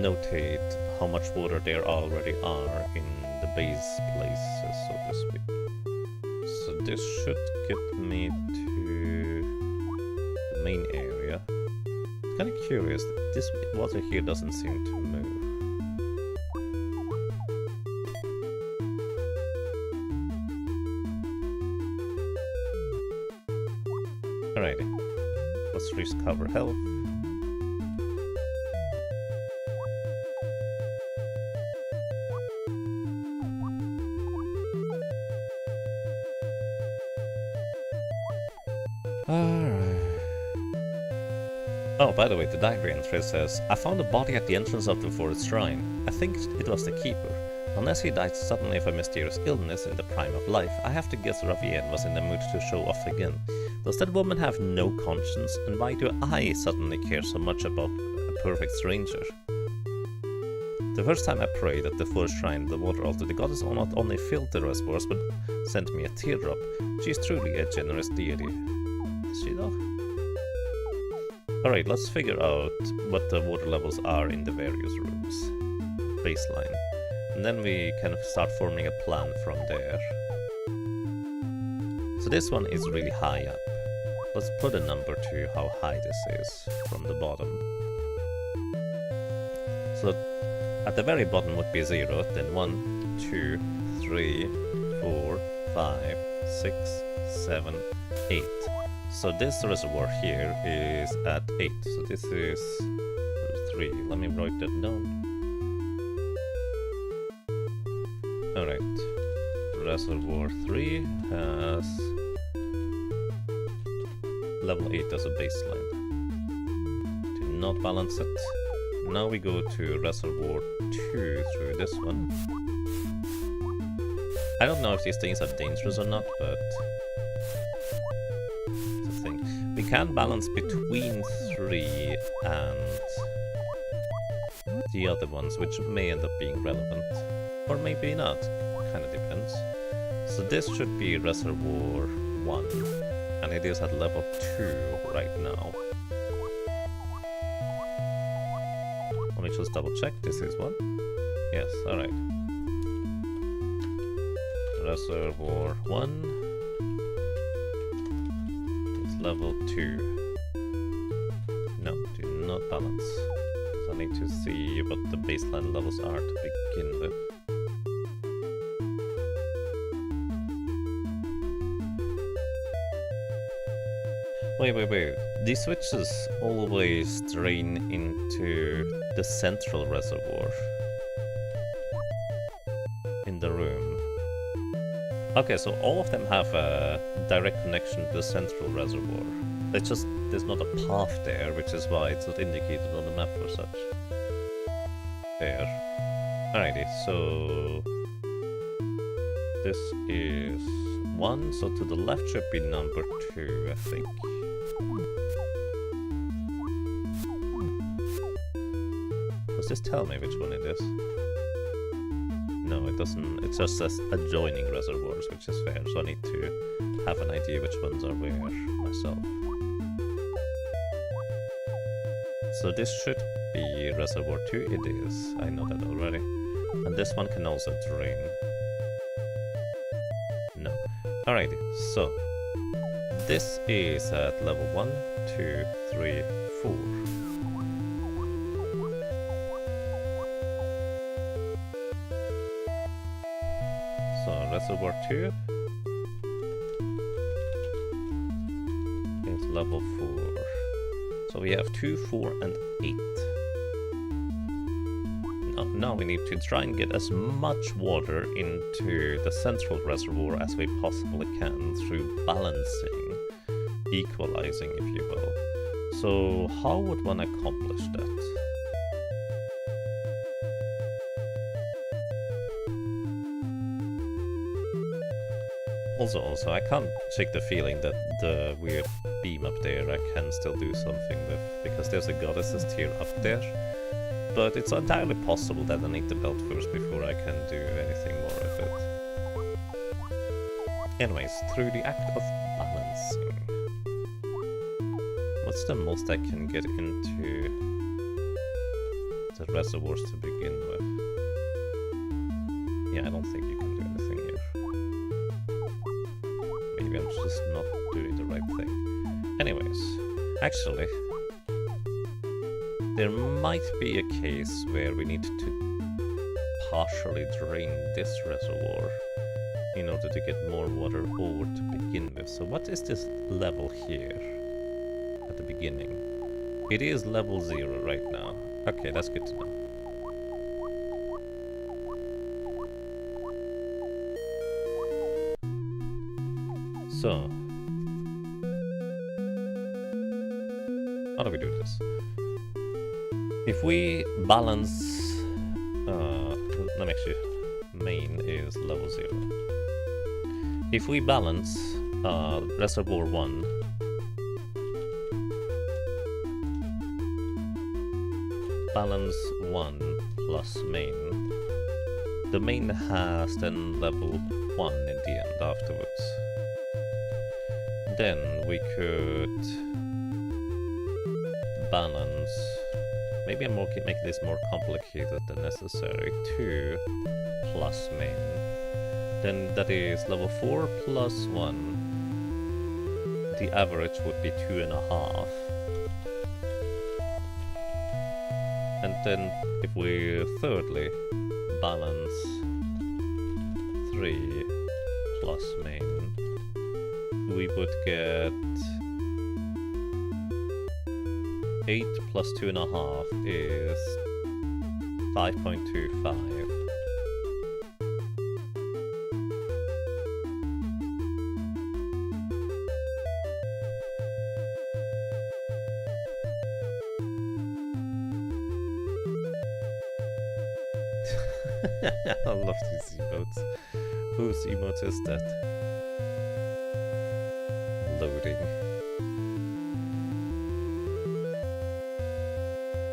notate how much water there already are in the base places, so to speak. So this should get me to the main area. It's kind of curious that this water here doesn't seem to move. Alrighty, let's recover health. Oh, by the way, the diary entry says, I found a body at the entrance of the forest shrine. I think it was the keeper. Unless he died suddenly of a mysterious illness in the prime of life, I have to guess Ravien was in the mood to show off again. Does that woman have no conscience? And why do I suddenly care so much about a perfect stranger? The first time I prayed at the forest shrine, the water altar, the goddess not only filled the reservoirs, but sent me a teardrop. She is truly a generous deity. Is she though? Alright, let's figure out what the water levels are in the various rooms. Baseline. And then we can start forming a plan from there. So this one is really high up. Let's put a number to how high this is from the bottom. So at the very bottom would be 0, then 1, 2, 3, 4, 5, 6, 7, 8. So this reservoir here is at 8. So this is 3. Let me write that down. Alright. Reservoir 3 has level 8 as a baseline. Do not balance it. Now we go to reservoir 2 through this one. I don't know if these things are dangerous or not, but we can balance between 3 and the other ones, which may end up being relevant. Or maybe not. Kinda depends. So this should be Reservoir 1. And it is at level 2 right now. Let me just double check. This is 1. Yes, alright. Reservoir 1. Level 2. No, do not balance. So I need to see what the baseline levels are to begin with. Wait. These switches always drain into the central reservoir in the room. Okay, so all of them have a direct connection to the central reservoir. It's just, there's not a path there, which is why it's not indicated on the map or such. There. Alrighty, so this is 1, so to the left should be number 2, I think. Does this tell me which one it is? No, it doesn't. It just says adjoining reservoirs, which is fair, so I need to have an idea which ones are where myself. So this should be reservoir 2, it is. I know that already. And this one can also drain. No. Alrighty, so this is at level 1, 2, 3, 4. So reservoir 2 is level 4. So we have 2, 4 and 8. Now we need to try and get as much water into the central reservoir as we possibly can through balancing, equalizing if you will. So how would one accomplish that? Also, I can't shake the feeling that the weird beam up there I can still do something with, because there's a goddess's tier up there. But it's entirely possible that I need the belt first before I can do anything more with it. Anyways, through the act of balancing. What's the most I can get into? the reservoirs to begin with. Yeah, I don't think you can do anything here. Maybe I'm just not doing the right thing. Anyways, actually, there might be a case where we need to partially drain this reservoir in order to get more water over to begin with. So what is this level here at the beginning? It is level 0 right now. Okay, that's good to know. So, how do we do this? If we balance, let me actually, main is level 0. If we balance reservoir 1 balance 1 plus main, the main has then level 1 in the end afterwards. Then we could balance, maybe I'm make this more complicated than necessary, 2 plus main. Then that is level 4 plus 1. The average would be 2.5. And then if we thirdly balance 3 plus main, we would get 8 plus 2.5 is 5.25. I love these emotes. Whose emote is that? Loading.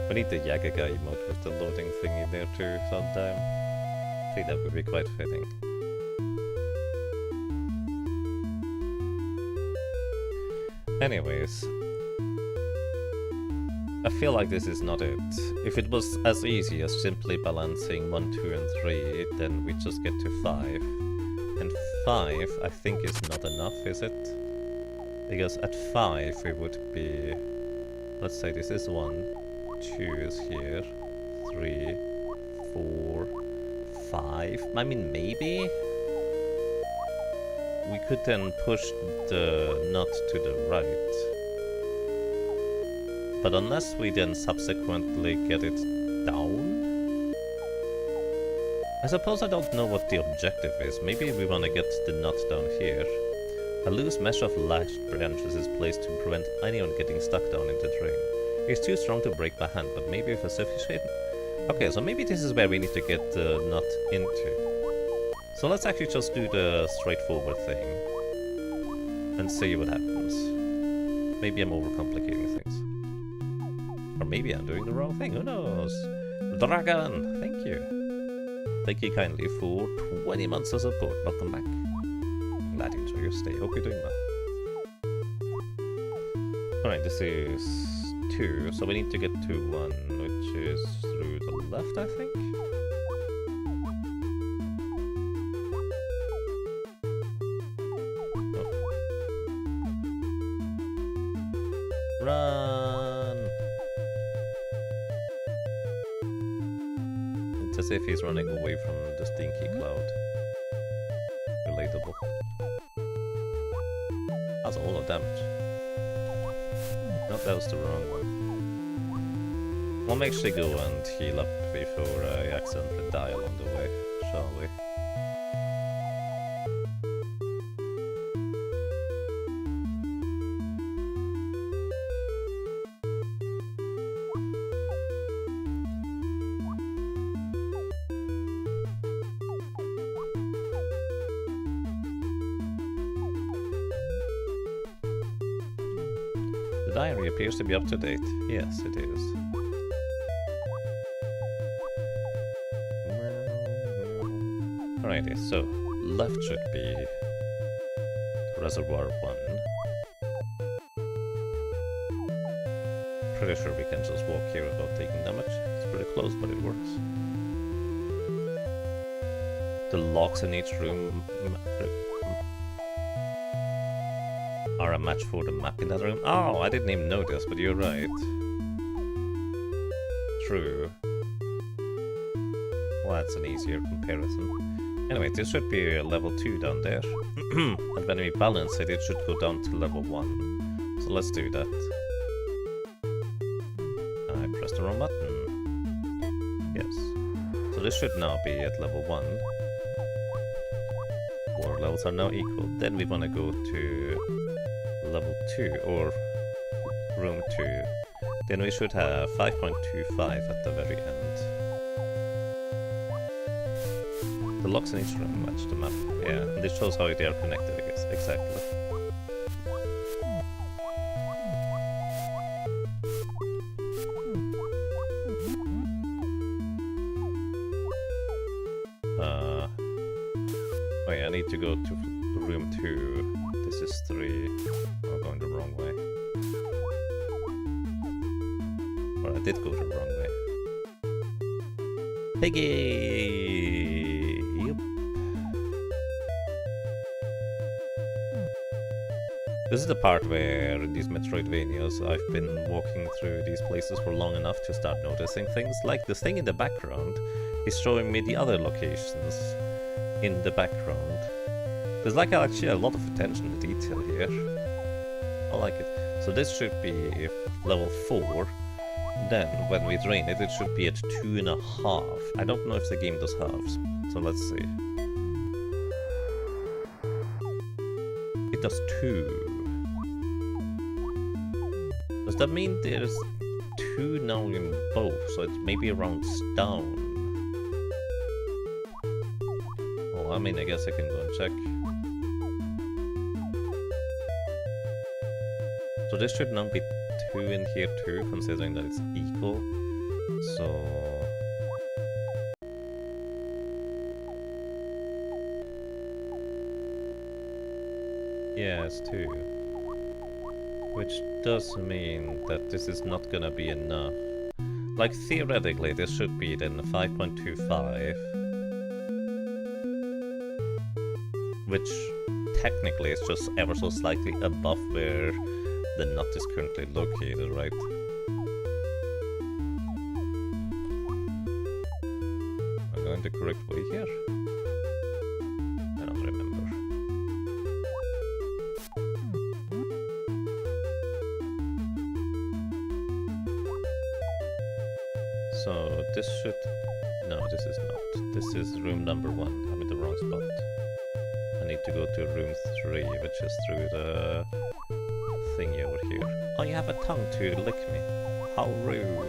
We need the Yaga guy emote with the loading thingy there too sometime. I think that would be quite fitting. Anyways, I feel like this is not it. If it was as easy as simply balancing 1, 2 and 3, then we just get to 5. And 5 I think is not enough, is it? Because at 5 we would be... Let's say this is 1, 2 is here, 3, 4, 5. I mean, maybe? We could then push the nut to the right. But unless we then subsequently get it down? I suppose I don't know what the objective is. Maybe we want to get the nut down here. A loose mesh of lashed branches is placed to prevent anyone getting stuck down in the drain. It's too strong to break by hand, but maybe with a sufficient... Okay, so maybe this is where we need to get the nut into. So let's actually just do the straightforward thing. And see what happens. Maybe I'm overcomplicating things. Or maybe I'm doing the wrong thing, who knows? Dragon, thank you. Thank you kindly for 20 months of support. Welcome back. Glad you enjoy your stay. Hope you're doing well. Alright, this is 2, so we need to get to 1, which is through the left, I think? Oh. Run! It's as if he's running away from the stinky cloud. Relatable. That's a lot of damage. No, that was the wrong one. We'll actually go and heal up before I accidentally die along the way, shall we? The diary appears to be up to date. Yes, it is. Alrighty, so left should be reservoir 1. Pretty sure we can just walk here without taking damage. It's pretty close, but it works. The locks in each room are a match for the map in that room. Oh, I didn't even notice, but you're right. True. Well, that's an easier comparison. Anyway, this should be level 2 down there. And when we balance it, it should go down to level 1. So let's do that. I pressed the wrong button. Yes. So this should now be at level 1. 4 levels are now equal. Then we want to go to level 2, or room 2. Then we should have 5.25 at the very end. The locks in each room match the map. Yeah, and this shows how they are connected, I guess. Exactly. Oh yeah, I need to go to room 2. This is 3. I'm going the wrong way. Or I did go the wrong way. Piggy! Yep. This is the part where in these Metroidvanias I've been walking through these places for long enough to start noticing things. Like this thing in the background is showing me the other locations in the background. There's like actually a lot of attention to detail here. I like it. So this should be level 4. Then when we drain it, it should be at 2.5. I don't know if the game does halves, so let's see. It does 2. Does that mean there's 2 now in both? So it's maybe rounds down. Well, I mean, I guess I can go and check. So this should now be 2 in here too, considering that it's equal. So yeah, it's 2. Which does mean that this is not gonna be enough. Like theoretically this should be then 5.25. Which technically is just ever so slightly above where the nut is currently located, right? Am I going the correct way here? I don't remember. So this should... No, this is not. This is room number 1. I'm in the wrong spot. I need to go to room 3, which is through the thingy over here. Oh, you have a tongue to lick me. How rude.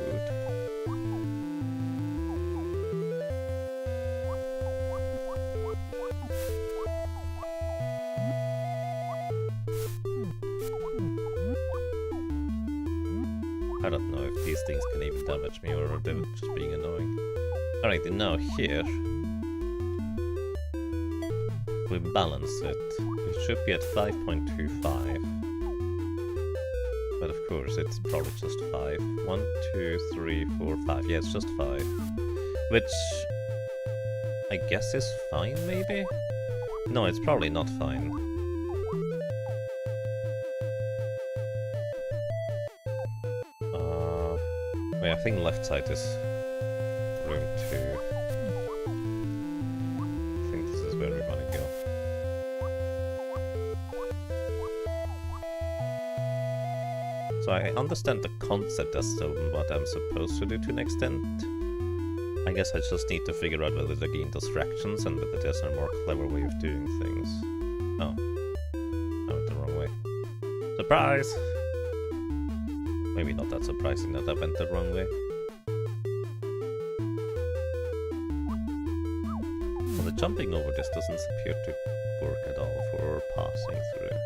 I don't know if these things can even damage me or they're just being annoying. Alright, and now here we balance it. It should be at 5.25. But of course, it's probably just 5. 1, 2, 3, 4, 5. Yeah, it's just 5. Which I guess is fine, maybe? No, it's probably not fine. Wait, I think left side is room 2. I think this is where we want to go. So I understand the concept as to what I'm supposed to do to an extent. I guess I just need to figure out whether the game does fractions and whether there's a more clever way of doing things. Oh. I went the wrong way. Surprise! Maybe not that surprising that I went the wrong way. Well, the jumping over this doesn't appear to work at all for passing through.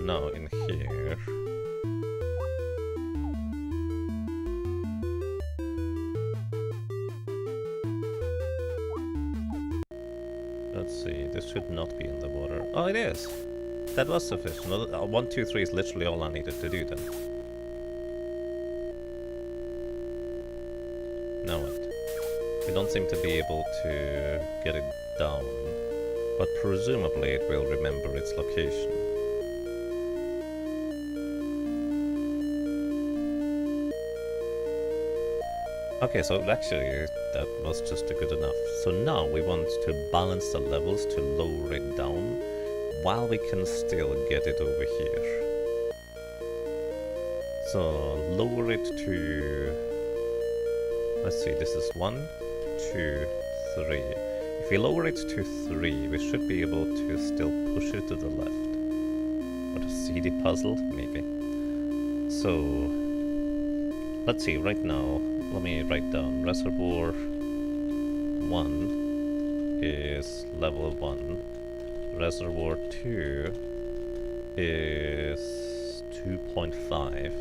now in here. Let's see, this should not be in the water. Oh, it is! That was sufficient. 1, 2, 3 is literally all I needed to do then. Now what? We don't seem to be able to get it down, but presumably it will remember its location. Okay, so actually that was just good enough. So now we want to balance the levels to lower it down while we can still get it over here. So lower it to, let's see, this is 1, 2, 3. If we lower it to 3, we should be able to still push it to the left. What a seedy puzzle, maybe. So let's see, right now, let me write down reservoir 1 is level 1. Reservoir 2 is 2.5,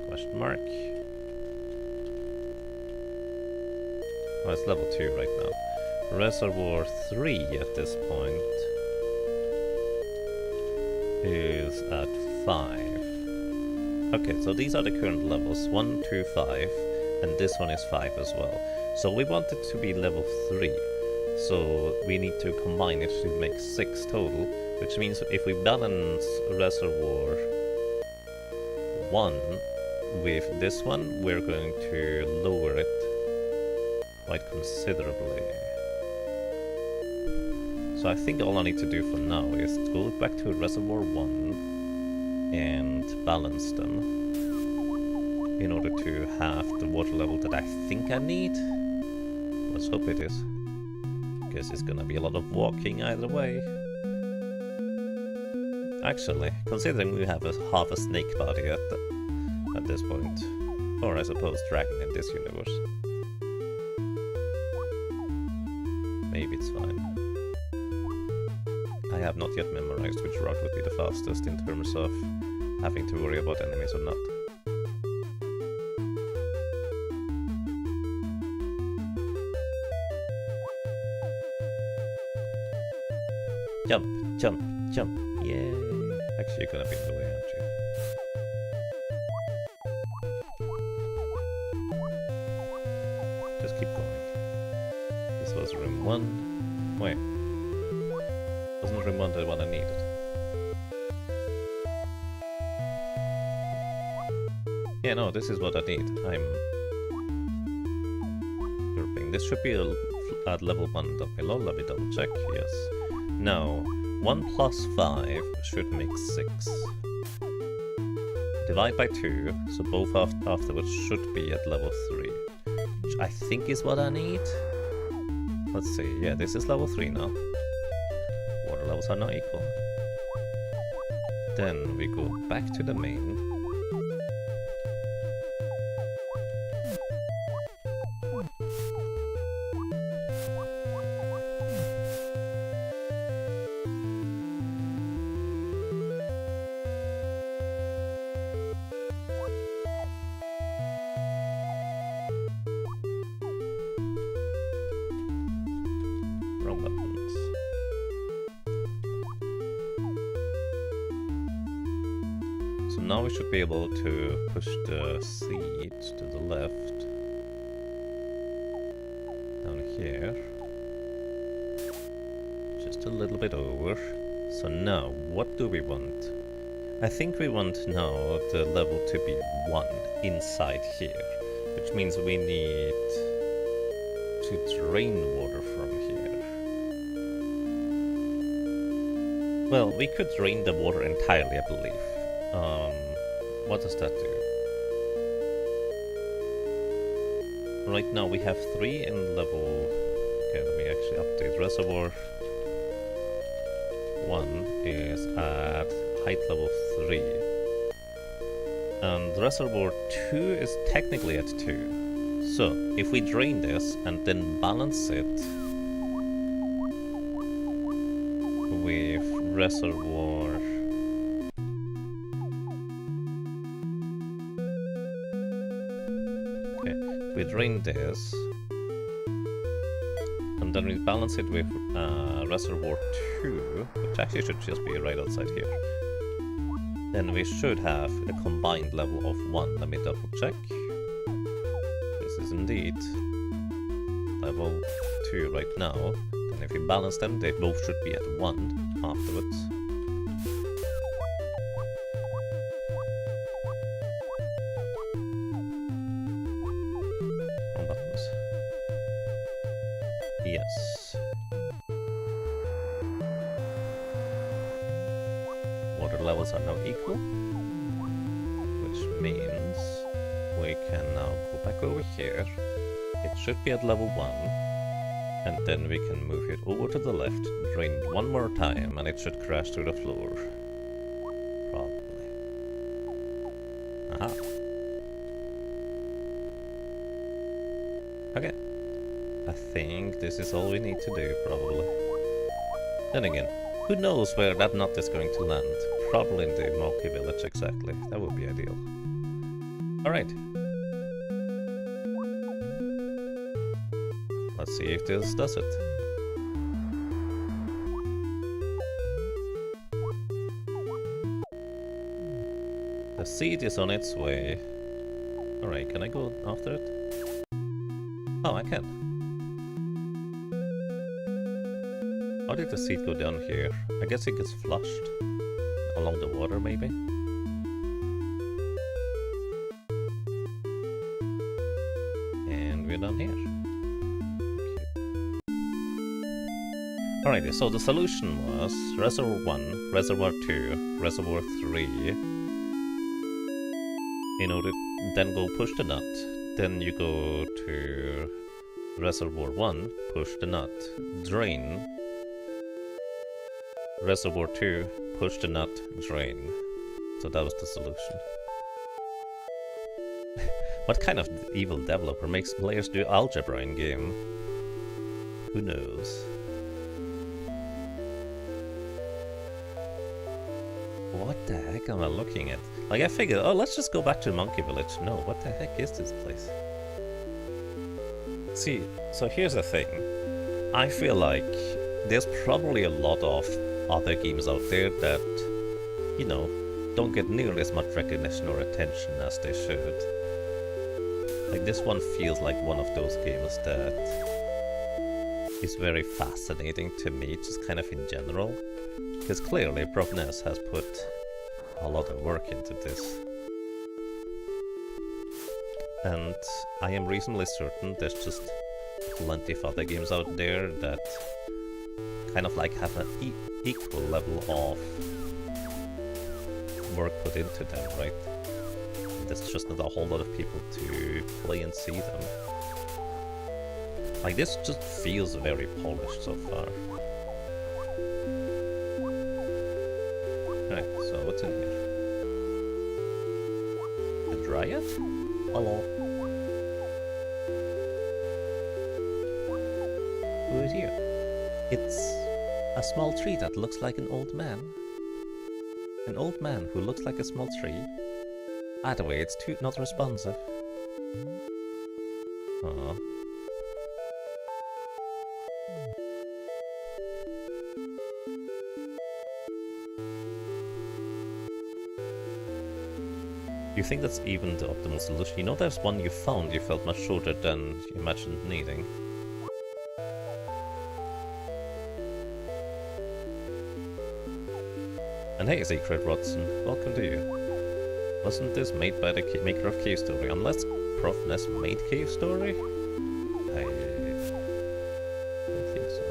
question mark. Oh, it's level 2 right now. Reservoir 3 at this point is at 5. Okay, so these are the current levels, 1, 2, 5, and this one is 5 as well. So we want it to be level 3. So we need to combine it to make 6 total, which means if we balance reservoir 1 with this one, we're going to lower it quite considerably. So I think all I need to do for now is go back to reservoir 1 and balance them in order to have the water level that I think I need. Let's hope it is. Because it's gonna be a lot of walking either way. Actually, considering we have half a snake body at this point, or I suppose dragon in this universe, maybe it's fine. I have not yet memorized which route would be the fastest in terms of having to worry about enemies or not. Jump, jump, jump. Yay. Actually, you're gonna be in the way, aren't you? Just keep going. This was room 1. Wait. Wasn't room 1 the one I needed? Yeah, no, this is what I need. I'm derping. This should be at level 1 double. Let me double check. Yes. No, 1 plus 5 should make 6. Divide by 2, so both afterwards should be at level 3. Which I think is what I need. Let's see, yeah, this is level 3 now. Water levels are now equal. Then we go back to the main. So now we should be able to push the seat to the left. Down here. Just a little bit over. So now, what do we want? I think we want now the level to be 1 inside here. Which means we need to drain water from here. Well, we could drain the water entirely, I believe. What does that do? Right now we have 3 in level... Okay, let me actually update. Reservoir 1 is at height level 3. And reservoir 2 is technically at 2. So, if we drain this and then balance it with reservoir Okay, we drain this. And then we balance it with Reservoir 2, which actually should just be right outside here. Then we should have a combined level of 1. Let me double check. This is indeed level 2 right now. And if we balance them, they both should be at 1 afterwards. On buttons. Yes. Water levels are now equal, which means we can now go back over here. It should be at level 1, and then we can move it over to the left, drain it one more time, and it should crash through the floor. Probably. Aha. Okay. I think this is all we need to do, probably. Then again, who knows where that nut is going to land? Probably in the Monkey Village, exactly. That would be ideal. Alright. Let's see if this does it. The seed is on its way. Alright, can I go after it? Oh, I can. How did the seed go down here? I guess it gets flushed. Along the water, maybe? And we're done here. Alrighty, so the solution was Reservoir 1, Reservoir 2, Reservoir 3. In order to then go push the nut. Then you go to Reservoir 1, push the nut, drain. Reservoir 2, push the nut, drain. So that was the solution. What kind of evil developer makes players do algebra in game? Who knows? What the heck am I looking at? Like, I figured, oh, let's just go back to Monkey Village. No, what the heck is this place? See, so here's the thing. I feel like there's probably a lot of other games out there that, you know, don't get nearly as much recognition or attention as they should. Like, this one feels like one of those games that is very fascinating to me, just kind of in general. Because clearly Prof Ness has put a lot of work into this. And I am reasonably certain there's just plenty of other games out there that kind of like have an equal level of work put into them, right? There's just not a whole lot of people to play and see them. Like, this just feels very polished so far. Alright, so what's in here? The Dryad? Hello. Who is here? It's a small tree that looks like an old man. An old man who looks like a small tree. By the way, it's not responsive. Aww. You think that's even the optimal solution? You know, there's one you found you felt much shorter than you imagined needing. And hey, Secret Watson, welcome to you. Wasn't this made by the maker of Cave Story? Unless Prof Ness made Cave Story? I don't think so.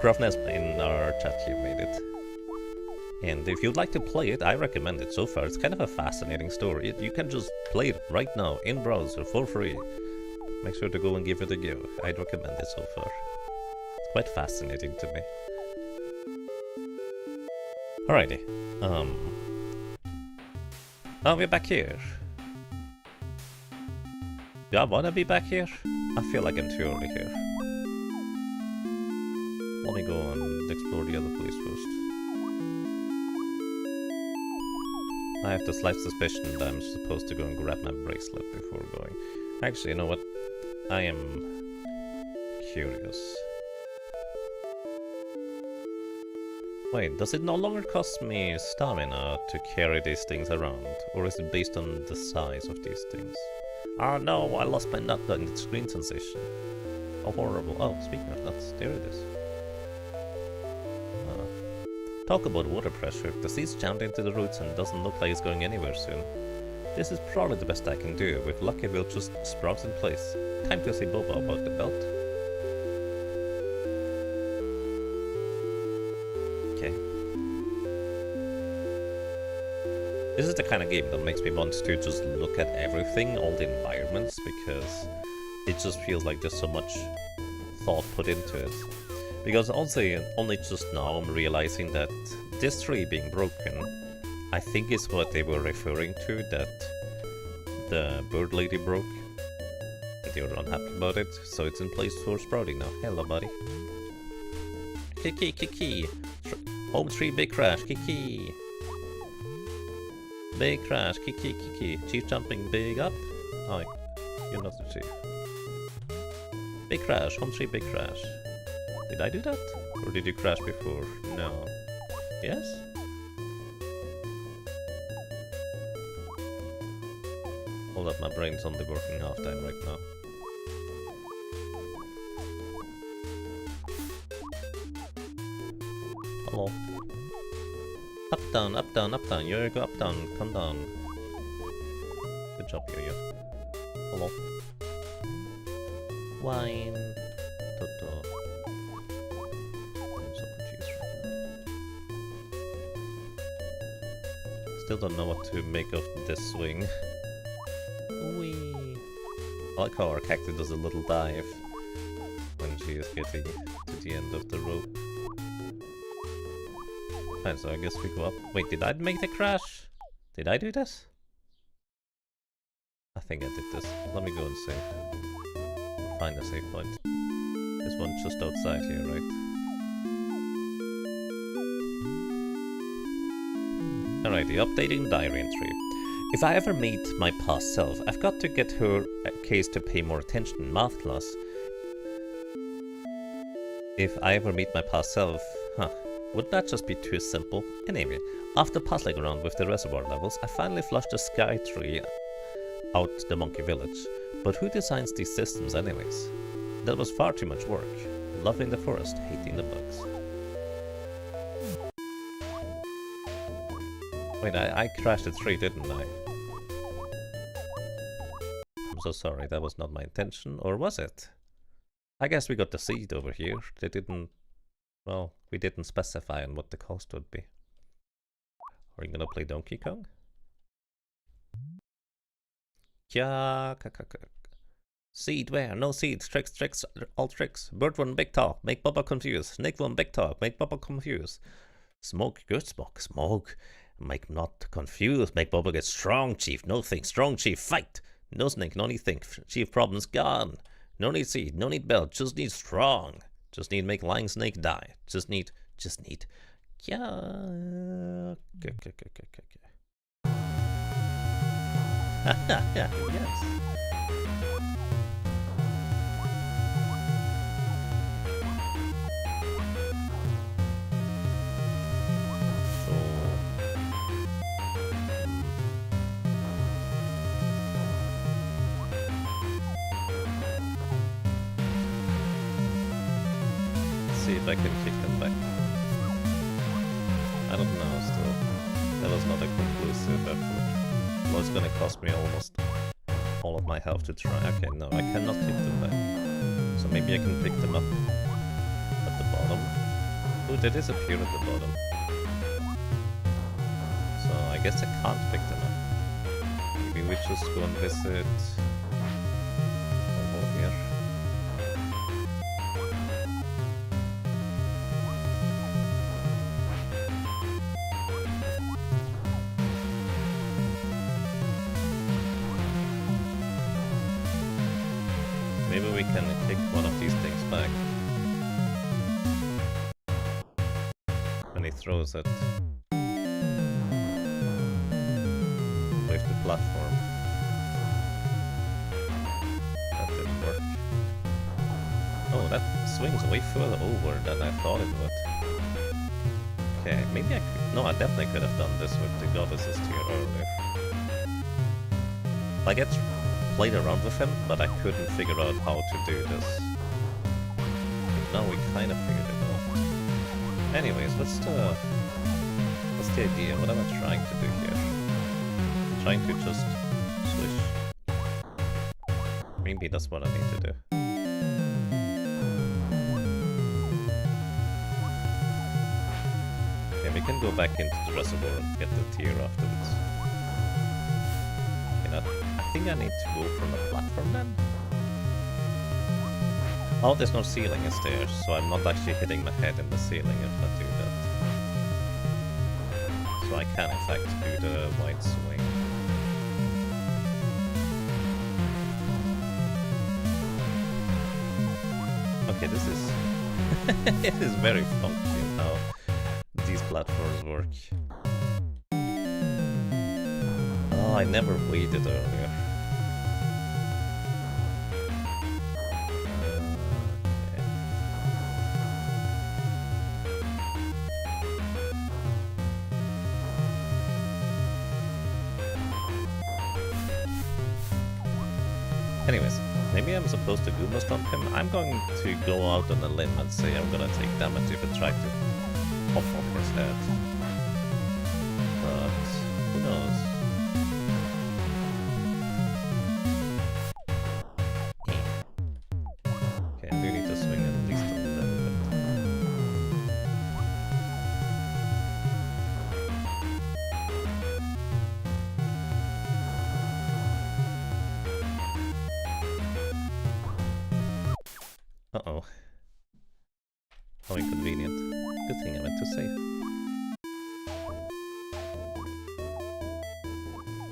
Prof Ness in our chat here made it. And if you'd like to play it, I recommend it so far. It's kind of a fascinating story. You can just play it right now in browser for free. Make sure to go and give it a go. I'd recommend it so far. It's quite fascinating to me. Alrighty. Oh, we're back here. Do I wanna be back here? I feel like I'm too early here. Let me go and explore the other place first. I have the slight suspicion that I'm supposed to go and grab my bracelet before going. Actually, you know what? I am curious. Wait, does it no longer cost me stamina to carry these things around? Or is it based on the size of these things? Oh no, I lost my nut in the screen sensation. Oh, horrible. Oh, speaking of nuts, there it is. Talk about water pressure. The seed's jammed into the roots and doesn't look like it's going anywhere soon. This is probably the best I can do. With luck it will just sprout in place. Time to see Boba about the belt. Okay. This is the kind of game that makes me want to just look at everything, all the environments, because it just feels like there's so much thought put into it. Because also, only just now I'm realizing that this tree being broken, I think is what they were referring to, that the bird lady broke. And they were unhappy about it, so it's in place for sprouting now. Hello, buddy. Kiki, Kiki. Home tree, big crash, Kiki. Big crash, Kiki, Kiki. Chief jumping big up. Oh, you're not the chief. Big crash, home tree, big crash. Did I do that? Or did you crash before? No. Yes? Hold up, my brain's only working half time right now. Hello. Up, down, up, down, up, down. You go up, down, come down. Good job, Yo-Yo. Hello. Wine. Toto. Still don't know what to make of this swing. Whee! I like how our cactus does a little dive when she is getting to the end of the rope. Fine, so I guess we go up. Wait, did I make the crash? Did I do this? I think I did this. Let me go and save. Find a save point. This one's just outside here, right? Alrighty, updating diary entry. If I ever meet my past self, I've got to get her a case to pay more attention in math class. If I ever meet my past self, would that just be too simple? Anyway, after puzzling around with the reservoir levels, I finally flushed the sky tree out the monkey village. But who designs these systems anyways? That was far too much work. Loving the forest, hating the bugs. Wait, I crashed a tree, didn't I? I'm so sorry, that was not my intention, or was it? I guess we got the seed over here. They didn't... Well, we didn't specify on what the cost would be. Are you gonna play Donkey Kong? Yeah, seed where? No seeds, tricks, tricks, all tricks. Bird one big talk, make Bubba confused. Snake one big talk, make Bubba confused. Smoke, good smoke, smoke. Make not confused, make Bubba get strong, chief. No think, strong chief, fight. No snake, no need think, chief problems gone. No need seed, no need belt, just need strong. Just need make lying snake die. Just need, yeah. Yes. See if I can kick them back. I don't know still. That was not a conclusive effort. Well, it's gonna cost me almost all of my health to try. Okay, no, I cannot kick them back. So maybe I can pick them up at the bottom. Oh, they disappear at the bottom. So I guess I can't pick them up. Maybe we just go and visit over here. Maybe we can kick one of these things back when he throws it. platform. That didn't work. Oh, that swings way further over than I thought it would. Okay, maybe I could... No, I definitely could have done this with the goddesses tier earlier. I get played around with him, but I couldn't figure out how to do this. Now we kind of figured it out. Anyways, what's the idea? What am I trying to do here? I'm trying to just swish. Maybe that's what I need to do. Okay, we can go back into the reservoir and get the tier afterwards. Okay, now, I think I need to go from the platform then? Oh, there's no ceiling, is there? So I'm not actually hitting my head in the ceiling if I do that. So I can in fact do the wide swing. Okay, this is... it is very funky how these platforms work. Oh, I never waited earlier. Anyways, maybe I'm supposed to Goomba Stomp him. I'm going to go out on a limb and say I'm gonna take damage if I try to pop off his head. But who knows? Okay, I do need to swing at least a little bit. Uh-oh. How inconvenient. Good thing I meant to save.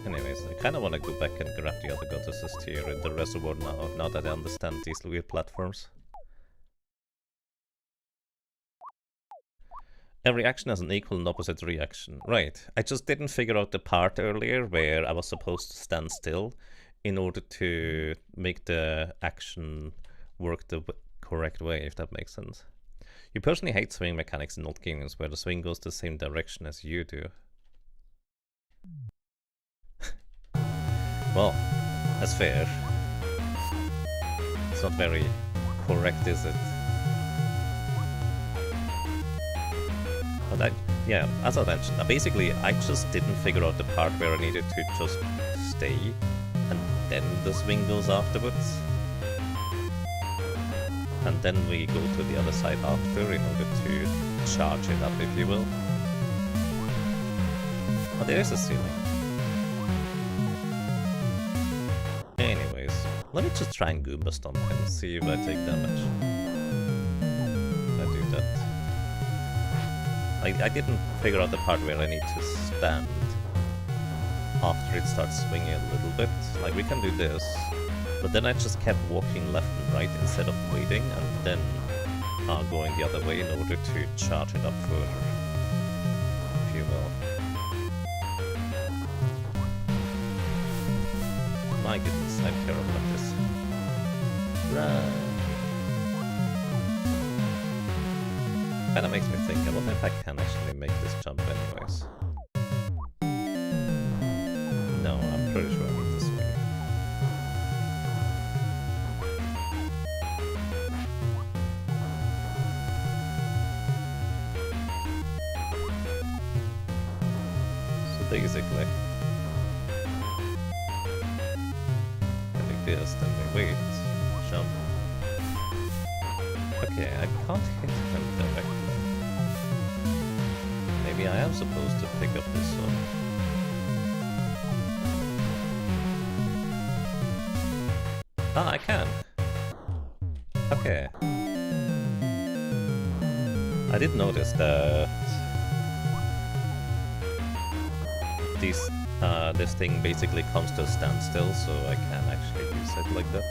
Anyways, I kinda wanna go back and grab the other goddesses here in the reservoir now that I understand these weird platforms. Every action has an equal and opposite reaction. Right, I just didn't figure out the part earlier where I was supposed to stand still in order to make the action work the correct way, if that makes sense. You personally hate swing mechanics in old games where the swing goes the same direction as you do. Well, that's fair. It's not very correct, is it? But yeah, as I mentioned, basically I just didn't figure out the part where I needed to just stay and then the swing goes afterwards. And then we go to the other side after in order to charge it up, if you will. Oh, there is a ceiling. Anyways, let me just try and Goomba Stomp and see if I take damage. If I do that. I didn't figure out the part where I need to stand after it starts swinging a little bit. Like, we can do this. But then I just kept walking left and right instead of waiting, and then going the other way in order to charge it up further, if you will. My goodness, I'm terrible at this. Right. Kinda makes me think, I wonder if I can actually make this jump anyways. No, I'm pretty sure I need to swing. Basically, like this, then we wait, jump. Okay, I can't hit him directly. Maybe I am supposed to pick up this one. Ah, I can. Okay. I did notice that this thing basically comes to a standstill, so I can actually use it like that.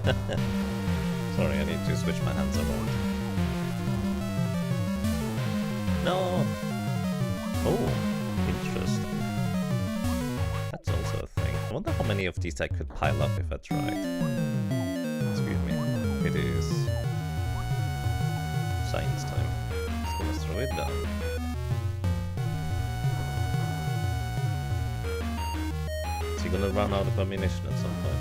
Sorry, I need to switch my hands around. No! Oh, interesting. That's also a thing. I wonder how many of these I could pile up if I tried. Excuse me. It is science time. Just gonna throw it down. Is he gonna run out of ammunition at some point?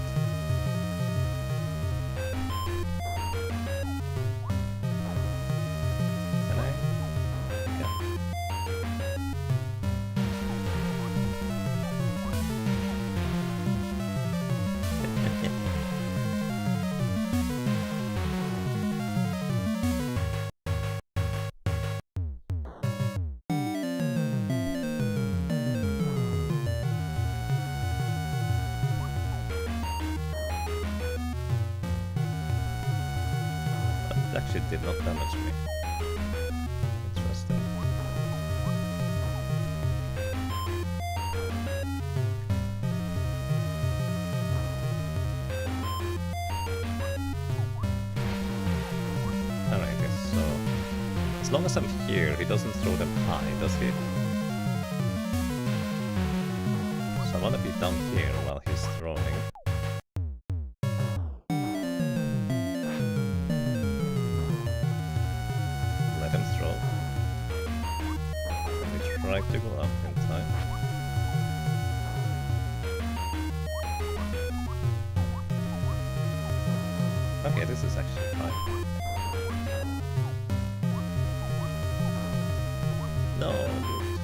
Can I? Yeah. It actually did not damage me. Interesting. Alright, so as long as I'm here, he doesn't throw them high, does he? So I want to be down here while he's throwing. Let him throw. Let me try to go up in time. Okay, this is actually fine. No, dude.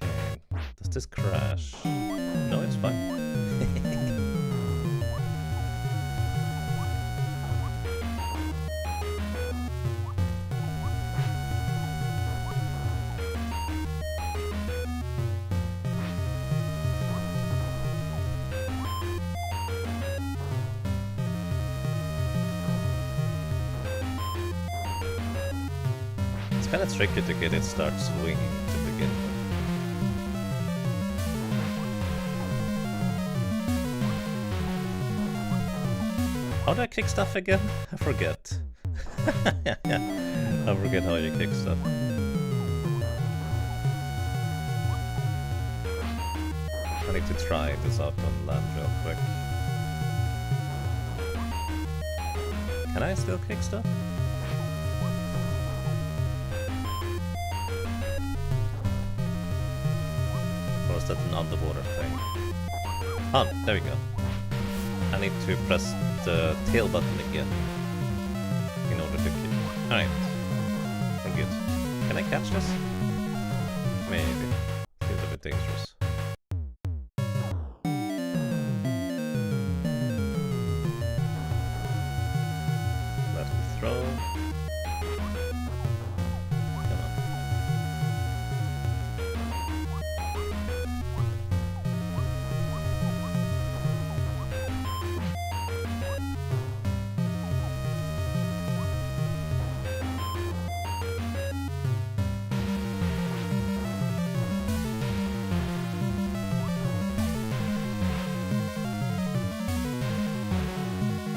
Okay, does this crash? No, it's fine. It's kind of tricky to get it start swinging to begin with. How do I kick stuff again? I forget. I forget how you kick stuff. I need to try this out on land real quick. Can I still kick stuff? Or is that an underwater thing? Oh, there we go. I need to press the tail button again in order to kick. Alright. We're good. Can I catch this? Maybe. Seems a bit dangerous. Let him throw. Come on.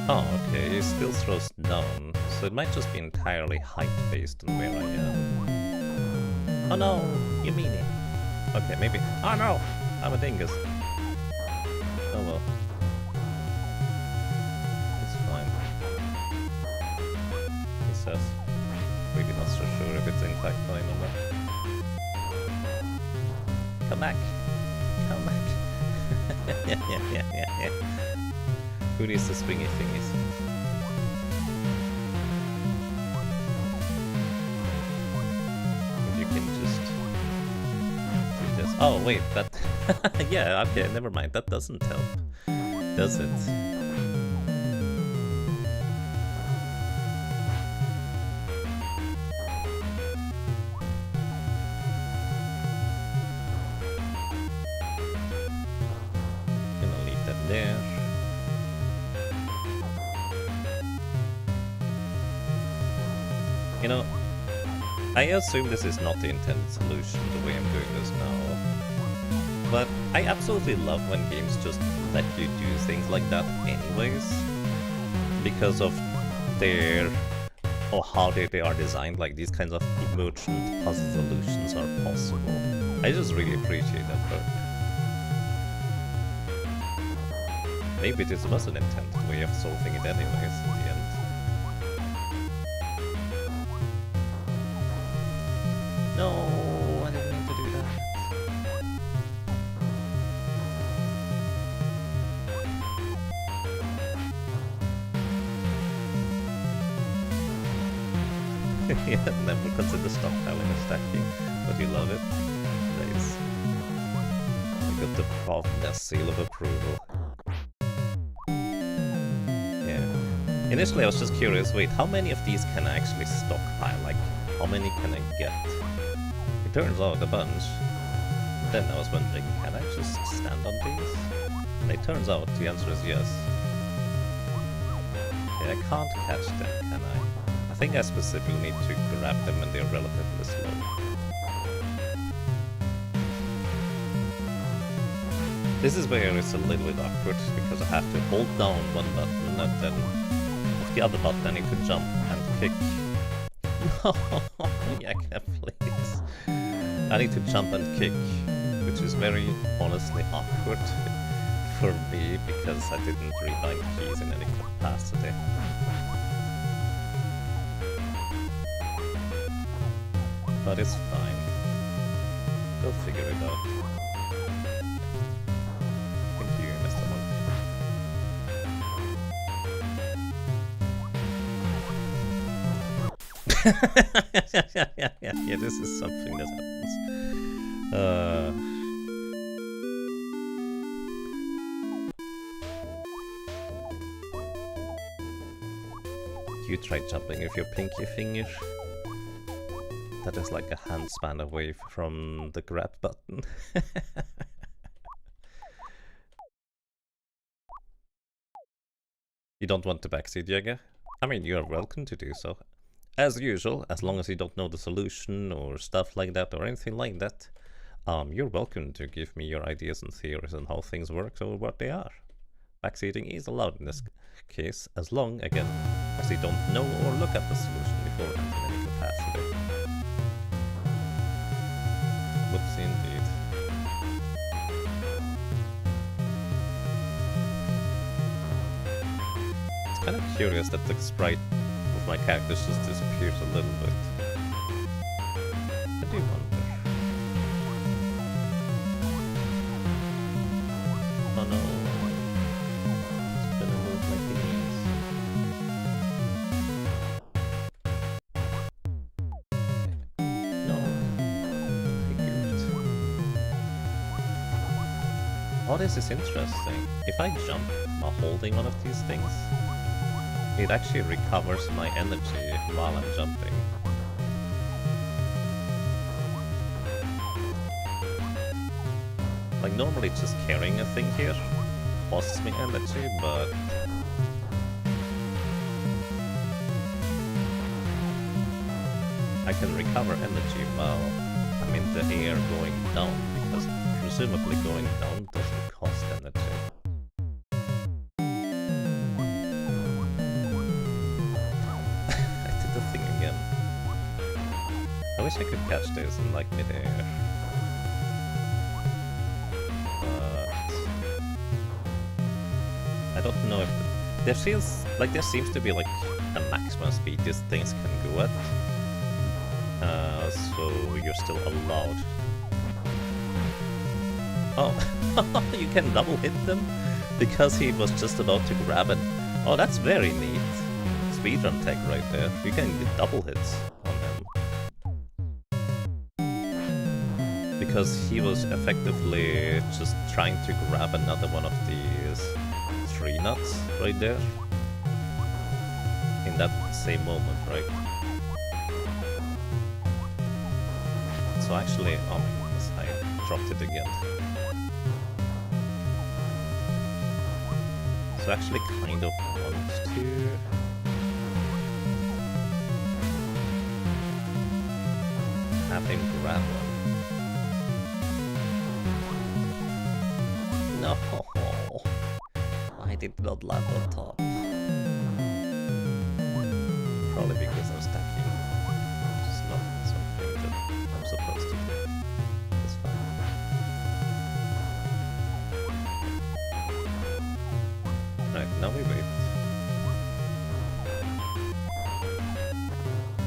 Oh, okay, he still throws down, so it might just be entirely height based on where I am. Oh no, you mean it? Okay, maybe. Oh no, I'm a dingus. Oh well. It's fine. He says. Really not so sure if it's impact line or not. Come back. Come back. yeah. Who needs the swingy thingies? If you can just do this. Oh wait, that yeah, okay, never mind. That doesn't help, does it? Gonna leave that there. You know, I assume this is not the intended solution the way I'm doing this now. But I absolutely love when games just let you do things like that anyways. Because of their... or how they are designed, like these kinds of emergent puzzle solutions are possible. I just really appreciate that part. Maybe this was an intended way of solving it anyways in the end. No, I didn't mean to do that. Yeah, never consider stockpiling and stacking, but you love it. Nice. I got the Provness seal of approval. Yeah. Initially I was just curious, wait, how many of these can I actually stockpile? Like, how many can I get? It turns out a bunch. Then I was wondering, can I just stand on these? And it turns out the answer is yes. Okay, I can't catch them, can I? I think I specifically need to grab them when they're relatively slow. This is where it's a little bit awkward, because I have to hold down one button and then with the other button I need to jump and kick. No, yeah, please. I need to jump and kick, which is very honestly awkward for me because I didn't rebind keys in any capacity. But it's fine. We'll figure it out. Thank you, Mr. Monk. Yeah, this is something that happens. You try jumping with your pinky finger. That is like a handspan away from the grab button. You don't want to backseat, Jäger? I mean, you are welcome to do so. As usual, as long as you don't know the solution or stuff like that or anything like that, you're welcome to give me your ideas and theories on how things work or what they are. Backseating is allowed in this case, as long, again, as you don't know or look at the solution beforehand in any capacity. Whoopsie indeed. It's kind of curious that the sprite of my characters just disappears a little bit. I do wonder. Oh no. It's gonna move like these. No. Oh, this is interesting. If I jump while holding one of these things, it actually recovers my energy while I'm jumping. Like normally just carrying a thing here costs me energy, but I can recover energy while I'm in the air going down, because presumably going down doesn't cost energy. I did the thing again. I wish I could catch this in like mid-air. I don't know if there feels like there seems to be like a maximum speed these things can go at. So you're still allowed. Oh, you can double hit them because he was just about to grab it. Oh, that's very neat. Speedrun tech right there. You can get double hits on him. Because he was effectively just trying to grab another one of these tree nuts right there. In that same moment, right? So actually, oh my goodness, I dropped it again. So actually kind of want to... have him grab one. No, I did not land on top. Probably because I'm stacking, which is not something that I'm supposed to do. It's fine. Right, now we wait.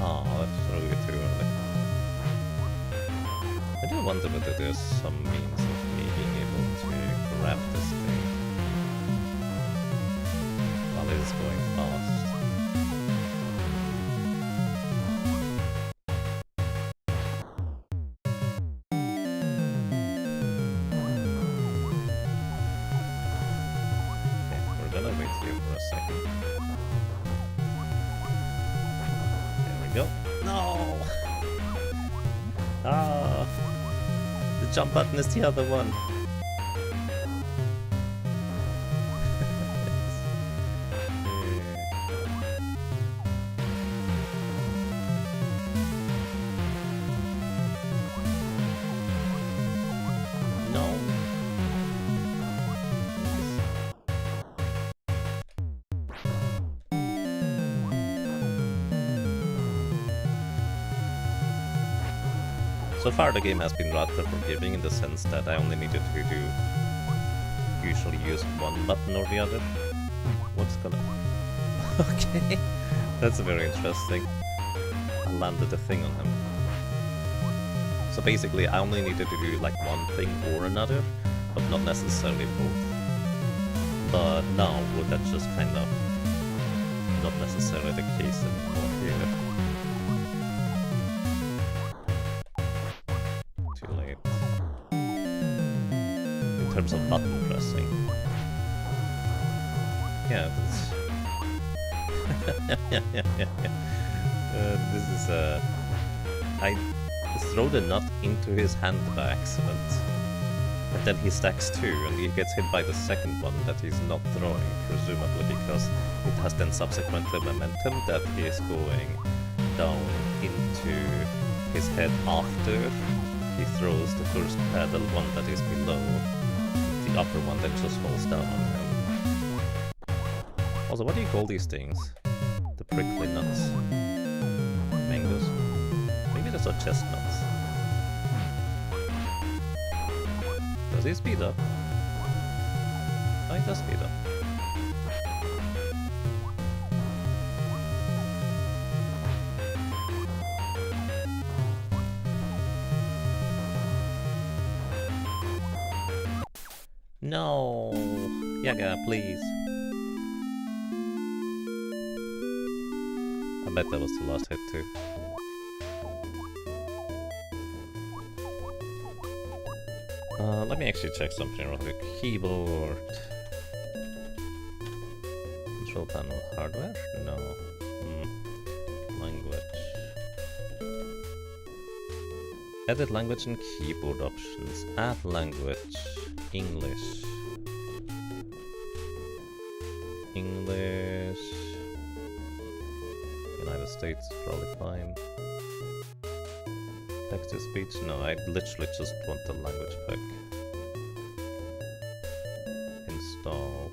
Oh, that's really too early. I do wonder whether there's some means of me being able to grab this thing while it is going fast. Okay, we're gonna wait here for a second. There we go. No! Ah! The jump button is the other one. No. So far the game has been rather forgiving in the sense that I only needed to usually use one button or the other. What's gonna... Okay, that's very interesting. I landed a thing on him. So basically I only needed to do like one thing or another, but not necessarily both. But now that's just kind of not necessarily the case anymore here. Too late. In terms of button pressing. Yeah, that's... this is I throw the nut into his hand by accident. And then he stacks two, and he gets hit by the second one that he's not throwing, presumably because it has then subsequently momentum that is going down into his head after he throws the first pedal one that is below the upper one that just falls down on him. Also, what do you call these things? The prickly nuts? Mangoes? Maybe those are chestnuts. Does he speed up? Oh, he does speed up. No! Yaga, please. I bet that was the last hit too. Let me actually check something real quick. Keyboard. Control panel. Hardware? No. Language. Edit language and keyboard options. Add language. English. English. United States, probably fine. Text to speech? No, I literally just want the language pack. Install.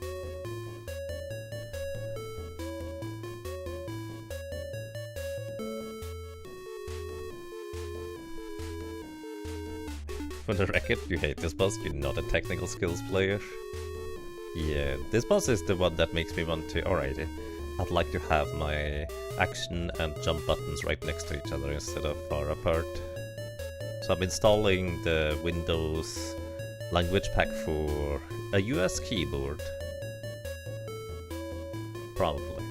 For the record, you hate this boss, you're not a technical skills player. Yeah, this boss is the one that makes me want to... Alright, I'd like to have my action and jump buttons right next to each other instead of far apart. So I'm installing the Windows language pack for a US keyboard. Probably.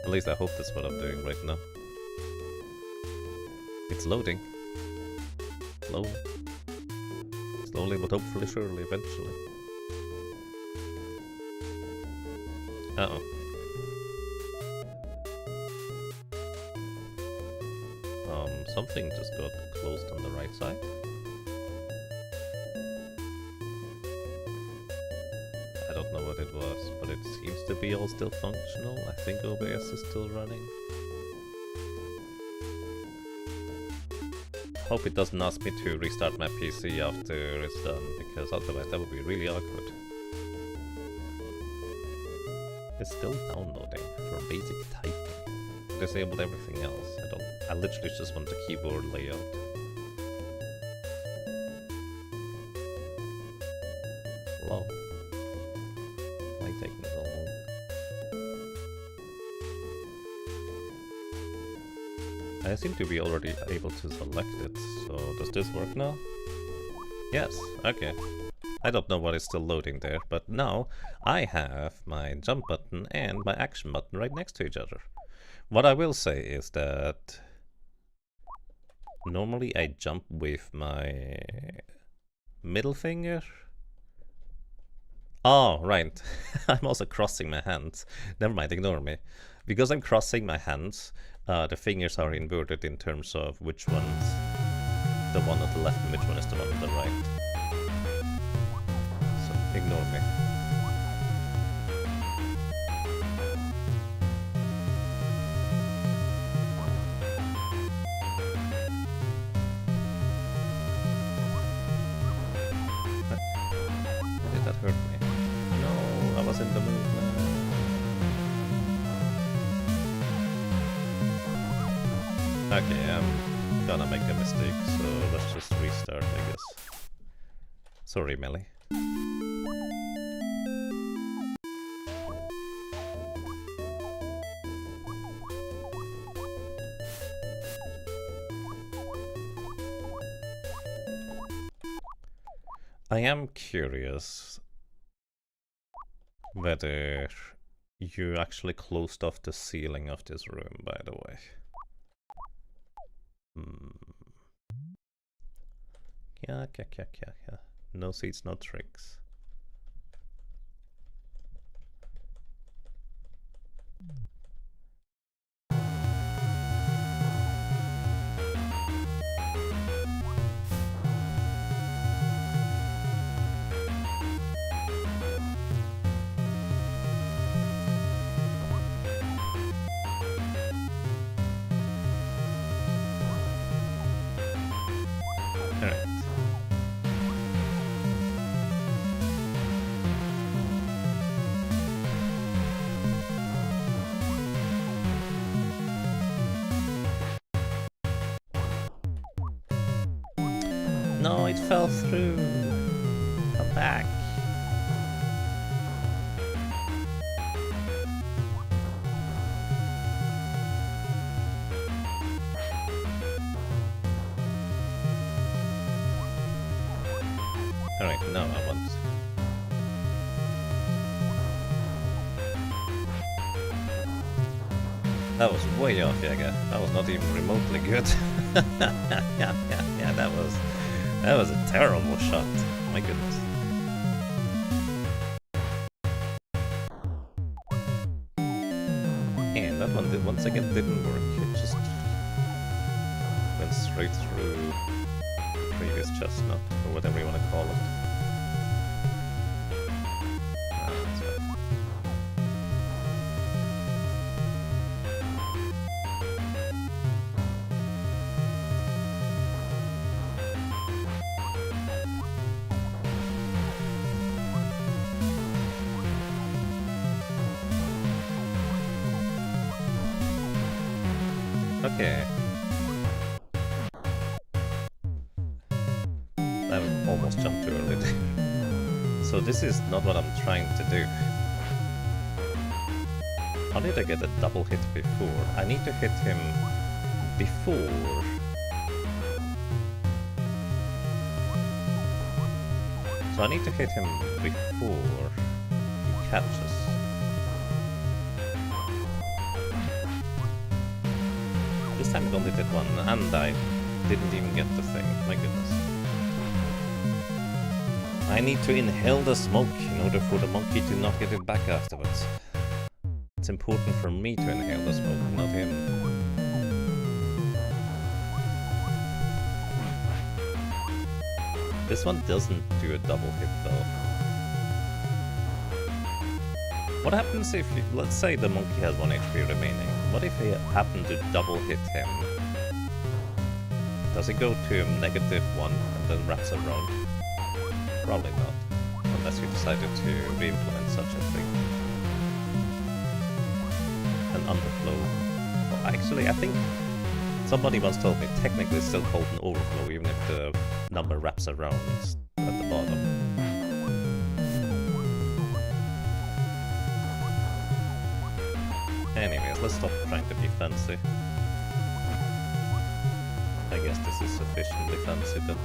At least I hope that's what I'm doing right now. It's loading. Slowly. Slowly but hopefully surely eventually. Uh-oh. Something just got closed on the right side. I don't know what it was, but it seems to be all still functional. I think OBS is still running. hope it doesn't ask me to restart my PC after it's done, because otherwise that would be really awkward. It's still downloading for basic typing. Disabled everything else. I literally just want the keyboard layout. Hello. Why taking so long? I seem to be already able to select it, so does this work now? Yes, okay. I don't know what is still loading there, but now I have my jump button and my action button right next to each other. What I will say is that normally I jump with my middle finger. Oh, right. I'm also crossing my hands. Never mind, ignore me. Because I'm crossing my hands, the fingers are inverted in terms of which one's the one on the left and which one is the one on the right. So, ignore me. Did that hurt me? No, I was in the movement. Okay, I'm gonna make a mistake, so let's just restart, I guess. Sorry, Melly. I am curious whether you actually closed off the ceiling of this room, by the way. Yeah. No seats, no tricks. No, it fell through. Come back. Alright, now I want. That was way off, Jaeger. That was not even remotely good. yeah, that was a terrible shot. My goodness. And that one once again didn't work. It just went straight through the previous chestnut, or whatever you want to call it. That's fine. Okay. I almost jumped too early there. So this is not what I'm trying to do. How did I get a double hit before? I need to hit him before. So I need to hit him before he catches. This time it only did one, and I didn't even get the thing. My goodness. I need to inhale the smoke in order for the monkey to not get it back afterwards. It's important for me to inhale the smoke, not him. This one doesn't do a double hit though. What happens if, let's say the monkey has 1 HP remaining, what if I happen to double hit him Does it go to -1 and then wraps around? Probably not, unless you decided to re-implement such a thing. An underflow. Well, actually, I think somebody once told me technically it's still called an overflow, even if the number wraps around at the bottom. Anyways, let's stop trying to be fancy. I guess this is sufficiently fancy then.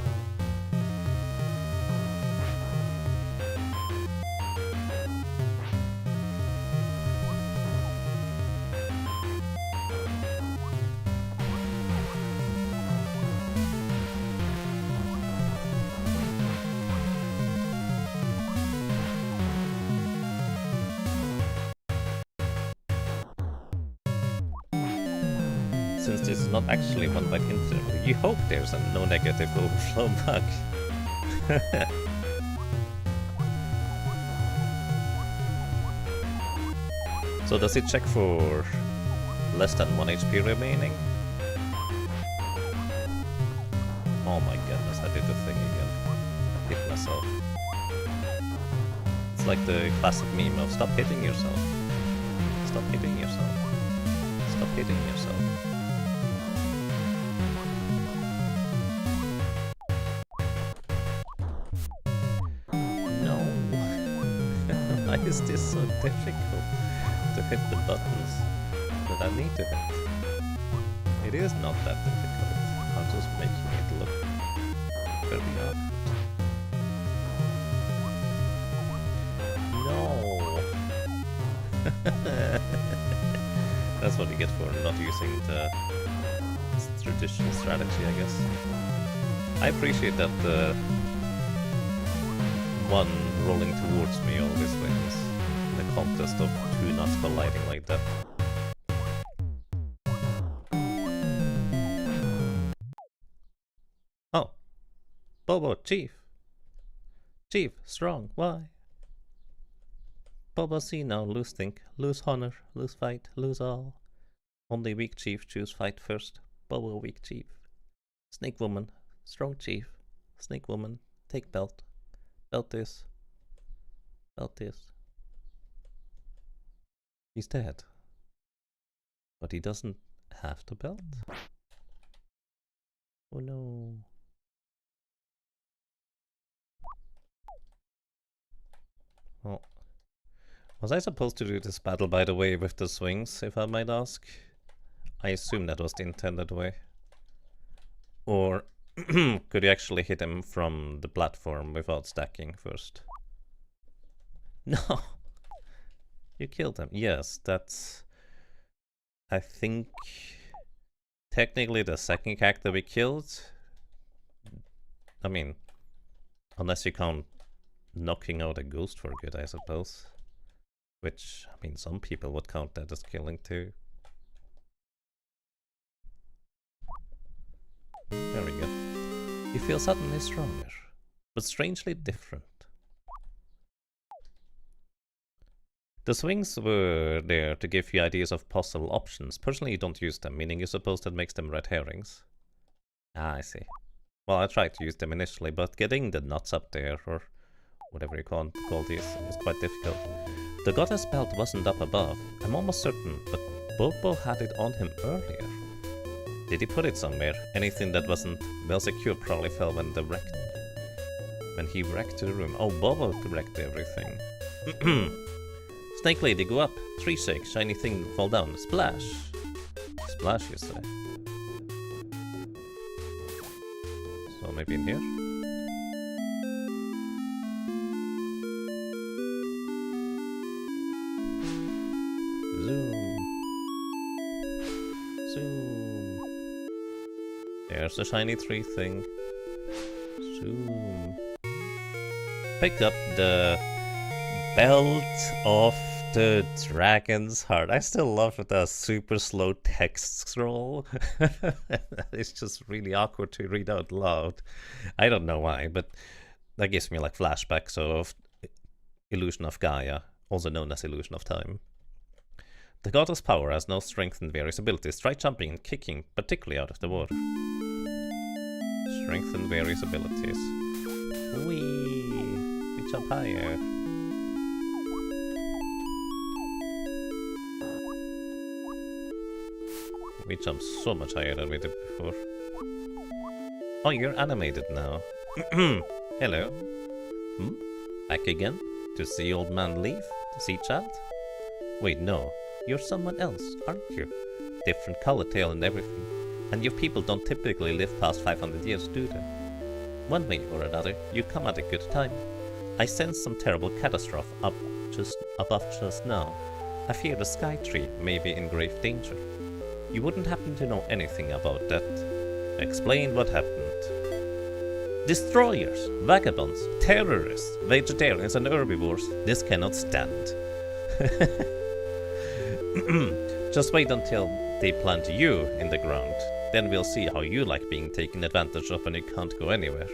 Since this is not actually one byte interval, you hope there's a no negative overflow bug. So does it check for less than 1 HP remaining? Oh my goodness, I did the thing again. Hit myself. It's like the classic meme of stop hitting yourself. Stop hitting yourself. Stop hitting yourself. Why is this so difficult to hit the buttons that I need to hit? It is not that difficult. I'm just making it look very awkward. No! That's what you get for not using the traditional strategy, I guess. I appreciate that the one rolling towards me always wins in a contest of two nuts colliding like that. Oh. Bobo, Chief. Chief, strong, why? Bobo, see now, lose think, lose honor, lose fight, lose all. Only weak chief choose fight first. Bobo, weak chief. Snake woman, strong chief. Snake woman, take belt. Belt this. Belt this. He's dead. But he doesn't have to belt. Oh no. Well, was I supposed to do this battle, by the way, with the swings, if I might ask? I assume that was the intended way. Or could you actually hit him from the platform without stacking first? No! You killed him. Yes, that's... I think... technically the second character we killed. I mean, unless you count knocking out a ghost for good, I suppose. Which, I mean, some people would count that as killing too. There we go. You feel suddenly stronger, but strangely different. The swings were there to give you ideas of possible options. Personally, you don't use them, meaning you suppose that makes them red herrings. Ah, I see. Well, I tried to use them initially, but getting the nuts up there, or whatever you call these, is quite difficult. The goddess belt wasn't up above, I'm almost certain, but Bobo had it on him earlier. Did he put it somewhere? Anything that wasn't well secure probably fell when he wrecked the room. Oh, Bobo wrecked everything. Snake lady, go up. 3 shake, shiny thing fall down. Splash. Splash, you say. So maybe in here? Zoom. Zoom. There's the shiny 3 thing. Zoom. Pick up the belt of the dragon's heart. I still love the super slow text scroll. It's just really awkward to read out loud. I don't know why, but that gives me like flashbacks of Illusion of Gaia, also known as Illusion of Time. The goddess power has no strength and various abilities. Try jumping and kicking, particularly out of the water. Strengthen various abilities. Whee! We jump higher. We jump so much higher than we did before. Oh, you're animated now. Hello. Back again? To see old man leave? To see child? Wait, no. You're someone else, aren't you? Different color, tail and everything. And your people don't typically live past 500 years, do they? One way or another, you come at a good time. I sense some terrible catastrophe above just now. I fear the Sky Tree may be in grave danger. You wouldn't happen to know anything about that. Explain what happened. Destroyers, vagabonds, terrorists, vegetarians and herbivores. This cannot stand. Just wait until they plant you in the ground. Then we'll see how you like being taken advantage of when you can't go anywhere.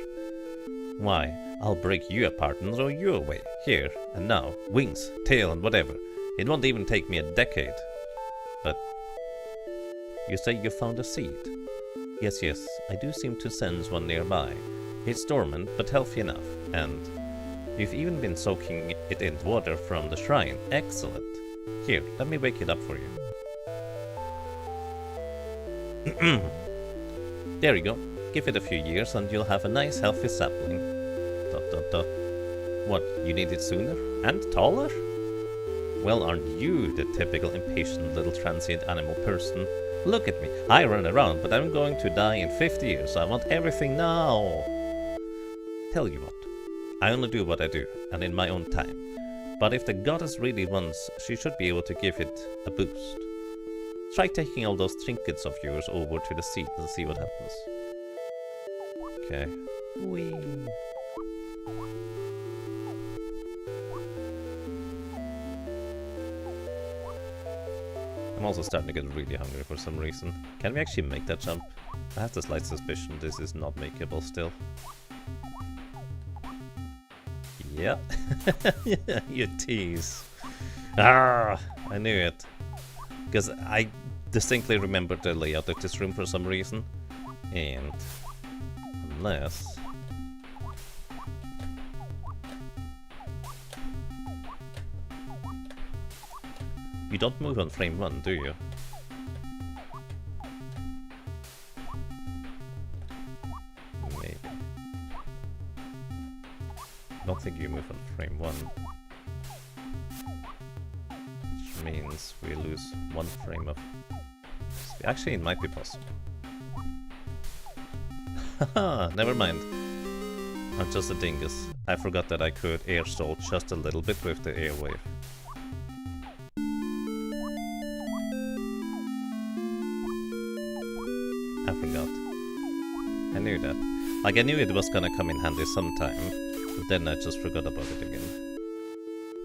Why, I'll break you apart and throw you away. Here and now. Wings, tail and whatever. It won't even take me a decade. But you say you found a seed? Yes, I do seem to sense one nearby. It's dormant, but healthy enough. And you've even been soaking it in water from the shrine. Excellent. Here, let me wake it up for you. There you go. Give it a few years and you'll have a nice healthy sapling. ... What, you need it sooner? And taller? Well, aren't you the typical impatient little transient animal person? Look at me. I run around, but I'm going to die in 50 years. I want everything now. Tell you what. I only do what I do, and in my own time. But if the goddess really wants, she should be able to give it a boost. Try taking all those trinkets of yours over to the seat and see what happens. Okay. Whee! I'm also starting to get really hungry for some reason. Can we actually make that jump? I have the slight suspicion this is not makeable still. Yeah. You tease. Ah, I knew it. Because I distinctly remembered the layout of this room for some reason. And unless... You don't move on frame 1, do you? Maybe. I don't think you move on frame 1. Which means we lose 1 frame of... Actually, it might be possible. Haha, never mind. I'm just a dingus. I forgot that I could air stall just a little bit with the airwave. I forgot. I knew that. Like, I knew it was gonna come in handy sometime, but then I just forgot about it again.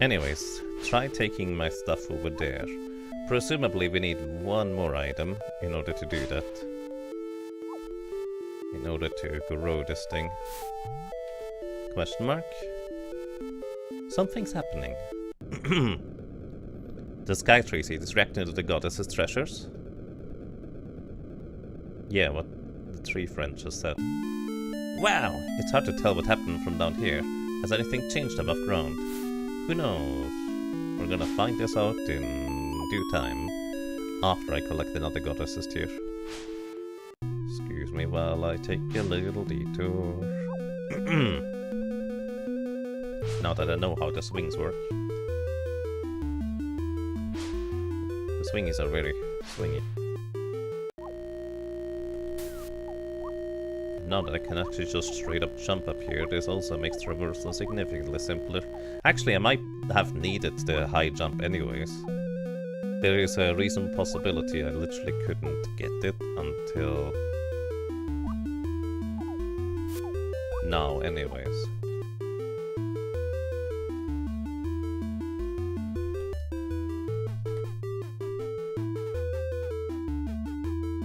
Anyways, try taking my stuff over there. Presumably we need 1 more item in order to do that. In order to grow this thing. Question mark? Something's happening. The Sky Tree seed is reacting to the goddess's treasures? Yeah, what the tree friend just said. Wow! It's hard to tell what happened from down here. Has anything changed above ground? Who knows? We're gonna find this out in due time. After I collect another goddess's tear. Excuse me while I take a little detour. Now that I know how the swings work. The swingies are very swingy. Now that I can actually just straight up jump up here, this also makes traversal significantly simpler. Actually, I might have needed the high jump anyways. There is a reasonable possibility I literally couldn't get it until now anyways.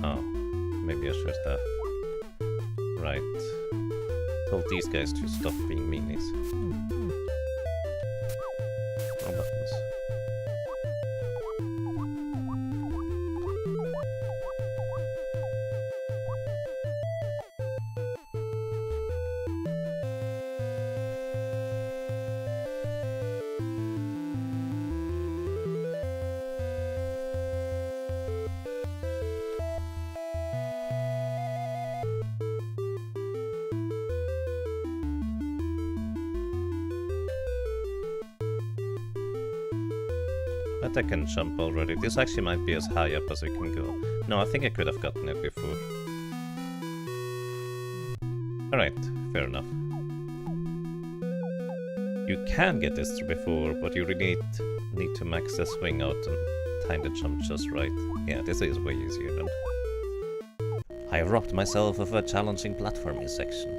Oh, maybe I should have. Right. Told these guys to stop being meanies. No buttons. But I can jump already. This actually might be as high up as we can go. No, I think I could have gotten it before. Alright, fair enough. You can get this before, but you really need to max the swing out and time the jump just right. Yeah, this is way easier then. I robbed myself of a challenging platforming section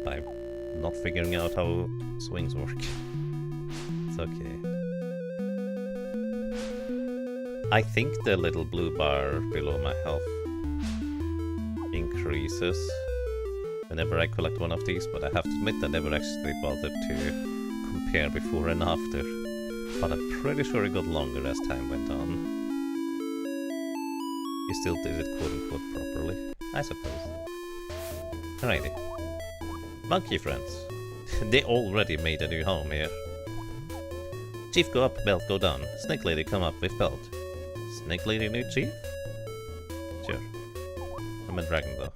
by not figuring out how swings work. It's okay. I think the little blue bar below my health increases whenever I collect one of these, but I have to admit I never actually bothered to compare before and after. But I'm pretty sure it got longer as time went on. You still did it quote-unquote properly, I suppose. Alrighty. Monkey friends. They already made a new home here. Chief go up, belt go down. Snake lady come up with belt. Snake lady new chief? Sure. I'm a dragon though.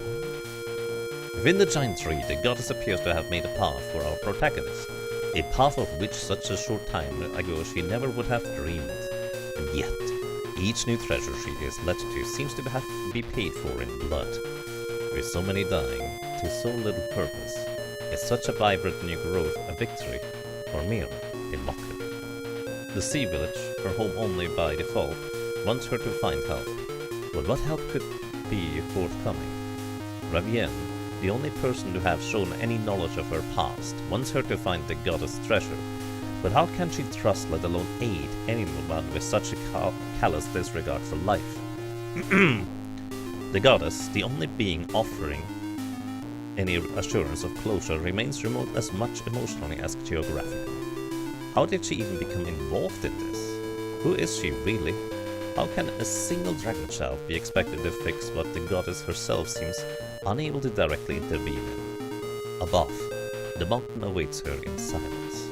Within the giant tree, the goddess appears to have made a path for our protagonist. A path of which such a short time ago she never would have dreamed. And yet, each new treasure she is led to seems to have to be paid for in blood. With so many dying, to so little purpose, is such a vibrant new growth a victory, or merely a mockery? The sea village, her home only by default, wants her to find help. But what help could be forthcoming? Ravienne, the only person to have shown any knowledge of her past, wants her to find the goddess' treasure. But how can she trust, let alone aid, anyone with such a callous disregard for life? The goddess, the only being offering any assurance of closure, remains remote as much emotionally as geographically. How did she even become involved in this? Who is she really? How can a single dragon child be expected to fix what the goddess herself seems unable to directly intervene in? Above, the mountain awaits her in silence.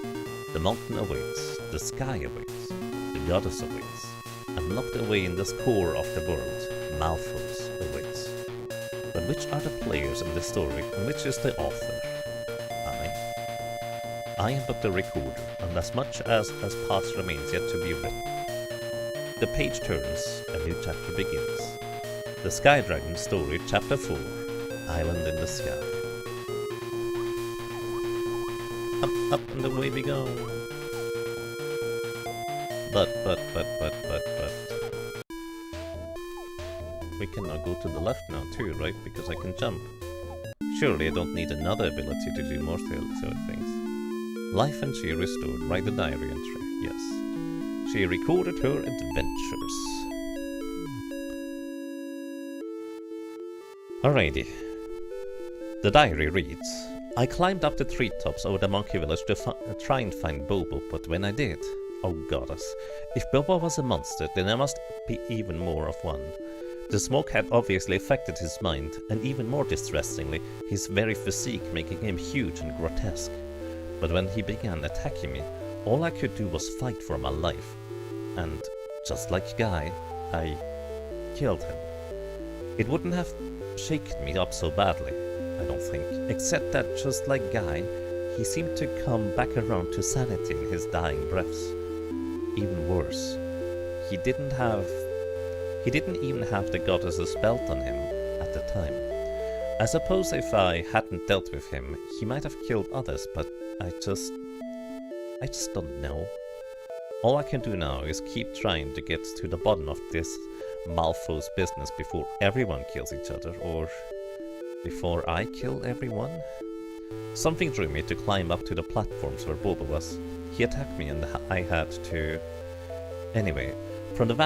The mountain awaits, the sky awaits, the goddess awaits, and locked away in the core of the world, Malphos awaits. But which are the players in the story, and which is the author? I am but the recorder, and as much as past remains yet to be written. The page turns, a new chapter begins. The Sky Dragon Story, Chapter 4, Island in the Sky. Up and away we go. But. We cannot go to the left now too, right? Because I can jump. Surely I don't need another ability to do more silly things. Life and she restored. Write the diary entry. Yes. She recorded her adventures. Alrighty. The diary reads, I climbed up the treetops over the monkey village to try and find Bobo, but when I did, oh goddess, if Bobo was a monster, then there must be even more of one. The smoke had obviously affected his mind, and even more distressingly, his very physique making him huge and grotesque. But when he began attacking me, all I could do was fight for my life. And, just like Guy, I killed him. It wouldn't have shaken me up so badly, I don't think, except that just like Guy, he seemed to come back around to sanity in his dying breaths. Even worse, he didn't even have the goddess's belt on him at the time. I suppose if I hadn't dealt with him, he might have killed others, but I just don't know. All I can do now is keep trying to get to the bottom of this Malphos business before everyone kills each other, or before I kill everyone. Something drew me to climb up to the platforms where Bobo was. He attacked me and I had to... Anyway, from that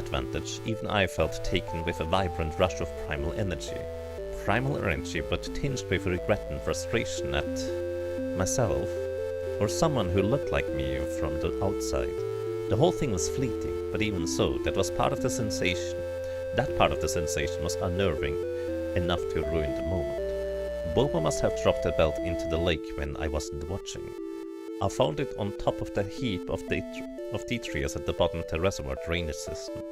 vantage, even I felt taken with a vibrant rush of primal energy. Primal energy, but tinged with regret and frustration at myself, or someone who looked like me from the outside. The whole thing was fleeting, but even so, that was part of the sensation. That part of the sensation was unnerving enough to ruin the moment. Bobo must have dropped the belt into the lake when I wasn't watching. I found it on top of the heap of detritus at the bottom of the reservoir drainage system.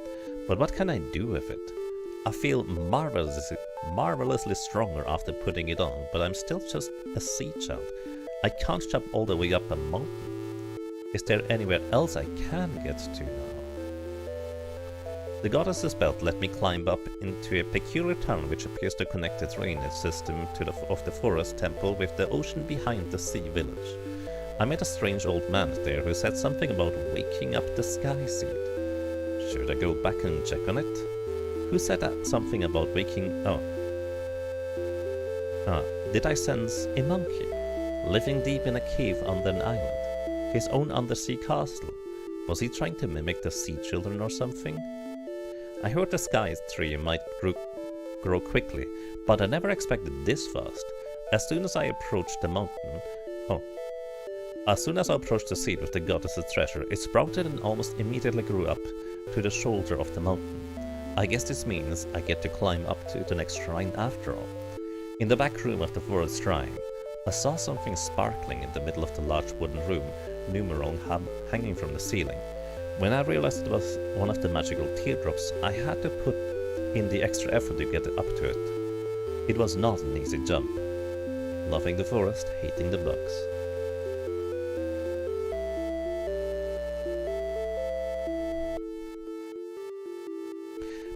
But what can I do with it? I feel marvelously stronger after putting it on, but I'm still just a sea child. I can't jump all the way up a mountain. Is there anywhere else I can get to now? The goddess's belt let me climb up into a peculiar tunnel which appears to connect the drainage system of the forest temple with the ocean behind the sea village. I met a strange old man there who said something about waking up the sky seed. Should I go back and check on it? Who said something about waking... did I sense a monkey? Living deep in a cave under an island? His own undersea castle? Was he trying to mimic the sea children or something? I heard the sky tree might grow quickly, but I never expected this fast. As soon as I approached the mountain... As soon as I approached the seed with the goddess's treasure, it sprouted and almost immediately grew up to the shoulder of the mountain. I guess this means I get to climb up to the next shrine after all. In the back room of the forest shrine, I saw something sparkling in the middle of the large wooden room, numeron hanging from the ceiling. When I realized it was one of the magical teardrops, I had to put in the extra effort to get up to it. It was not an easy jump. Loving the forest, hating the bugs.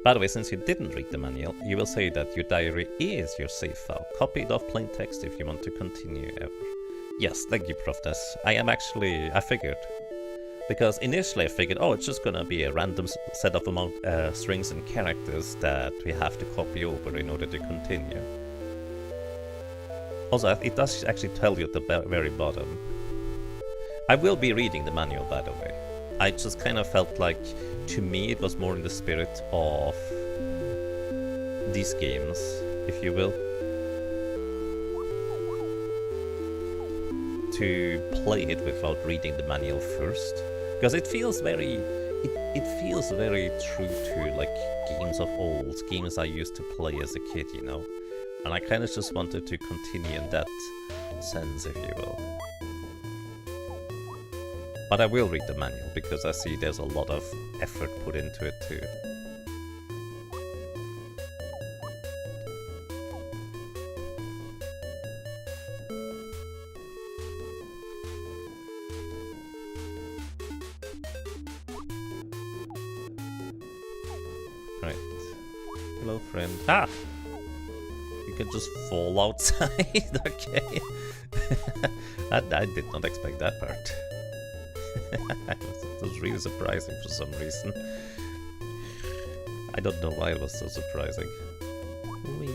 By the way, since you didn't read the manual, you will say that your diary is your save file. Copy it off plain text if you want to continue ever. Yes, thank you, Profness. I figured. Because initially I figured, it's just gonna be a random set of strings and characters that we have to copy over in order to continue. Also, it does actually tell you at the very bottom. I will be reading the manual, by the way. I just kind of felt like, to me, it was more in the spirit of these games, if you will, to play it without reading the manual first, because it feels very, it feels very true to like games of old, games I used to play as a kid, you know, and I kind of just wanted to continue in that sense, if you will. But I will read the manual, because I see there's a lot of effort put into it too. Right. Hello, friend. Ah! You can just fall outside, okay. I did not expect that part. It was really surprising for some reason. I don't know why it was so surprising. Whee.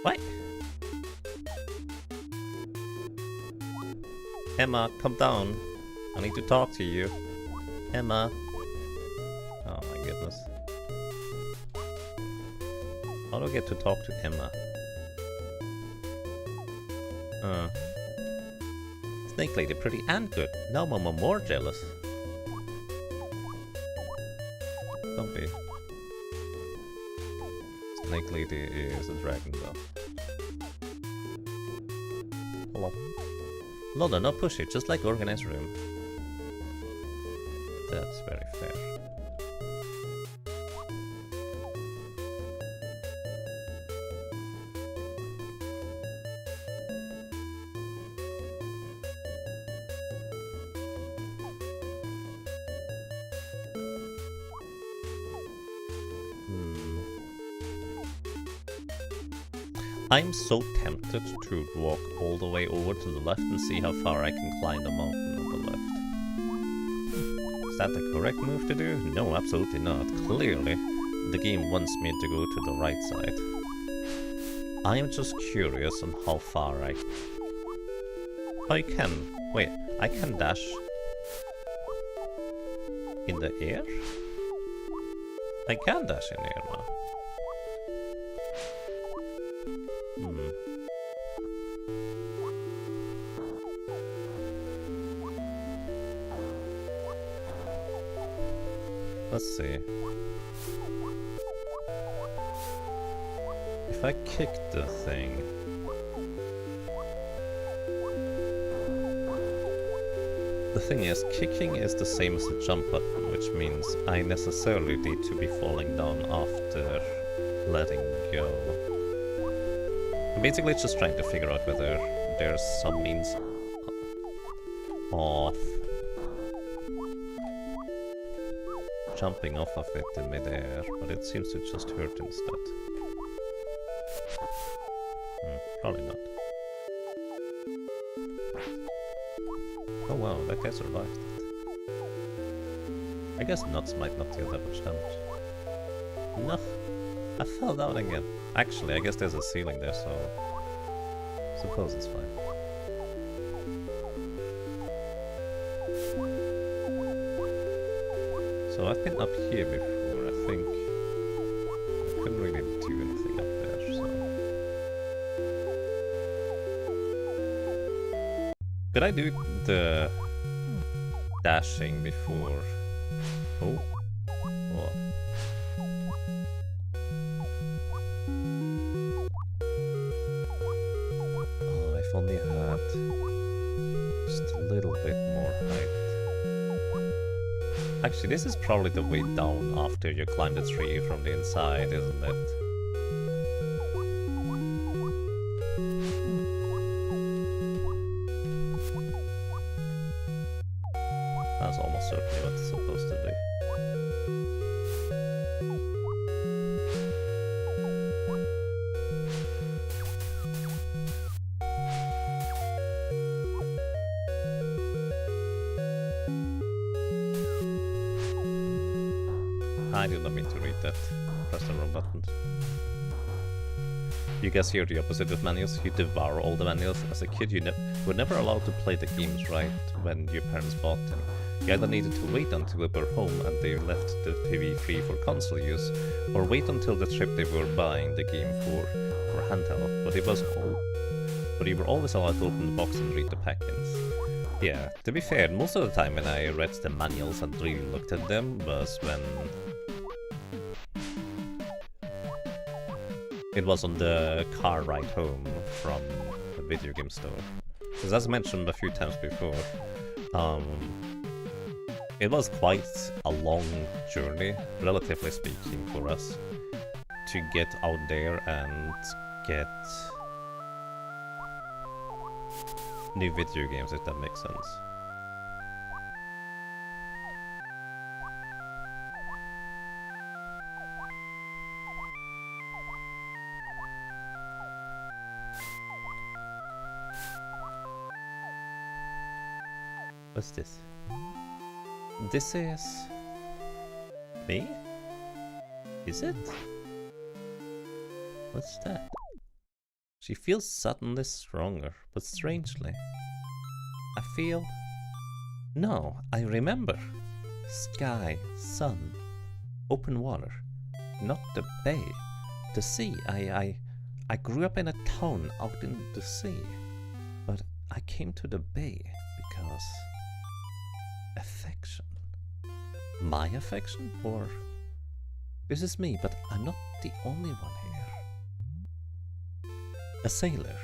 What? Emma, come down. I need to talk to you. Emma. Oh my goodness. How do I get to talk to Emma? Snake Lady, pretty and good. Now I'm more jealous. Don't be. Snake Lady is a dragon though. Hello. Lola, not pushy, just like organized room. That's very fair. I'm so tempted to walk all the way over to the left and see how far I can climb the mountain on the left. Is that the correct move to do? No, absolutely not. Clearly, the game wants me to go to the right side. I am just curious on how far I... I can... Wait, I can dash... in the air? I can dash in the air now. Let's see. If I kick the thing... The thing is, kicking is the same as the jump button, which means I necessarily need to be falling down after letting go. Basically, it's just trying to figure out whether there's some means of jumping off of it in midair, but it seems to just hurt instead. Probably not. Oh wow, that guy survived it. I guess nuts might not deal that much damage. No, I fell down again. Actually, I guess there's a ceiling there, so suppose it's fine. So I've been up here before, I think. I couldn't really do anything up there, so... Could I do the dashing before? Oh. What? Oh, if only I had just a little bit more height. Actually, this is probably the way down after you climb the tree from the inside, isn't it? That's almost certainly what it's supposed to do. I did not mean to read that. Press the wrong button. You guys hear the opposite with manuals. You devour all the manuals. As a kid, you were never allowed to play the games right when your parents bought them. You either needed to wait until they were home and they left the TV free for console use, or wait until the trip they were buying the game for handheld. But you were always allowed to open the box and read the packings. Yeah, to be fair, most of the time when I read the manuals and really looked at them was when it was on the car ride home from the video game store. Because as I mentioned a few times before, it was quite a long journey, relatively speaking, for us to get out there and get new video games, if that makes sense. What's this? This is... me? Is it? What's that? She feels suddenly stronger, but strangely. I feel... No, I remember. Sky, sun, open water. Not the bay. The sea. I grew up in a town out in the sea. But I came to the bay because... affection. My affection? Or... this is me, but I'm not the only one here. A sailor.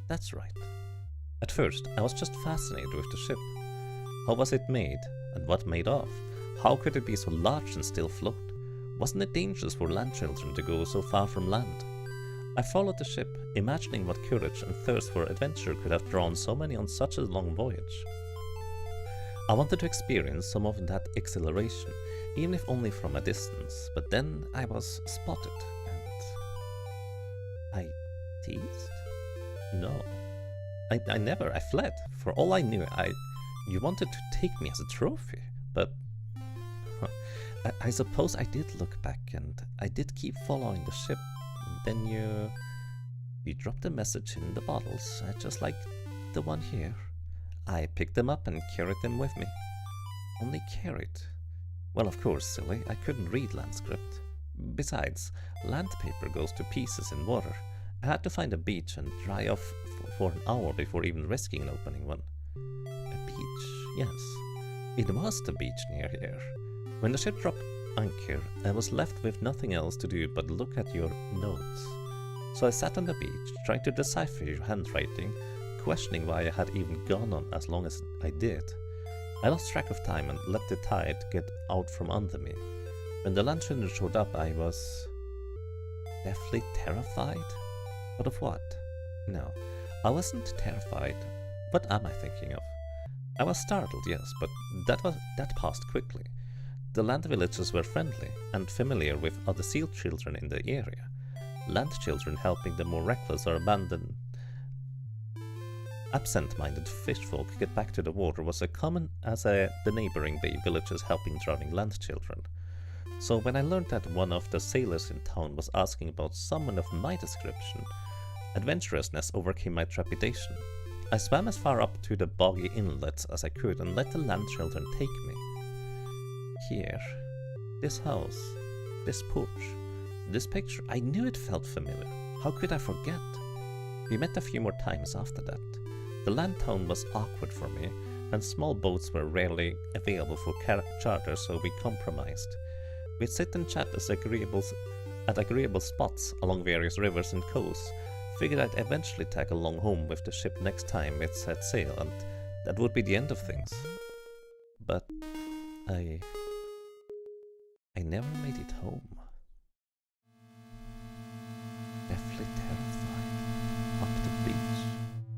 That's right. At first, I was just fascinated with the ship. How was it made? And what made of? How could it be so large and still float? Wasn't it dangerous for land children to go so far from land? I followed the ship, imagining what courage and thirst for adventure could have drawn so many on such a long voyage. I wanted to experience some of that exhilaration, even if only from a distance, but then I was spotted, and... I teased? No. I never, I fled. For all I knew, you wanted to take me as a trophy, but... I suppose I did look back, and I did keep following the ship, and then you dropped a message in the bottles, just like the one here. I picked them up and carried them with me. Only carried. Well, of course, silly, I couldn't read land script. Besides, land paper goes to pieces in water. I had to find a beach and dry off for an hour before even risking an opening one. A beach, yes. It was the beach near here. When the ship dropped anchor, I was left with nothing else to do but look at your notes. So I sat on the beach, trying to decipher your handwriting, questioning why I had even gone on as long as I did. I lost track of time and let the tide get out from under me. When the land children showed up, I was... deathly terrified? But of what? No, I wasn't terrified. What am I thinking of? I was startled, yes, but that passed quickly. The land villagers were friendly and familiar with other seal children in the area. Land children helping the more reckless or absent-minded fish folk get back to the water was as common as the neighboring bay villages helping drowning land children. So when I learned that one of the sailors in town was asking about someone of my description, adventurousness overcame my trepidation. I swam as far up to the boggy inlets as I could and let the land children take me. Here, this house, this porch, this picture, I knew it felt familiar. How could I forget? We met a few more times after that. The land town was awkward for me, and small boats were rarely available for charter, so we compromised. We'd sit and chat at agreeable spots along various rivers and coasts. Figured I'd eventually tag along home with the ship next time it set sail, and that would be the end of things. But I never made it home. Deathly terrified. Up the beach.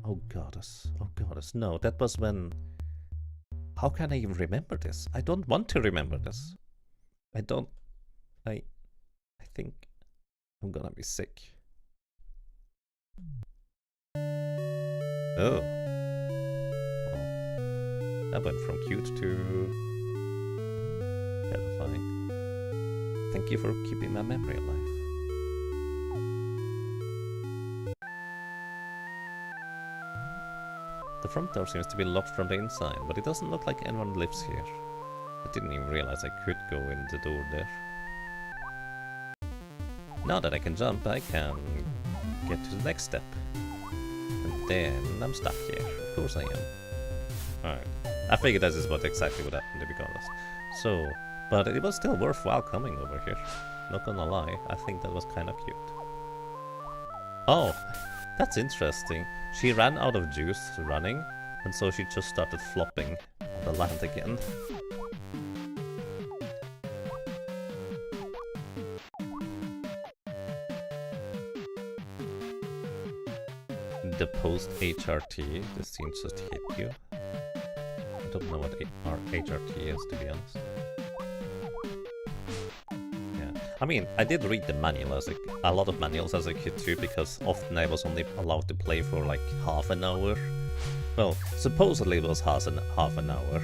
Oh goddess, no, that was when... How can I even remember this? I don't want to remember this. I think I'm gonna be sick. Oh. That went from cute to terrifying. Thank you for keeping my memory alive. The front door seems to be locked from the inside, but it doesn't look like anyone lives here. I didn't even realize I could go in the door there. Now that I can jump, I can get to the next step. And then I'm stuck here. Of course I am. Alright. I figured this is what exactly would happen, to be honest. So, but it was still worthwhile coming over here. Not gonna lie, I think that was kinda cute. Oh, that's interesting. She ran out of juice running, and so she just started flopping on the land again. The post-HRT, this scene just hit you. I don't know what HRT is, to be honest. Yeah, I mean, I did read the manual a lot of manuals as a kid too, because often I was only allowed to play for like half an hour. Well, supposedly it was half an hour.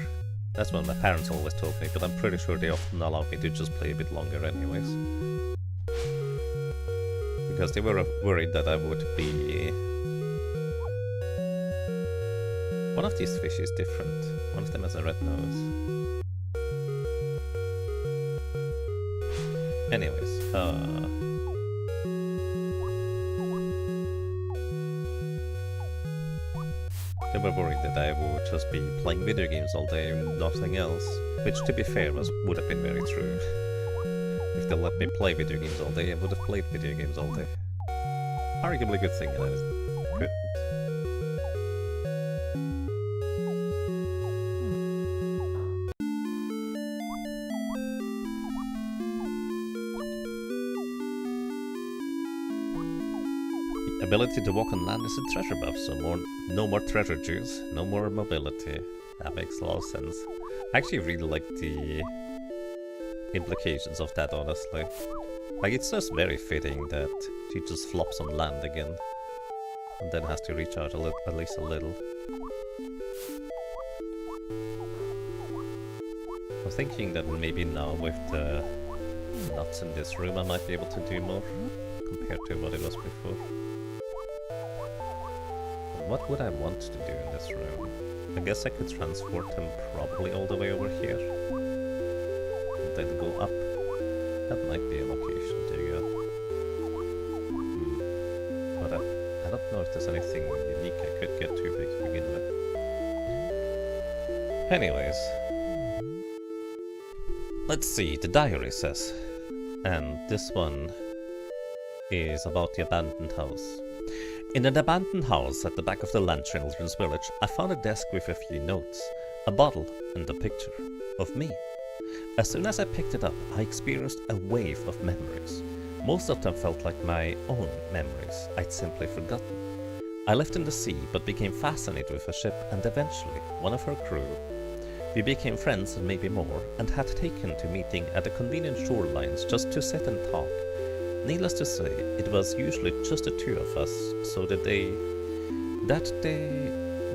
That's what my parents always told me, but I'm pretty sure they often allowed me to just play a bit longer anyways. Because they were worried that I would be... One of these fish is different. One of them has a red nose. Anyways, they were worried that I would just be playing video games all day and nothing else. Which, to be fair, would have been very true. If they let me play video games all day, I would have played video games all day. Arguably a good thing that I couldn't. Ability to walk on land is a treasure buff, so no more treasure juice, no more mobility. That makes a lot of sense. I actually really like the implications of that, honestly. Like, it's just very fitting that she just flops on land again, and then has to recharge at least a little. I'm thinking that maybe now with the nuts in this room I might be able to do more, compared to what it was before. What would I want to do in this room? I guess I could transport him probably all the way over here. And then go up. That might be a location to go. But I don't know if there's anything unique I could get to begin with. Anyways. Let's see, the diary says. And this one is about the abandoned house. In an abandoned house at the back of the land children's village, I found a desk with a few notes, a bottle, and a picture of me. As soon as I picked it up, I experienced a wave of memories. Most of them felt like my own memories I'd simply forgotten. I lived in the sea but became fascinated with a ship and eventually one of her crew. We became friends and maybe more, and had taken to meeting at the convenient shorelines just to sit and talk. Needless to say, it was usually just the two of us, so that day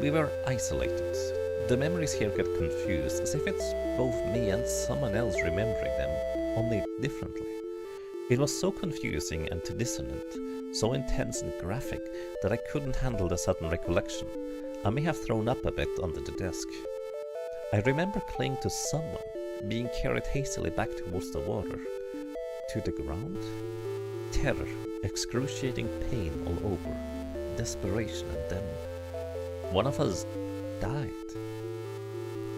we were isolated. The memories here get confused, as if it's both me and someone else remembering them, only differently. It was so confusing and dissonant, so intense and graphic, that I couldn't handle the sudden recollection. I may have thrown up a bit under the desk. I remember clinging to someone, being carried hastily back towards the water. To the ground? Terror, excruciating pain all over, desperation, and then one of us died.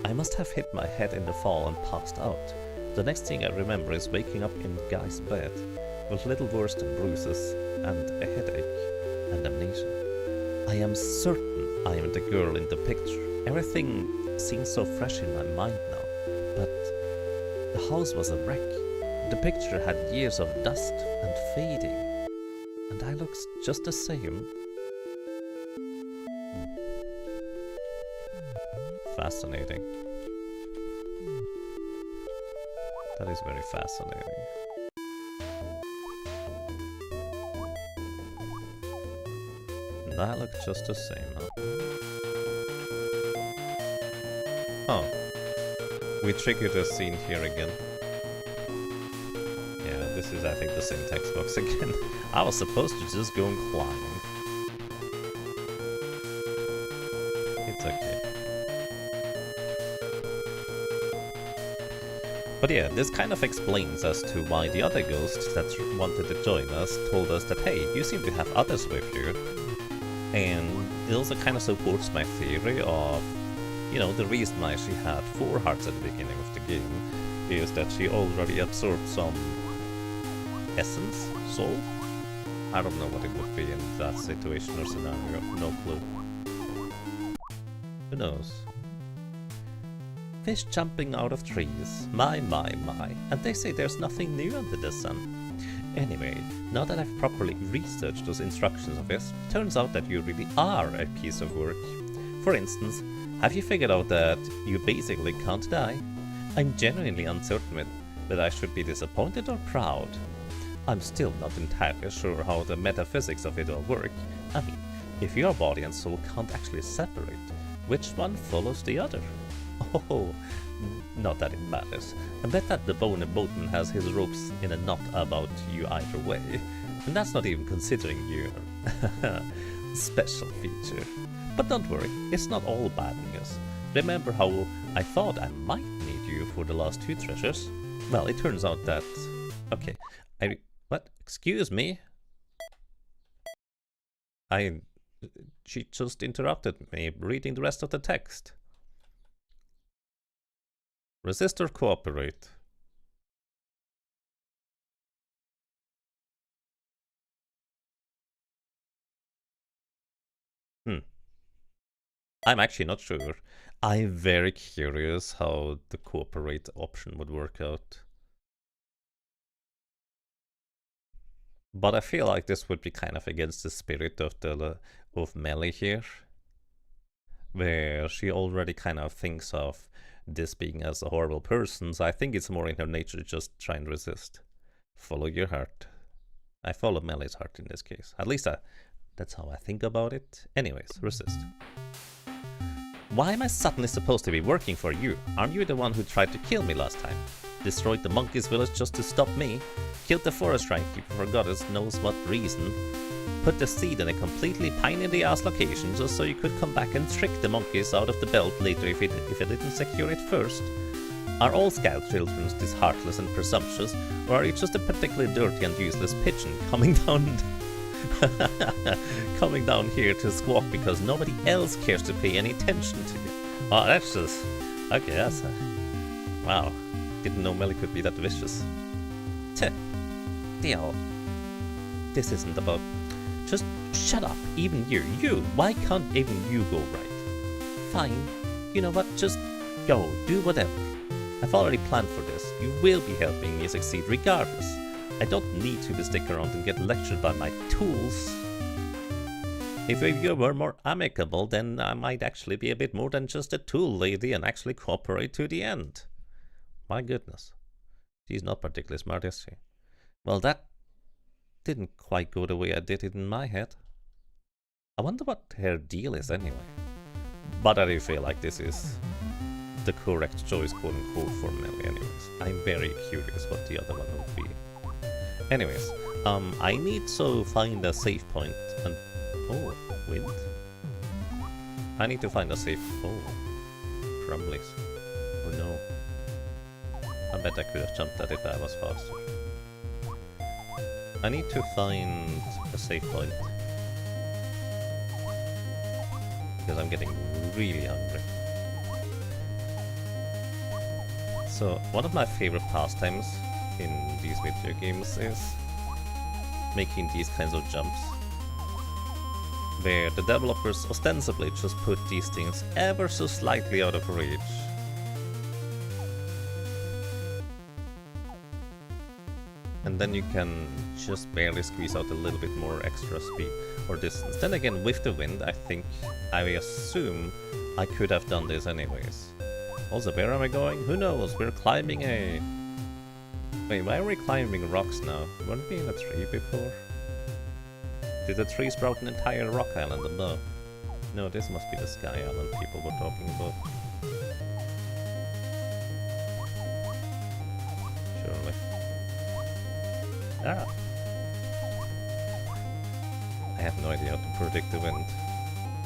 I must have hit my head in the fall and passed out. The next thing I remember is waking up in Guy's bed, with little worse than bruises, and a headache, and amnesia. I am certain I am the girl in the picture. Everything seems so fresh in my mind now, but the house was a wreck. The picture had years of dust and fading, and I looked just the same. Fascinating. That is very fascinating. And I look just the same, huh? Oh. We triggered a scene here again. Yeah, this is, I think, the same text box again. I was supposed to just go and climb. It's okay. But yeah, this kind of explains as to why the other ghost that wanted to join us told us that, hey, you seem to have others with you. And it also kind of supports my theory of, you know, the reason why she had 4 hearts at the beginning of the game is that she already absorbed some essence, soul? I don't know what it would be in that situation or scenario, no clue. Who knows? Fish jumping out of trees, my, and they say there's nothing new under the sun. Anyway, now that I've properly researched those instructions of this, turns out that you really are a piece of work. For instance, have you figured out that you basically can't die? I'm genuinely uncertain whether I should be disappointed or proud. I'm still not entirely sure how the metaphysics of it all work. I mean, if your body and soul can't actually separate, which one follows the other? Oh, not that it matters. I bet that the Boner Boatman has his ropes in a knot about you either way. And that's not even considering your special feature. But don't worry, it's not all bad news. Remember how I thought I might need you for the last 2 treasures? Well, it turns out that... Okay, what? Excuse me? She just interrupted me reading the rest of the text. Resist or cooperate? I'm actually not sure. I'm very curious how the cooperate option would work out. But I feel like this would be kind of against the spirit of Melly here, where she already kind of thinks of this being as a horrible person, so I think it's more in her nature to just try and resist. Follow your heart. I follow Melly's heart in this case. At least that's how I think about it. Anyways, resist. Why am I suddenly supposed to be working for you? Aren't you the one who tried to kill me last time? Destroyed the monkey's village just to stop me? Killed the forest shrine keeper for goddess knows what reason? Put the seed in a completely pain-in-the-ass location just so you could come back and trick the monkeys out of the belt later if it didn't secure it first? Are all scout children this heartless and presumptuous, or are you just a particularly dirty and useless pigeon coming down here to squawk because nobody else cares to pay any attention to you? Oh, that's just... Okay, that's... Wow. Didn't know Melly could be that vicious. Deal. This isn't about... Just shut up, even you. Why can't even you go right? Fine. You know what, just go, do whatever. I've already planned for this. You will be helping me succeed regardless. I don't need to stick around and get lectured by my tools. If you were more amicable, then I might actually be a bit more than just a tool lady and actually cooperate to the end. My goodness. She's not particularly smart, is she? Well, that didn't quite go the way I did it in my head. I wonder what her deal is anyway. But I do feel like this is the correct choice, quote unquote, for Nelly anyways. I'm very curious what the other one would be. Anyways, I need to find a save point and... Oh, wind? I need to find a safe... Oh, crumblies. Oh no. I bet I could have jumped at it if I was faster. I need to find a safe point. Because I'm getting really hungry. So, one of my favorite pastimes in these video games is making these kinds of jumps, where the developers ostensibly just put these things ever so slightly out of reach. And then you can just barely squeeze out a little bit more extra speed or distance. Then again, with the wind, I assume I could have done this anyways. Also, where am I going? Who knows? We're climbing a... Wait, why are we climbing rocks now? Weren't we in a tree before? Did the tree sprout an entire rock island above? No, this must be the sky island people were talking about. Surely. Ah! I have no idea how to predict the wind.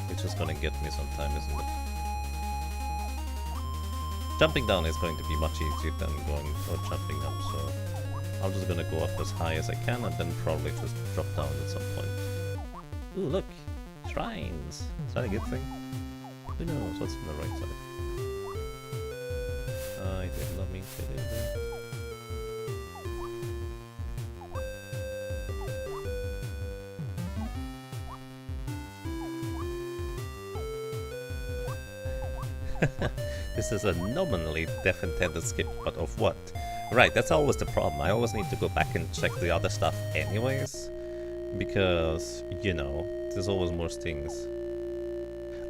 It's just gonna get me sometime, isn't it? Jumping down is going to be much easier than going or jumping up, so I'm just gonna go up as high as I can and then probably just drop down at some point. Ooh, look! Shrines! Is that a good thing? Who knows what's on the right side? I did not mean to do that. This is a nominally deaf-intended skip, but of what? Right, that's always the problem. I always need to go back and check the other stuff anyways. Because, you know, there's always more things.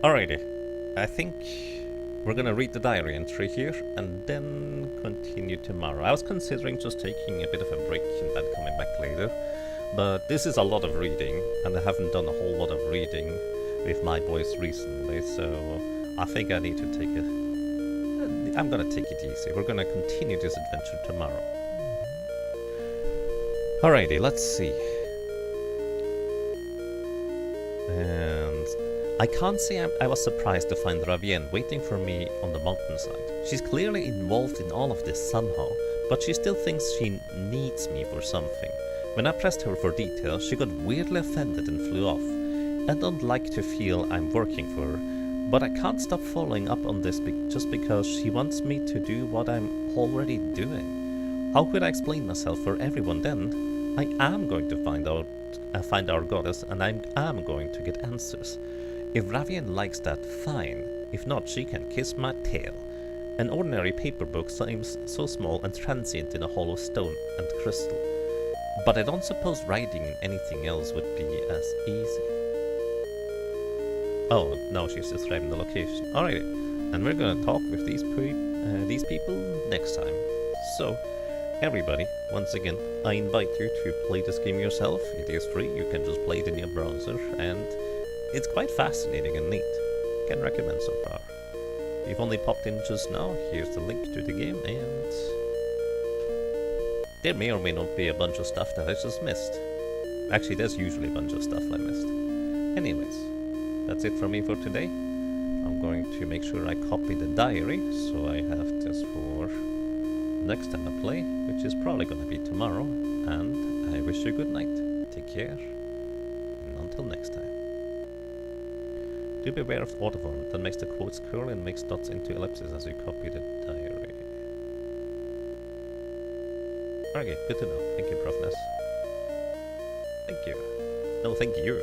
Alrighty. I think we're gonna read the diary entry here and then continue tomorrow. I was considering just taking a bit of a break and then coming back later. But this is a lot of reading, and I haven't done a whole lot of reading with my voice recently, so I think I need to take it. I'm gonna take it easy. We're gonna continue this adventure tomorrow. Alrighty, let's see. And I can't say I was surprised to find Ravienne waiting for me on the mountainside. She's clearly involved in all of this somehow, but she still thinks she needs me for something. When I pressed her for details, she got weirdly offended and flew off. I don't like to feel I'm working for her, but I can't stop following up on this just because she wants me to do what I'm already doing. How could I explain myself for everyone then? I am going to find our goddess, and I am going to get answers. If Ravienne likes that, fine. If not, she can kiss my tail. An ordinary paper book seems so small and transient in a hollow stone and crystal. But I don't suppose writing anything else would be as easy. Oh, no, she's describing the location. Alright, and we're gonna talk with these people next time. So, everybody, once again, I invite you to play this game yourself. It is free, you can just play it in your browser, and it's quite fascinating and neat. Can recommend so far. If you've only popped in just now, here's the link to the game, and there may or may not be a bunch of stuff that I just missed. Actually, there's usually a bunch of stuff I missed. Anyways. That's it from me for today. I'm going to make sure I copy the diary, so I have this for next time I play, which is probably going to be tomorrow. And I wish you a good night. Take care, and until next time. Do beware of autoformat that makes the quotes curl and makes dots into ellipses as you copy the diary. Okay, good to know. Thank you, Prof. Ness. Thank you. No, thank you.